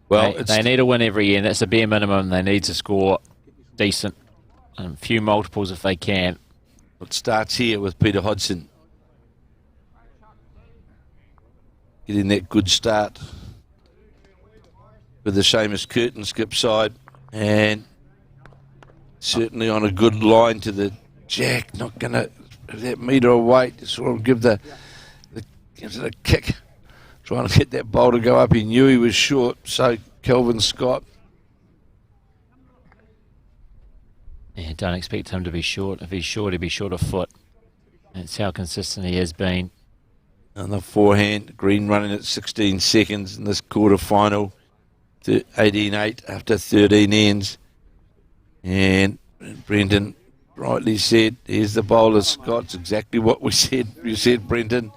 Well, they need to win every end. That's the bare minimum. They need to score decent and a few multiples if they can. It starts here with Peter Hodgson getting that good start with the Seamus Curtin skip side, and certainly on a good line to the jack. Not going to have that metre of weight to sort of give the kick, trying to get that bowl to go up. He knew he was short, so Kelvin Scott. Yeah, don't expect him to be short. If he's short, he'll be short a foot. That's how consistent he has been. On the forehand, Green running at 16 seconds in this quarter final to 18-8 after 13 ends. And Brendan rightly said, here's the bowler, Scott's exactly what we said. You said, Brendan,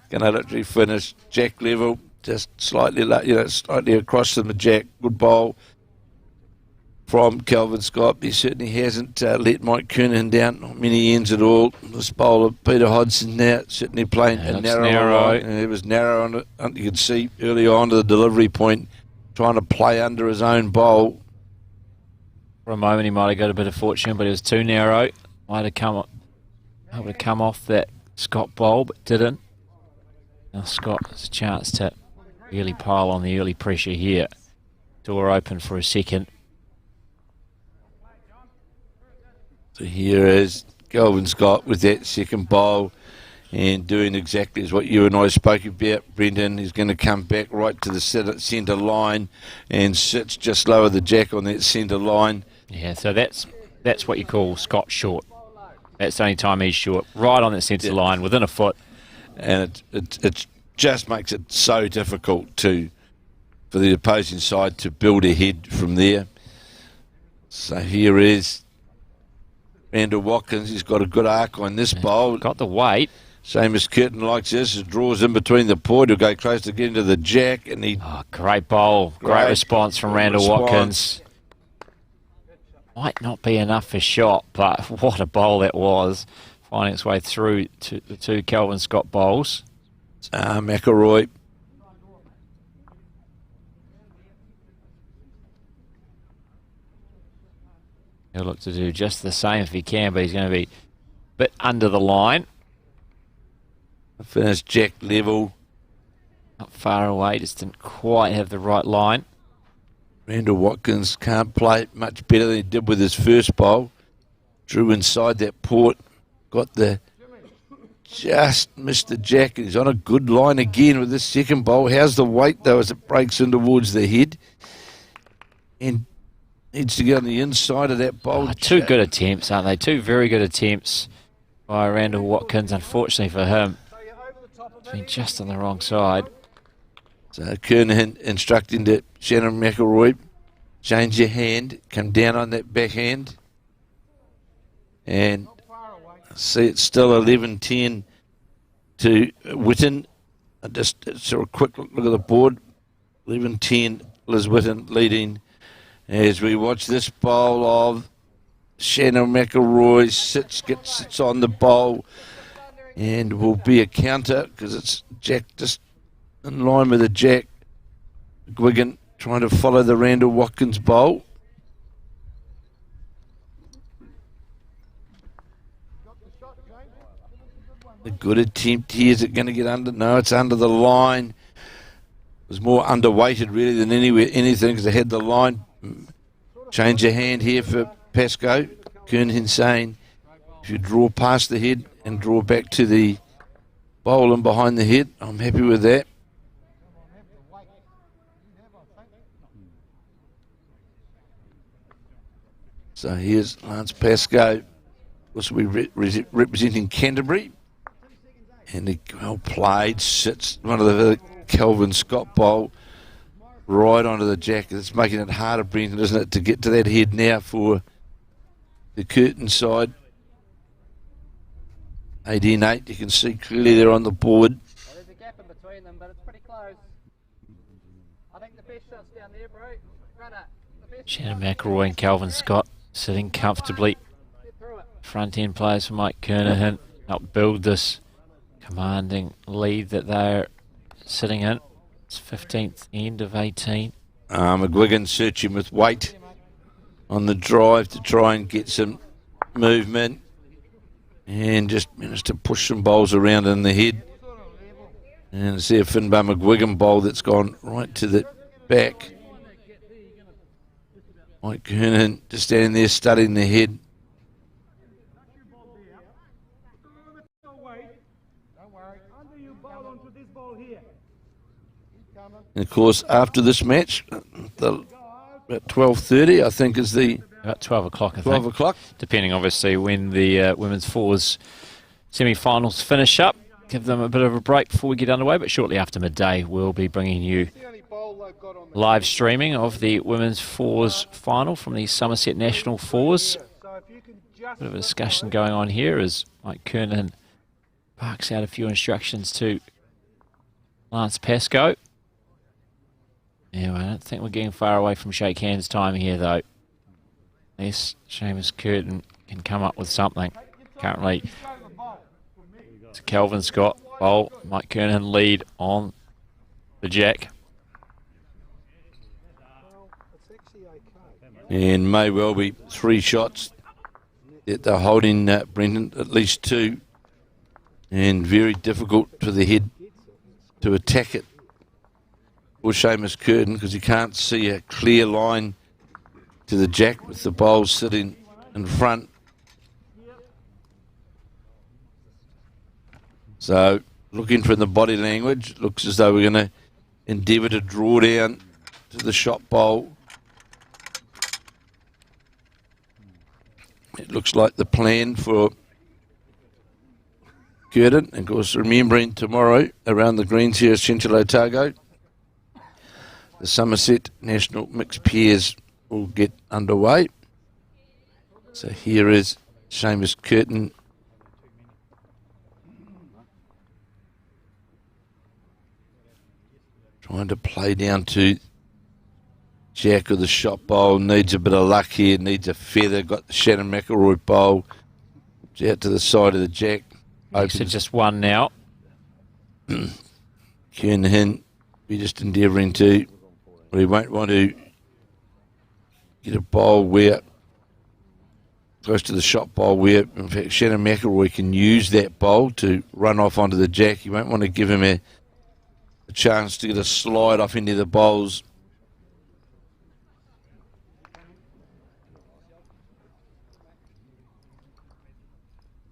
going to literally finish jack level, just slightly across from the jack. Good bowl from Kelvin Scott. He certainly hasn't let Mike Kernahan down, not many ends at all. This bowler, Peter Hodgson, now certainly playing a narrow. Line. And it was narrow on it. You could see early on to the delivery point, trying to play under his own bowl. For a moment, he might have got a bit of fortune, but it was too narrow. Might have come off that Scott bowl, but didn't. Now Scott has a chance to really pile on the early pressure here. Door open for a second. So here is Kelvin Scott with that second bowl and doing exactly as what you and I spoke about, Brendan. He's going to come back right to the centre line and sits just lower the jack on that centre line. Yeah, so that's what you call Scott short. That's the only time he's short. Right on that centre line, within a foot. And it just makes it so difficult for the opposing side to build ahead from there. So here is Randall Watkins. He's got a good arc on this bowl. Got the weight. Seamus Curtin likes this. It draws in between the point. He'll go close to getting to the jack. And great bowl. Great response from Randall Watkins. Might not be enough for shot, but what a bowl that was. Finding its way through to the two Kelvin Scott bowls. McElroy. He'll look to do just the same if he can, but he's going to be a bit under the line. Finished jack level. Not far away, just didn't quite have the right line. Randall Watkins can't play much better than he did with his first bowl. Drew inside that port. Just missed the jack. He's on a good line again with this second bowl. How's the weight, though, as it breaks in towards the head? And needs to get on the inside of that bowl. Two good attempts, aren't they? Two very good attempts by Randall Watkins. Unfortunately for him, it's been just on the wrong side. So Kernahan instructing to Shannon McElroy, change your hand, come down on that backhand. And see, it's still 11-10 to Whitten. Just a quick look at the board. 11-10, Liz Whitten leading. As we watch this bowl of Shannon McElroy, sits on the bowl, and will be a counter because it's jack just in line with the jack. Gwiggan trying to follow the Randall Watkins bowl. A good attempt here. Is it going to get under? No, it's under the line. It was more underweighted really than anything because they had the line. Change your hand here for Pascoe. Kernahan saying if you draw past the head and draw back to the bowl and behind the head, I'm happy with that. So here's Lance Pascoe, this will be representing Canterbury. And he well played, sits one of the Kelvin Scott bowl right onto the jack. It's making it harder, Brenton, isn't it, to get to that head now for the Curtin side. 18-8, you can see clearly they're on the board. Well, there's a gap in between them, but it's pretty close. I think the best shot's down there, bro. Run it. Shannon McElroy and Calvin Scott sitting comfortably. Front end players for Mike Kernahan help build this commanding lead that they're sitting in. It's 15th end of 18. McGuigan searching with weight on the drive to try and get some movement, and just managed to push some bowls around in the head. And see a Finbar McGuigan bowl that's gone right to the back. Mike Kernahan just standing there studying the head. And of course, after this match, about 12:30, I think, is the... About 12 o'clock, I think. 12 o'clock. Depending, obviously, when the women's fours semi-finals finish up. Give them a bit of a break before we get underway, but shortly after midday, we'll be bringing you live streaming of the women's fours final from the Summerset National Fours. Bit of a discussion going on here as Mike Kernahan barks out a few instructions to Lance Pascoe. Yeah, I don't think we're getting far away from shake hands time here, though. Yes, Seamus Curtin can come up with something. Currently, it's Calvin Scott bowl. Mike Kernahan lead on the jack. And may well be 3 shots that they're holding Brenton, at least 2. And very difficult for the head to attack it for Seamus Curtin, because you can't see a clear line to the jack with the bowl sitting in front. So looking from the body language, looks as though we're going to endeavour to draw down to the shot bowl. It looks like the plan for Curtin. And of course, remembering tomorrow around the greens here at Central Otago, the Summerset National Mixed Pairs will get underway. So here is Seamus Curtin trying to play down to jack of the shot bowl. Needs a bit of luck here, needs a feather. Got the Shannon McElroy bowl. It's out to the side of the jack. Makes it just one now. Kernahan be just endeavouring to, we won't want to get a bowl where, close to the shot bowl where, in fact, Shannon McElroy can use that bowl to run off onto the jack. You won't want to give him a chance to get a slide off into the bowls.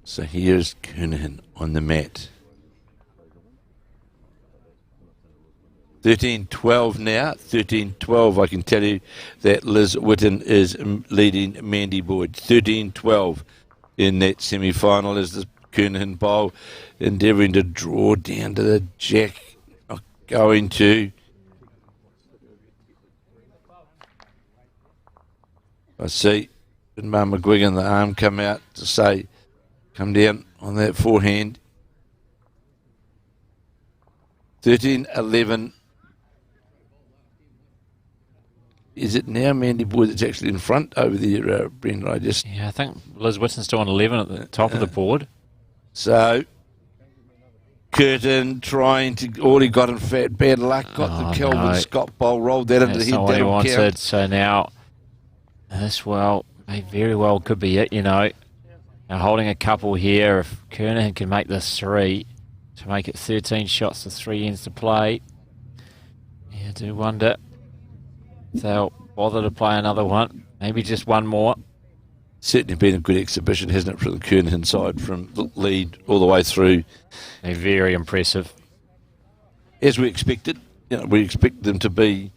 So here's Kernahan on the mat. 13-12 now. 13-12. I can tell you that Liz Whitten is leading Mandy Boyd. 13-12 in that semi-final as the Kernahan bowl endeavouring to draw down to the jack. Not going to. I see Finbar McGuigan, the arm come out to say, come down on that forehand. 13-11. Is it now Mandy Boyd that's actually in front over there, Brendan? Yeah, I think Liz Whitten's still on 11 at the top of the board. So, Curtin trying to, all he got in fact, bad luck, got the Kelvin Scott bowl, rolled that into the head. That's not what he that'll wanted. count. So now, this may very well could be it, you know. Now holding a couple here, if Kernahan can make this 3 to make it 13 shots to 3 ends to play. Yeah, I do wonder if they'll bother to play another one. Maybe just one more. Certainly been a good exhibition, hasn't it, from the Kernahan side, from the lead all the way through. They're very impressive. As we expected, we expect them to be,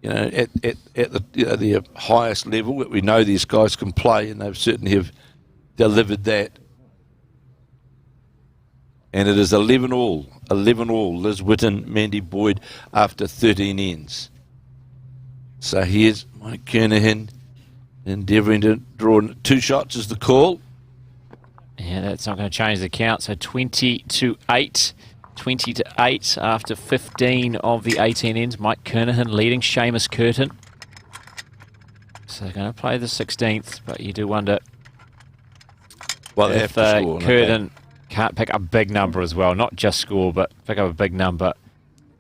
at the the highest level that we know these guys can play, and they've certainly have delivered that. And it is 11-all. 11-all. Liz Whitten, Mandy Boyd after 13 ends. So here's Mike Kernahan endeavouring to draw 2 shots is the call. Yeah, that's not going to change the count. So 20-8. 20-8 after 15 of the 18 ends. Mike Kernahan leading Seamus Curtin. So they're going to play the 16th, but you do wonder Well, they if have to score. Curtin can't pick up a big number as well. Not just score, but pick up a big number.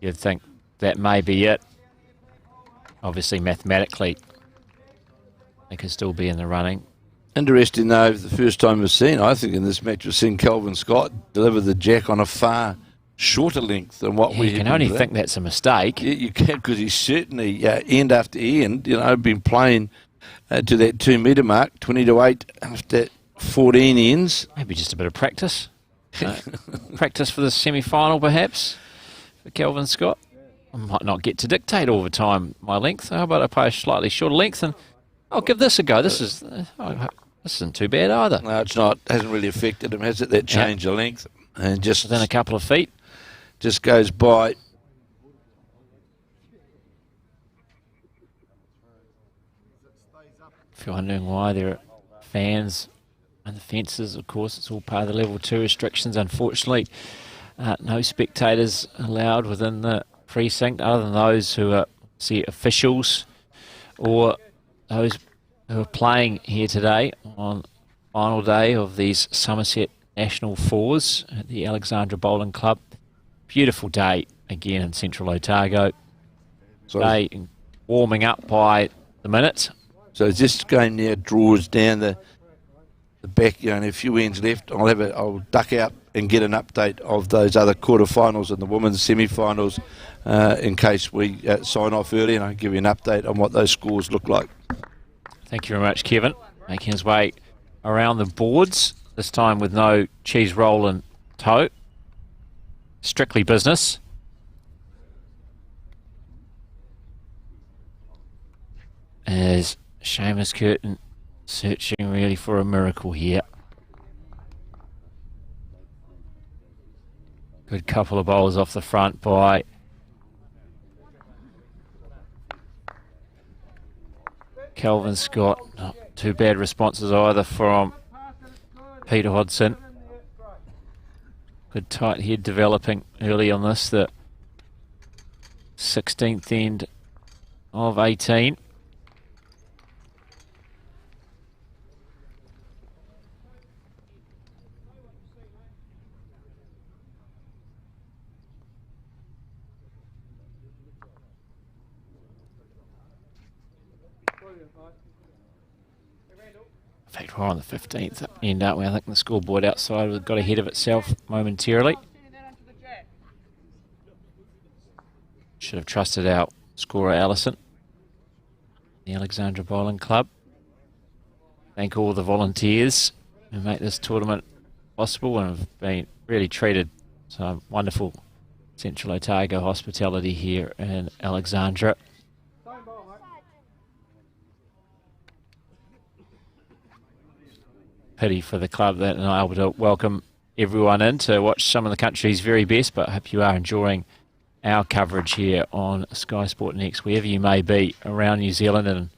You'd think that may be it. Obviously, mathematically, they could still be in the running. Interesting, though, the first time we've seen, I think, in this match, we've seen Kelvin Scott deliver the jack on a far shorter length than what we can only think that's a mistake. Yeah, you can, because he's certainly end after end, been playing to that 2 metre mark, 20-8 after 14 ends. Maybe just a bit of practice. Practice for the semi-final, perhaps, for Kelvin Scott. I might not get to dictate all the time my length. How about I play a slightly shorter length and I'll give this a go. This isn't too bad either. No, it's not. It hasn't really affected him, has it? That change of length. And just within a couple of feet. Just goes by. If you're wondering why there are fans and the fences, of course, it's all part of the level 2 restrictions, unfortunately. No spectators allowed within the precinct other than those who are officials or those who are playing here today on the final day of these Summerset National Fours at the Alexandra Bowling Club. Beautiful day again in Central Otago. Day warming up by the minute. So this game now draws down the back, a few ends left. I'll duck out and get an update of those other quarterfinals and the women's semi-finals in case we sign off early, and I'll give you an update on what those scores look like. Thank you very much, Kevin. Making his way around the boards, this time with no cheese roll in tow. Strictly business. As Seamus Curtin searching really for a miracle here. Good couple of bowls off the front by Kelvin Scott. Not too bad responses either from Peter Hodson. Good tight head developing early on this, the 16th end of 18. In fact, we're on the 15th end, aren't we? I think the scoreboard outside got ahead of itself momentarily. Should have trusted our scorer, Allison, the Alexandra Bowling Club. Thank all the volunteers who make this tournament possible and have been really treated. So wonderful Central Otago hospitality here in Alexandra. Pity for the club that are able to welcome everyone in to watch some of the country's very best, but I hope you are enjoying our coverage here on Sky Sport Next, wherever you may be around New Zealand and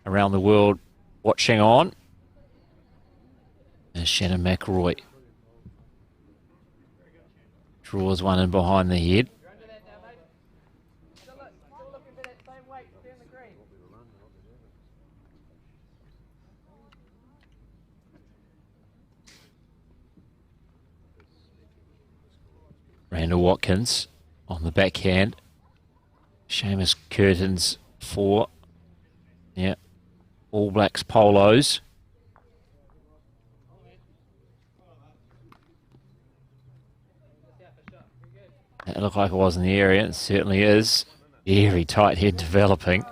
around the world watching on. There's Shannon McElroy. Draws one in behind the head. Randall Watkins on the backhand. Seamus Curtin's 4. Yeah. All Blacks polos. That looked like it was in the area. It certainly is. Very tight head developing.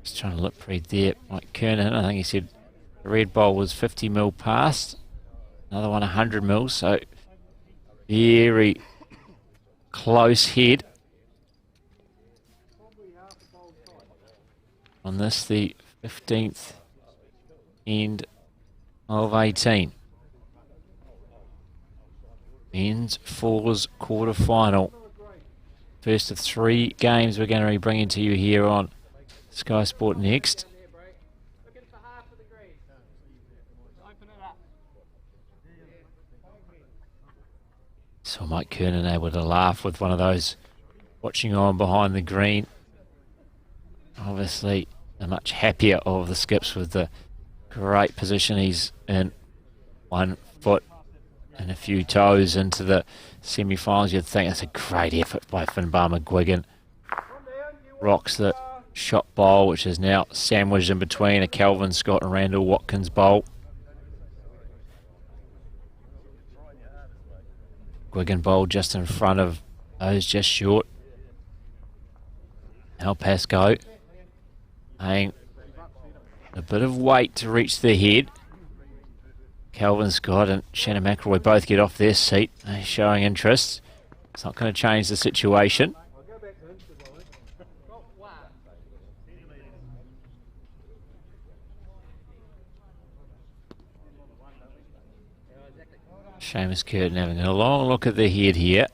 Just trying to look pretty there. Mike Kernan, I think he said the red bowl was 50 mil past. Another one 100 mil, so very close head. On this, the 15th end of 18. Men's fours quarter final. First of 3 games we're going to be bringing to you here on Sky Sport Next. Saw Mike Kernan able to laugh with one of those watching on behind the green. Obviously, a much happier of the skips with the great position he's in. 1 foot and a few toes into the semi-finals. You'd think that's a great effort by Finbar McGuigan. Rocks the shot bowl, which is now sandwiched in between a Calvin Scott and Randall Watkins bowl. McGuigan bowl just in front of those, just short. Now Pascoe paying a bit of weight to reach the head. Calvin Scott and Shannon McElroy both get off their seat. They're showing interest. It's not going to change the situation. Seamus Curtin having a long look at the head here.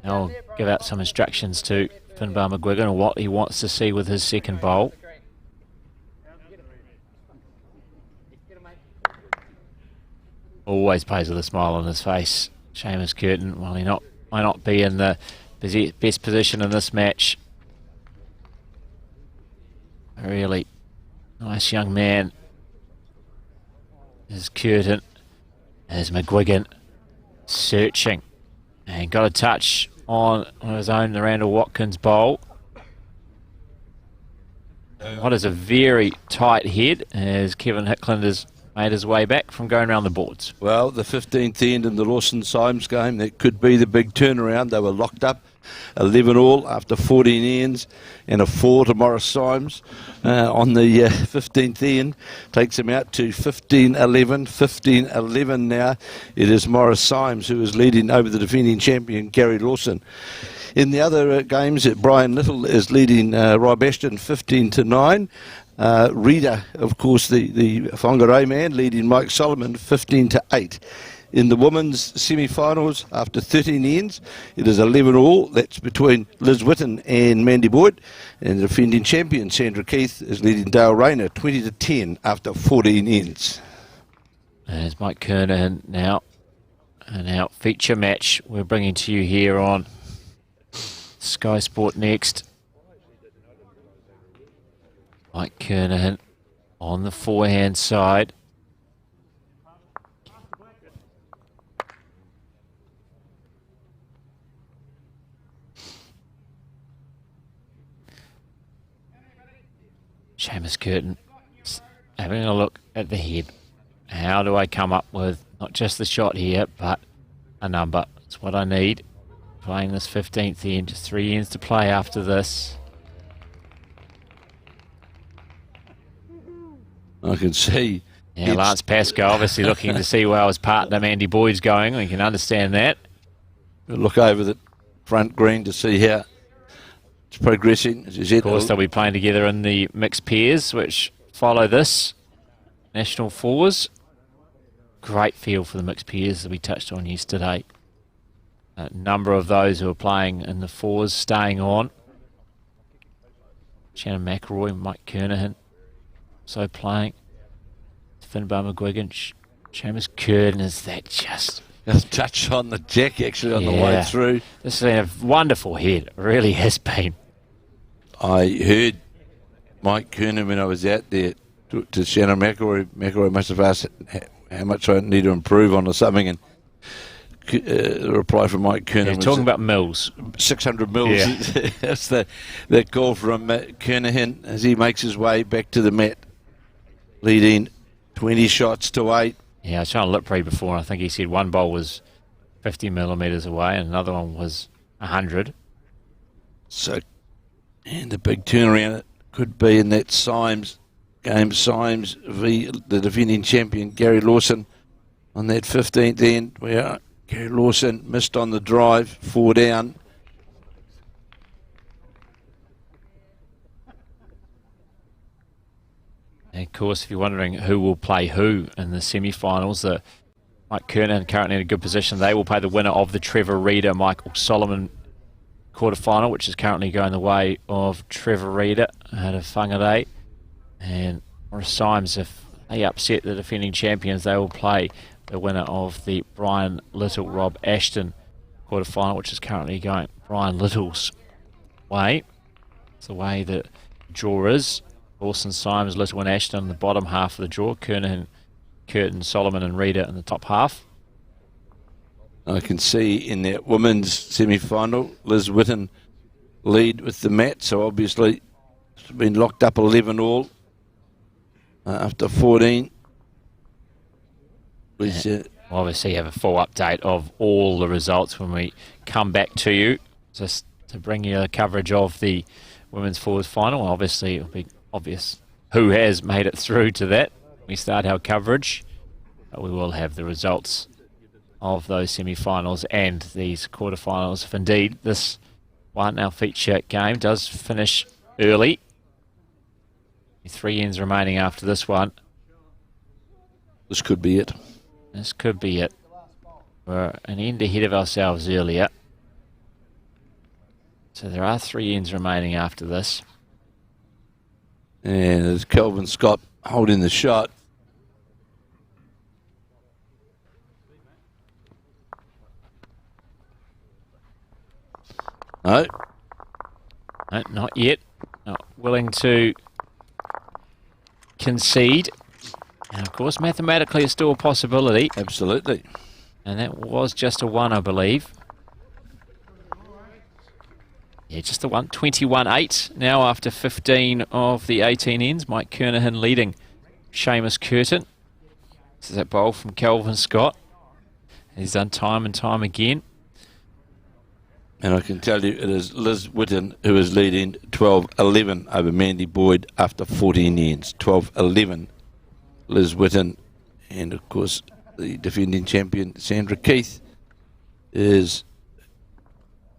I'll give out some instructions to Finbar McGuigan on what he wants to see with his second bowl. Always plays with a smile on his face. Seamus Curtin, while he might not be in the best position in this match. A really nice young man is Curtin. As McGuigan searching and got a touch on his own, the Randall Watkins bowl. What is a very tight head as Kevin Hickland has made his way back from going around the boards. Well, the 15th end in the Lawson-Symes game, that could be the big turnaround. They were locked up 11 all after 14 ends and a 4 to Morris Symes on the 15th end. Takes him out to 15-11. 15-11 now. It is Morris Symes who is leading over the defending champion, Gary Lawson. In the other games, Brian Little is leading Rob Ashton 15-9. Reader, of course, the Whangarei man, leading Mike Solomon 15-8. In the women's semi-finals, after 13 ends, it is 11 all. That's between Liz Whitten and Mandy Boyd. And the defending champion, Sandra Keith, is leading Dale Rayner 20-10 after 14 ends. There's Mike Kernan now. And our feature match we're bringing to you here on Sky Sport Next. Mike Kernahan on the forehand side. Seamus Curtin having a look at the head. How do I come up with not just the shot here, but a number? It's what I need. Playing this 15th end, just 3 ends to play after this. I can see. Yeah, Lance Pascoe obviously looking to see where his partner Mandy Boyd's going. We can understand that. We'll look over the front green to see how it's progressing. Of course, they'll be playing together in the mixed pairs, which follow this. National fours. Great field for the mixed pairs that we touched on yesterday. A number of those who are playing in the fours staying on. Shannon McElroy, Mike Kernahan. So playing. Finbar McGuigan, Seamus Curtin, is that just touch on the jack actually on the way through. This has been a wonderful head. It really has been. I heard Mike Kernan when I was out there to Shannon McElroy. McElroy must have asked how much I need to improve on or something, and the reply from Mike Kernan was talking about mils. 600 mils. Yeah. That's the call from Kernahan as he makes his way back to the mat, leading 20 shots to 8. Yeah, I was trying to lip read before, and I think he said one bowl was 50 millimetres away and another one was 100. So, and the big turnaround it could be in that Symes game, Symes v the defending champion, Gary Lawson, on that 15th end, where Gary Lawson missed on the drive, 4 down. And of course, if you're wondering who will play who in the semi-finals, Mike Kernan currently in a good position. They will play the winner of the Trevor Reader, Michael Solomon quarterfinal, which is currently going the way of Trevor Reader out of Whangarei. And Morris Symes, if they upset the defending champions, they will play the winner of the Brian Little Rob Ashton quarterfinal, which is currently going Brian Little's way. It's the way the draw is. Wilson, Symes, Little and Ashton in the bottom half of the draw. Kernahan, Curtin, Solomon and Reader in the top half. I can see in that women's semi-final, Liz Whitten lead with the mat, so obviously it's been locked up 11 all after 14. Which, We'll obviously have a full update of all the results when we come back to you, just to bring you a coverage of the women's fours final. Obviously it'll be obvious who has made it through to that. We start our coverage, but we will have the results of those semi-finals and these quarterfinals. If indeed this one, our feature game, does finish early. 3 ends remaining after this one. this could be it. This could be it. We're an end ahead of ourselves earlier. So there are 3 ends remaining after this. And there's Kelvin Scott holding the shot. No. No, not yet. Not willing to concede. And of course, mathematically, it's still a possibility. Absolutely. And that was just a 1, I believe. Yeah, just a 1. 21-8 now after 15 of the 18 ends. Mike Kernahan leading Seamus Curtin. This is that bowl from Kelvin Scott. He's done time and time again. And I can tell you it is Liz Whitten who is leading 12-11 over Mandy Boyd after 14 ends. 12-11, Liz Whitten. And of course, the defending champion, Sandra Keith, is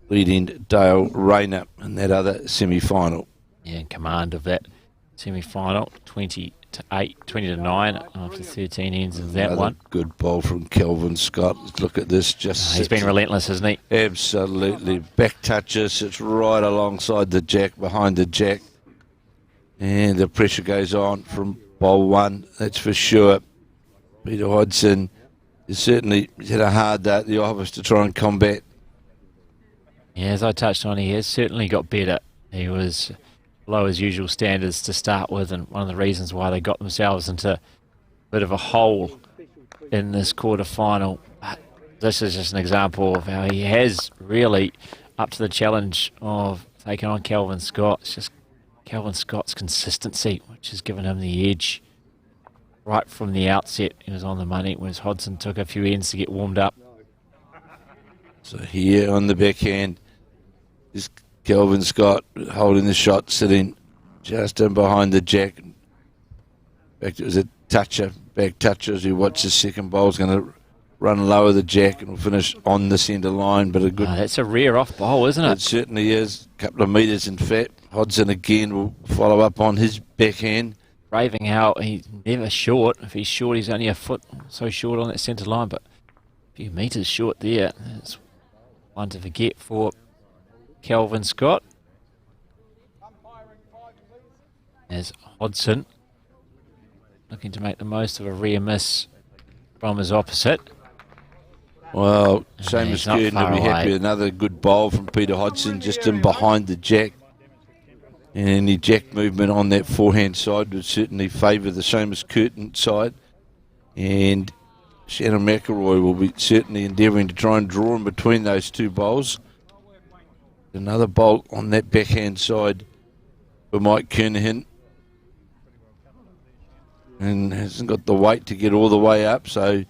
leading Dale Rayner in that other semi-final. Yeah, in command of that semi-final. 20-8, 20-9 after 13 ends of that Another one. good ball from Kelvin Scott. Look at this. He's been relentless, hasn't he? Absolutely. Back touches. Sits right alongside the jack, behind the jack. And the pressure goes on from bowl 1. That's for sure. Peter Hodgson has certainly had a hard day at the office to try and combat. Yeah, as I touched on, he has certainly got better. He was below his usual standards to start with, and one of the reasons why they got themselves into a bit of a hole in this quarter-final. This is just an example of how he has really up to the challenge of taking on Kelvin Scott. It's just Kelvin Scott's consistency, which has given him the edge right from the outset. He was on the money, whereas Hodgson took a few ends to get warmed up. So here on the backhand is Kelvin Scott holding the shot, sitting just in behind the jack. In fact, it was a toucher, back toucher, as you watch the second bowl. Is going to run lower the jack and will finish on the centre line. But a good. That's a rare off bowl, isn't it? It certainly is. A couple of metres, in fact. Hodgson again will follow up on his backhand. Raving how he's never short. If he's short, he's only a foot so short on that centre line, but a few metres short there. That's one to forget for Kelvin Scott. As Hodgson looking to make the most of a rare miss from his opposite. Well, Seamus Curtin will be happy with another good bowl from Peter Hodgson, just in behind the jack. And any jack movement on that forehand side would certainly favour the Seamus Curtin side. And Shannon McElroy will be certainly endeavouring to try and draw in between those two bowls. Another bolt on that backhand side for Mike Kernahan. And hasn't got the weight to get all the way up, so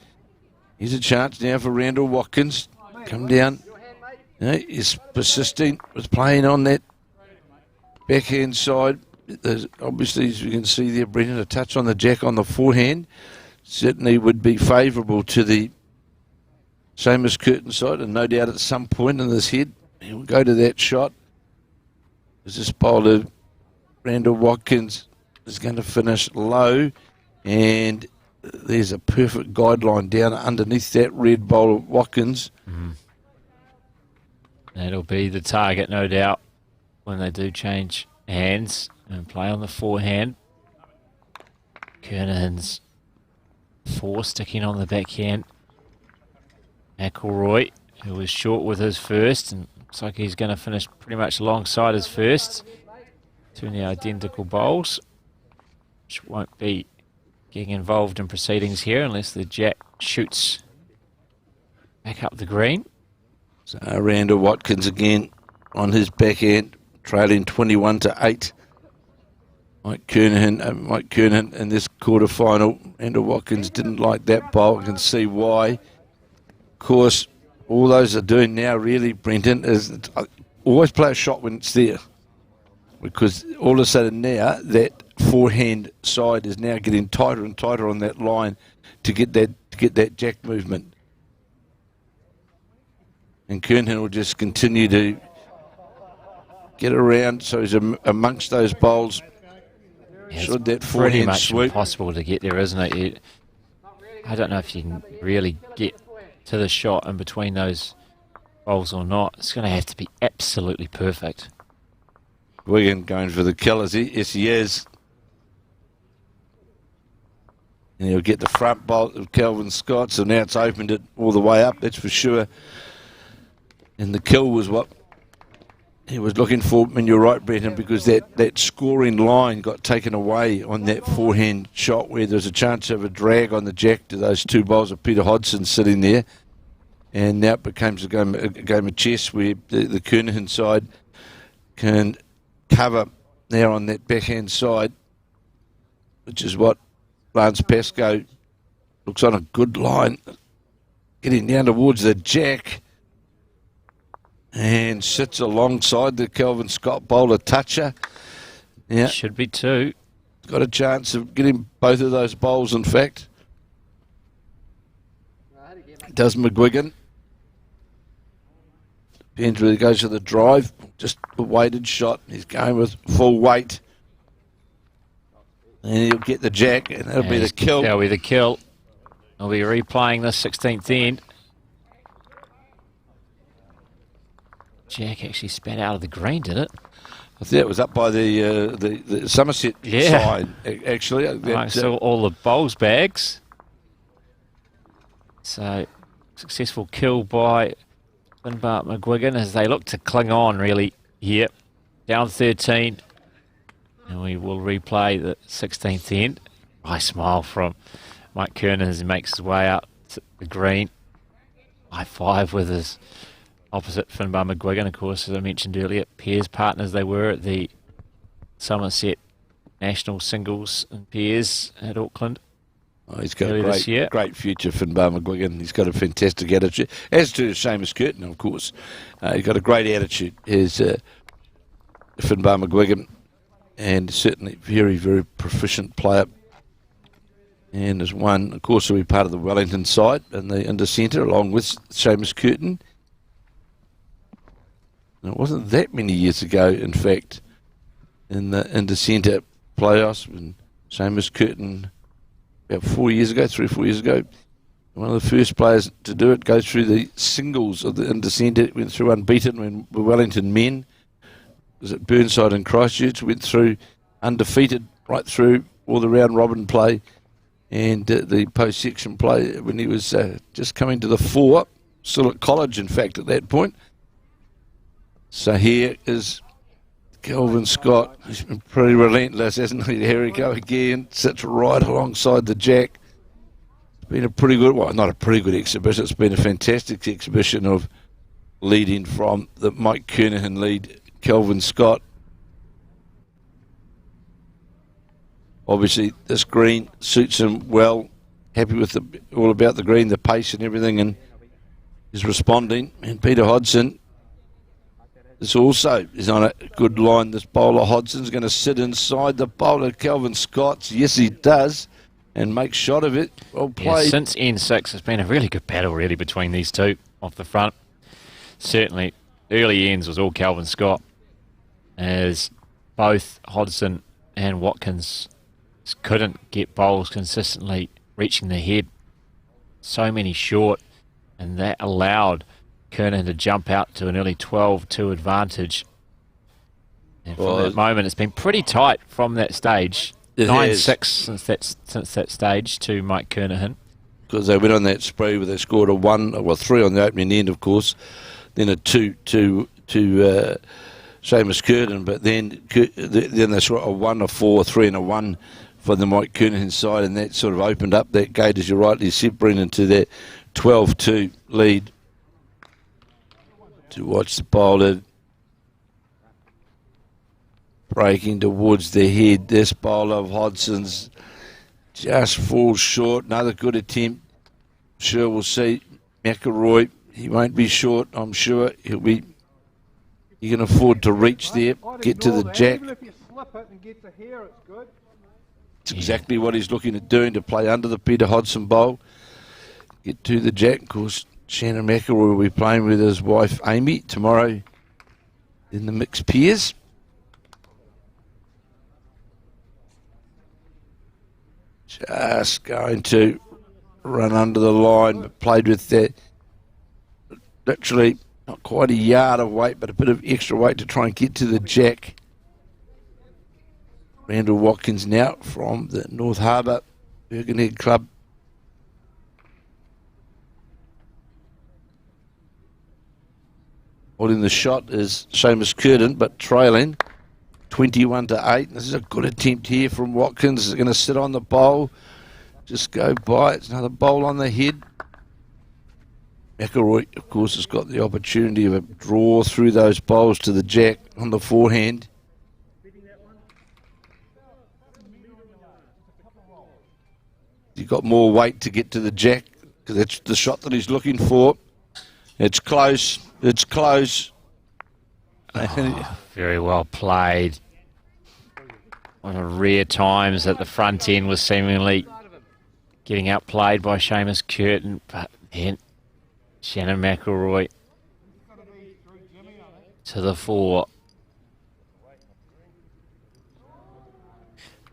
here's a chance now for Randall Watkins. Come down. He's persisting with playing on that backhand side. There's obviously, as you can see there, Brendan, a touch on the jack on the forehand. Certainly would be favourable to the Seamus Curtin side, and no doubt at some point in this head, he'll go to that shot. As this bowler, Randall Watkins, is going to finish low, and there's a perfect guideline down underneath that red bowler, Watkins. That'll be the target, no doubt, when they do change hands and play on the forehand. Kernahan's 4 sticking on the backhand. McElroy, who was short with his first, and looks like he's going to finish pretty much alongside his first. 2 near identical bowls, which won't be getting involved in proceedings here unless the jack shoots back up the green. So Randall Watkins again on his backhand, trailing 21-8. Mike Kernahan in this quarter-final. Randall Watkins didn't like that bowl. You can see why. Of course, all those are doing now really, Brenton, is always play a shot when it's there. Because all of a sudden now, that forehand side is now getting tighter and tighter on that line to get that jack movement. And Kernahan will just continue to get around, so he's amongst those bowls. Yeah, should that pretty forehand much swoop. impossible to get there, isn't it? I don't know if you can really get to the shot in between those bowls or not. It's going to have to be absolutely perfect. Wigan going for the kill, is he? Yes, he is. And he'll get the front bolt of Kelvin Scott, so now it's opened it all the way up, that's for sure. And the kill was what he was looking for, and you're right, Brenton, because that scoring line got taken away on that forehand shot where there's a chance of a drag on the jack to those 2 bowls of Peter Hodgson sitting there. And now it becomes a game of chess where the Kernahan side can cover now on that backhand side, which is what Lance Pascoe looks on a good line. Getting down towards the jack. And sits alongside the Kelvin Scott bowler toucher. Yeah, Should be 2. got a chance of getting both of those bowls, in fact. Does McGuigan. Depends whether he goes for the drive. Just a weighted shot. He's going with full weight. And he'll get the jack, and that'll be the kill. That'll be the kill. I'll be replaying the 16th end. Jack actually spat out of the green, did it? I think it was up by the Summerset side, actually. I saw all the bowls bags. So, successful kill by Finbar McGuigan as they look to cling on, really, here. Down 13. And we will replay the 16th end. Nice smile from Mike Kernan as he makes his way out to the green. High 5 with his opposite Finbar McGuigan, of course, as I mentioned earlier. Pairs partners they were at the Summerset National Singles and Pairs at Auckland. Oh, he's got a great future, Finbar McGuigan. He's got a fantastic attitude. As to Seamus Curtin, of course. He's got a great attitude, is Finbar McGuigan. And certainly very, very proficient player. And has won, of course, will be part of the Wellington side in the centre, along with Seamus Curtin. It wasn't that many years ago, in fact, in the centre playoffs when Seamus Curtin, about 3 or 4 years ago, one of the first players to do it, go through the singles of the inter-centre, went through unbeaten when the Wellington men was at Burnside and Christchurch, went through undefeated right through all the round robin play and the post-section play when he was just coming to the fore, still at college, in fact, at that point. So here is Kelvin Scott. He's been pretty relentless, hasn't he? Here we go again. Sits right alongside the jack. It's been a pretty good, well, not a pretty good exhibition. It's been a fantastic exhibition of leading from the Mike Kernahan lead, Kelvin Scott. Obviously, this green suits him well. Happy with all about the green, the pace and everything, and is responding. And Peter Hodgson. This also is on a good line. This bowler Hodgson's going to sit inside the bowler Kelvin Scott's. Yes, he does, and make shot of it. Well played. Yeah, since N6, it's been a really good battle, really, between these two off the front. Certainly, early ends was all Kelvin Scott, as both Hodgson and Watkins couldn't get bowls consistently reaching the head. So many short, and that allowed Kernan to jump out to an early 12-2 advantage. And from that moment, it's been pretty tight from that stage. It 9-6 since that stage to Mike Kernahan. Because they went on that spree where they scored a 3 on the opening end, of course, then a 2 to Seamus Curtin, but then they scored a 1, a 4, a 3 and a 1 for the Mike Kernahan side, and that sort of opened up that gate, as you rightly said, Brendan, to that 12-2 lead. To watch the bowler breaking towards the head. This bowler of Hodgson's just falls short. Another good attempt. Sure, we'll see. McElroy, he won't be short, I'm sure. He can afford to reach there, get to the jack. Even if you slip it and get to here, it's good. It's exactly what he's looking at doing, to play under the Peter Hodgson bowl. Get to the jack. Of course, Shannon McElroy will be playing with his wife Amy tomorrow in the mixed pairs. Just going to run under the line, but played with that. Literally not quite a yard of weight, but a bit of extra weight to try and get to the jack. Randall Watkins now from the North Harbour Birkenhead Club. Holding the shot is Seamus Curtin, but trailing 21-8. This is a good attempt here from Watkins. Is going to sit on the bowl, just go by. It's another bowl on the head. McElroy, of course, has got the opportunity of a draw through those bowls to the jack on the forehand. He's got more weight to get to the jack, because that's the shot that he's looking for. It's close. It's close. Oh, very well played. One of rare times that the front end was seemingly getting outplayed by Seamus Curtin, but then Shannon McElroy to the fore.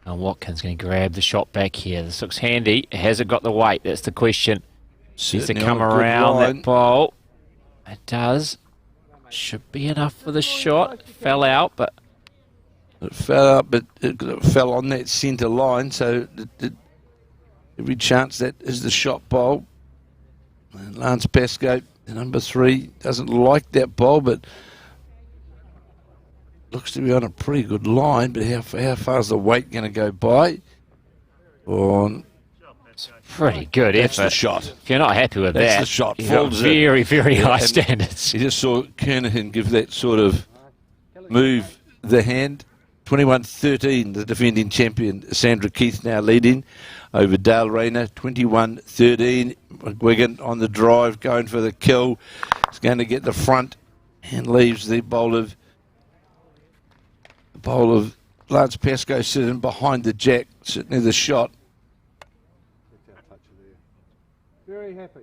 And Watkins going to grab the shot back here. This looks handy. Has it got the weight? That's the question. Needs to come around that bowl. It does. Should be enough for the shot. Fell out, but... It fell out, but it fell on that centre line, so every chance that is the shot bowl. And Lance Pascoe, number 3, doesn't like that bowl, but looks to be on a pretty good line. But how far is the weight going to go by? It's pretty good That's effort. the shot. If you're not happy with That's that, the shot. you've got Folds it. very, very Yeah, high and standards. You just saw Kernahan give that sort of move the hand. 21-13, the defending champion Sandra Keith now leading over Dale Rayner. 21-13, McGuigan on the drive, going for the kill. He's going to get the front and leaves the bowl of Lance Pascoe sitting behind the jack, certainly the shot. Very happy.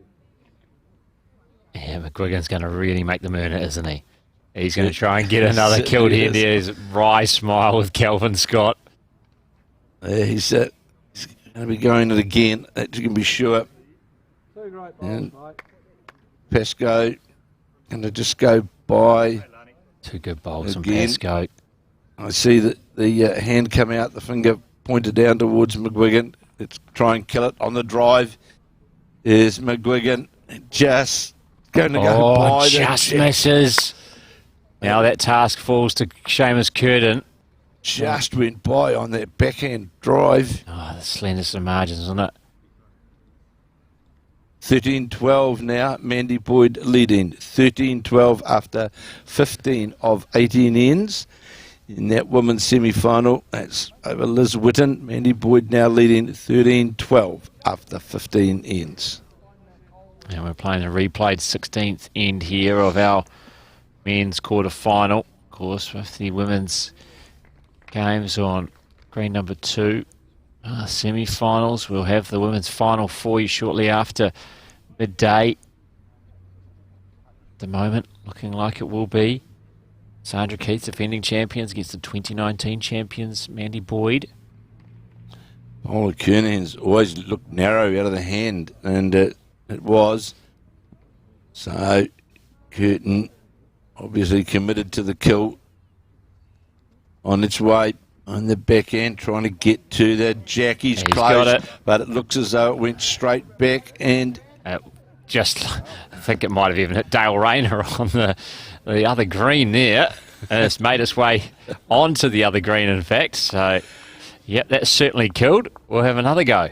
Yeah, McGuigan's going to really make them earn it, isn't he? He's going to try and get another killed here. There's wry smile with Kelvin Scott. He's going to be going it again, that you can be sure. Two great bowls, mate. Pascoe going to just go by. Two good bowls from Again. Pascoe. I see that the hand come out, the finger pointed down towards McGuigan. Let's try and kill it on the drive. Is McGuigan just going to go by. Just misses. Now that task falls to Seamus Curtin. Just went by on that backhand drive. Oh, the slendest of margins, isn't it? 13-12 now. Mandy Boyd leading. 13-12 after 15 of 18 ends. In that women's semi-final, that's over Liz Whitten. Mandy Boyd now leading 13-12 after 15 ends. And we're playing a replayed 16th end here of our men's quarter-final. Of course, with the women's games on green number 2. Semi-finals. We'll have the women's final for you shortly after midday. At the moment, looking like it will be Sandra Keith, defending champions, against the 2019 champions, Mandy Boyd. Oh, Kernahan's always looked narrow out of the hand, and it was. So, Curtin obviously committed to the kill. On its way On the back end, trying to get to the jack. He's close, got it. but it looks as though it went straight back. And I think it might have even hit Dale Rayner on the other green there. And it's made its way onto the other green, in fact. So, yep, that's certainly killed. We'll have another go.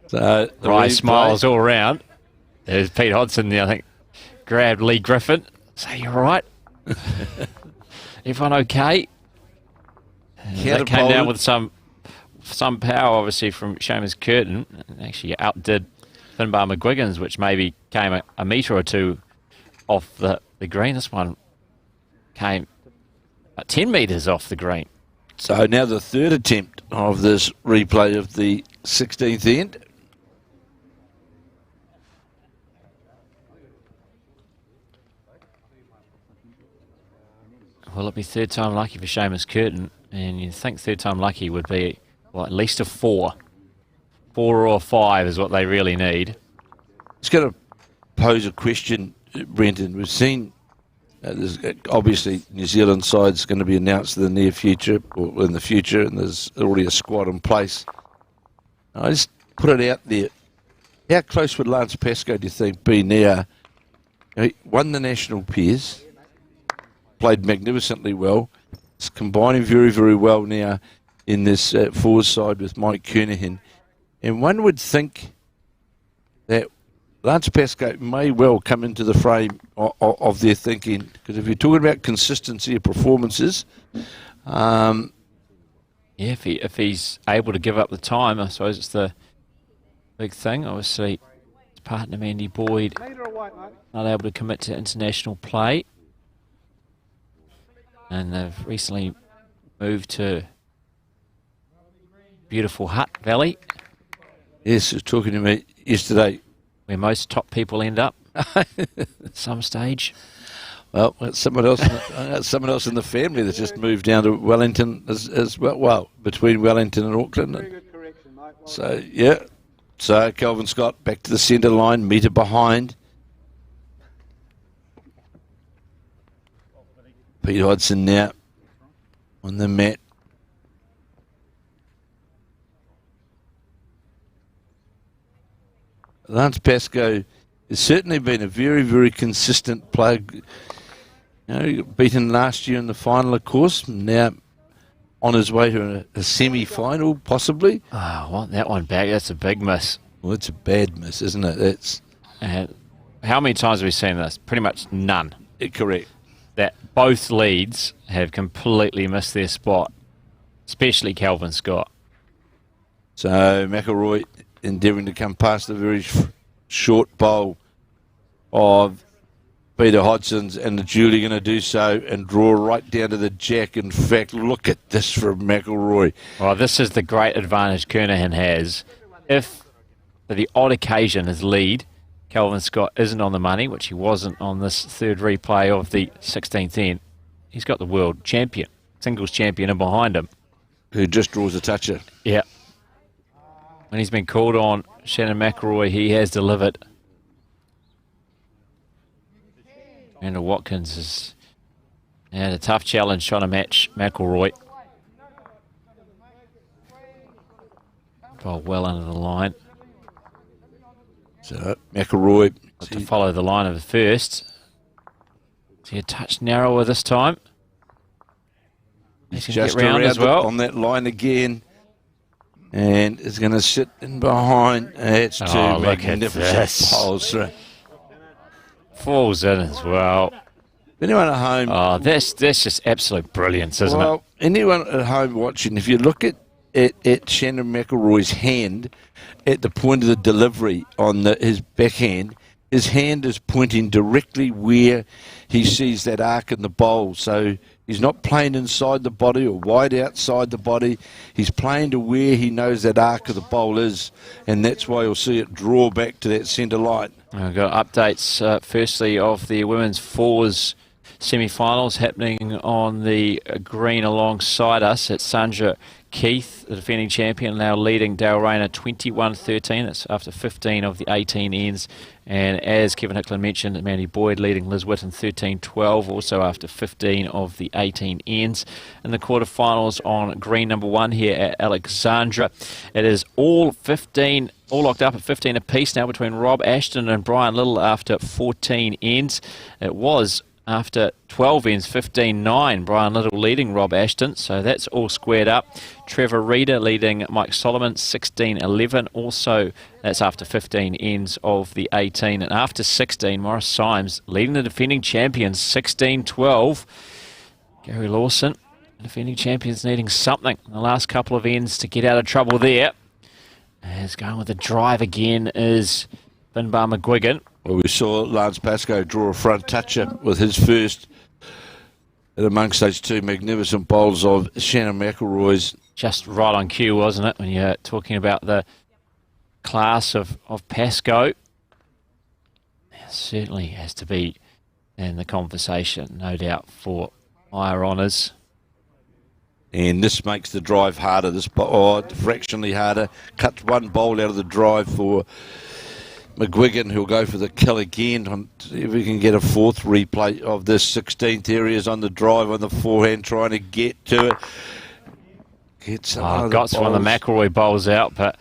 So Right, smiles all around. There's Pete Hodson there, I think, grabbed Lee Griffin. So you're right. Everyone okay? That came down with some power, obviously, from Seamus Curtin. Actually outdid Finbar McGuiggins, which maybe came a metre or two off the green. This one came 10 metres off the green. So now the third attempt of this replay of the 16th end. Will it be third time lucky for Seamus Curtin? And you'd think third time lucky would be, well, at least a 4. 4 or 5 is what they really need. It's going to pose a question, Brenton. We've seen, obviously, New Zealand side's going to be announced in the near future, or in the future, and there's already a squad in place. I just put it out there. How close would Lance Pascoe, do you think, be now? He won the national pairs, played magnificently well. It's combining very, very well now in this forward side with Mike Kernahan. And one would think that Lance Pascoe may well come into the frame of their thinking, because if you're talking about consistency of performances, if he's able to give up the time, I suppose it's the big thing. Obviously, his partner Mandy Boyd not able to commit to international play, and they've recently moved to beautiful Hutt Valley. Yes, he was talking to me yesterday, where most top people end up at some stage. Well, that's someone else. Someone else in the family that's just moved down to Wellington as well. Well, between Wellington and Auckland. Very good correction, mate. Well So yeah, so Kelvin Scott back to the centre line, metre behind. Pete Hodson now on the mat. Lance Pascoe has certainly been a very, very consistent player. You know, beaten last year in the final, of course. Now on his way to a semi-final, possibly. Oh, I want that one back. That's a big miss. Well, it's a bad miss, isn't it? That's how many times have we seen this? Pretty much none. correct. That both leads have completely missed their spot, especially Kelvin Scott. So McElroy endeavouring to come past the very short bowl of Peter Hodson's, and the Julie going to do so and draw right down to the jack. In fact, look at this from McElroy. Well, this is the great advantage Kernahan has. If for the odd occasion his lead, Kelvin Scott isn't on the money, which he wasn't on this third replay of the 16th end, he's got the world champion, singles champion, and behind him, who just draws a toucher. Yeah. When he's been called on, Shannon McElroy, he has delivered. Randall Watkins is a tough challenge trying to match McElroy. Ball well under the line. So McElroy Got to follow the line of the first. See a touch narrower this time. He's just get round as well. on that line again. And is going to sit in behind. It's two magnificent bowls. Falls in as well. Anyone at home? Oh, that's just absolute brilliance, isn't it? Anyone at home watching, if you look at Shannon McElroy's hand at the point of the delivery on his backhand, his hand is pointing directly where he sees that arc in the bowl. So he's not playing inside the body or wide outside the body. He's playing to where he knows that arc of the bowl is, and that's why you'll see it draw back to that centre line. I've got updates, firstly, of the women's fours semi-finals happening on the green alongside us. It's Sandra Keith, the defending champion, now leading Dale Rayner 21-13. That's after 15 of the 18 ends. And as Kevin Hickland mentioned, Mandy Boyd leading Liz Whitten 13-12, also after 15 of the 18 ends. In the quarterfinals on green number 1 here at Alexandra, it is all locked up at 15 apiece now between Rob Ashton and Brian Little after 14 ends. It was after 12 ends, 15-9, Brian Little leading Rob Ashton, so that's all squared up. Trevor Reeder leading Mike Solomon, 16-11, also that's after 15 ends of the 18. And after 16, Morris Symes leading the defending champions, 16-12. Gary Lawson, the defending champions, needing something in the last couple of ends to get out of trouble there. As going with the drive again is Finbar McGuigan. Well, we saw Lance Pascoe draw a front toucher with his first, and amongst those two magnificent bowls of Shannon McElroy's. Just right on cue, wasn't it, when you're talking about the class of Pascoe? It certainly has to be in the conversation, no doubt, for higher honours. And this makes the drive harder, fractionally harder. Cuts one bowl out of the drive for McGuigan, who'll go for the kill again. If we can get a fourth replay of this 16th areas on the drive on the forehand, trying to get to it. Got one of the McElroy bowls out, but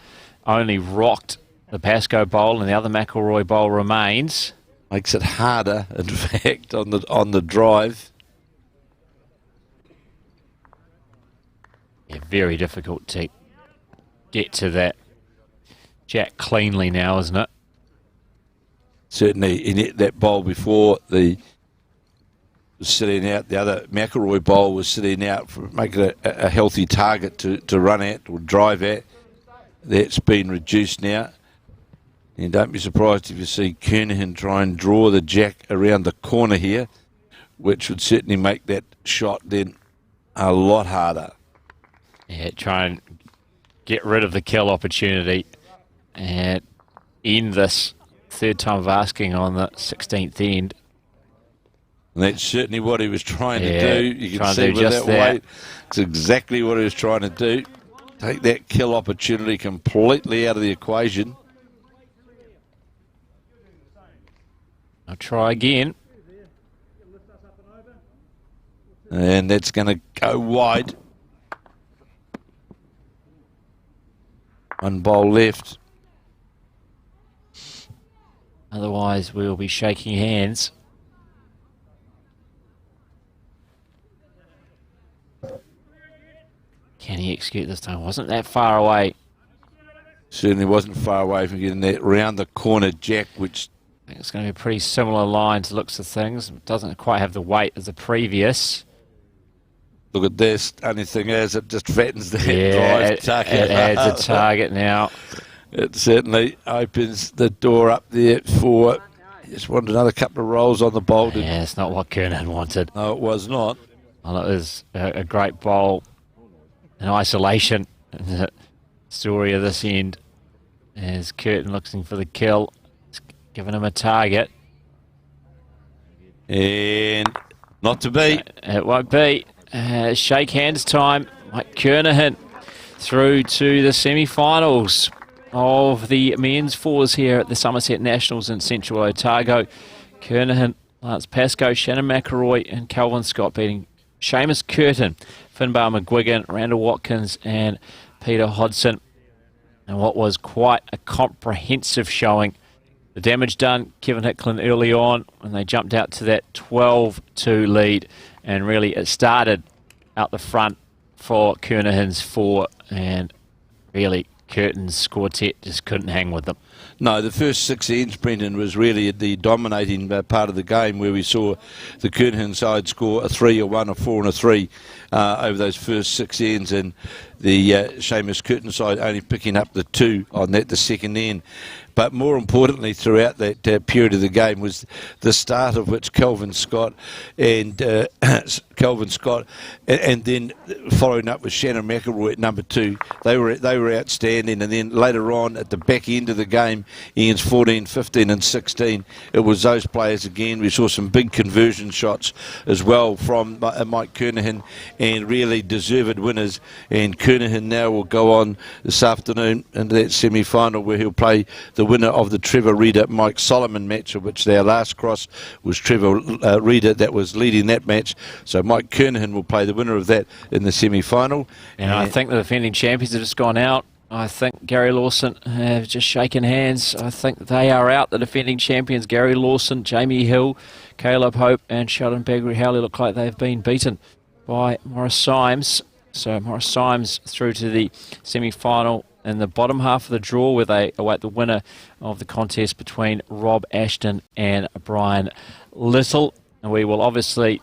only rocked the Pascoe bowl, and the other McElroy bowl remains. Makes it harder, in fact, on the drive. Yeah, very difficult to get to that jack cleanly now, isn't it? Certainly, in that bowl before was sitting out. The other McElroy bowl was sitting out for making it a healthy target to run at or drive at. That's been reduced now. And don't be surprised if you see Kernahan try and draw the jack around the corner here, which would certainly make that shot then a lot harder. Yeah, try and get rid of the kill opportunity and end this third time of asking on the 16th end. And that's certainly what he was trying to do. You can see with that weight, it's exactly what he was trying to do. Take that kill opportunity completely out of the equation. I'll try again. And that's going to go wide. One bowl left. Otherwise, we'll be shaking hands. Can he execute this time? Wasn't that far away. Certainly wasn't far away from getting that round the corner jack, which I think it's going to be a pretty similar line to looks of things. It doesn't quite have the weight as the previous. Look at this. Only thing is, it just fattens the drive target. It adds a target now. It certainly opens the door up there for. Just wanted another couple of rolls on the bowl. Yeah, it's not what Kernan wanted. No, it was not. Well, it was a great bowl in isolation. The story of this end as Curtin looking for the kill. It's giving him a target. And not to be. It won't be. Shake hands time. Mike Kernahan through to the semi-finals of the men's fours here at the Summerset Nationals in Central Otago. Kernahan, Lance Pascoe, Shannon McElroy and Calvin Scott beating Seamus Curtin, Finbar McGuigan, Randall Watkins and Peter Hodson. And what was quite a comprehensive showing. The damage done, Kevin Hickland early on when they jumped out to that 12-2 lead. And really it started out the front for Kernahan's four, and really Curtin's quartet just couldn't hang with them. No, the first 6 ends, Brendan, was really the dominating part of the game, where we saw the Kernahan side score a 3, a 1, a 4 and a 3 over those first 6 ends, and the Seamus Curtin side only picking up the 2 on that, the second end. But more importantly, throughout that period of the game was the start of which Kelvin Scott and then following up with Shannon McElroy at number 2. They were outstanding, and then later on at the back end of the game against 14, 15 and 16, it was those players again. We saw some big conversion shots as well from Mike Kernahan, and really deserved winners. And Kernahan now will go on this afternoon into that semi-final where he'll play the winner of the Trevor Reeder-Mike Solomon match, of which their last cross was Trevor Reeder that was leading that match. So Mike Kernahan will play the winner of that in the semi-final. And I think the defending champions have just gone out. I think Gary Lawson have just shaken hands. I think they are out, the defending champions. Gary Lawson, Jamie Hill, Caleb Hope and Sheldon Bagri-Howley look like they've been beaten by Morris Symes. So Morris Symes through to the semi-final in the bottom half of the draw, where they await the winner of the contest between Rob Ashton and Brian Little. And we will obviously,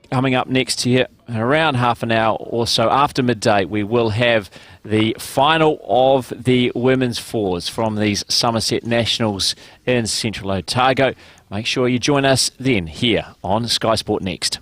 coming up next here, in around half an hour or so after midday, we will have the final of the women's fours from these Summerset Nationals in Central Otago. Make sure you join us then here on Sky Sport Next.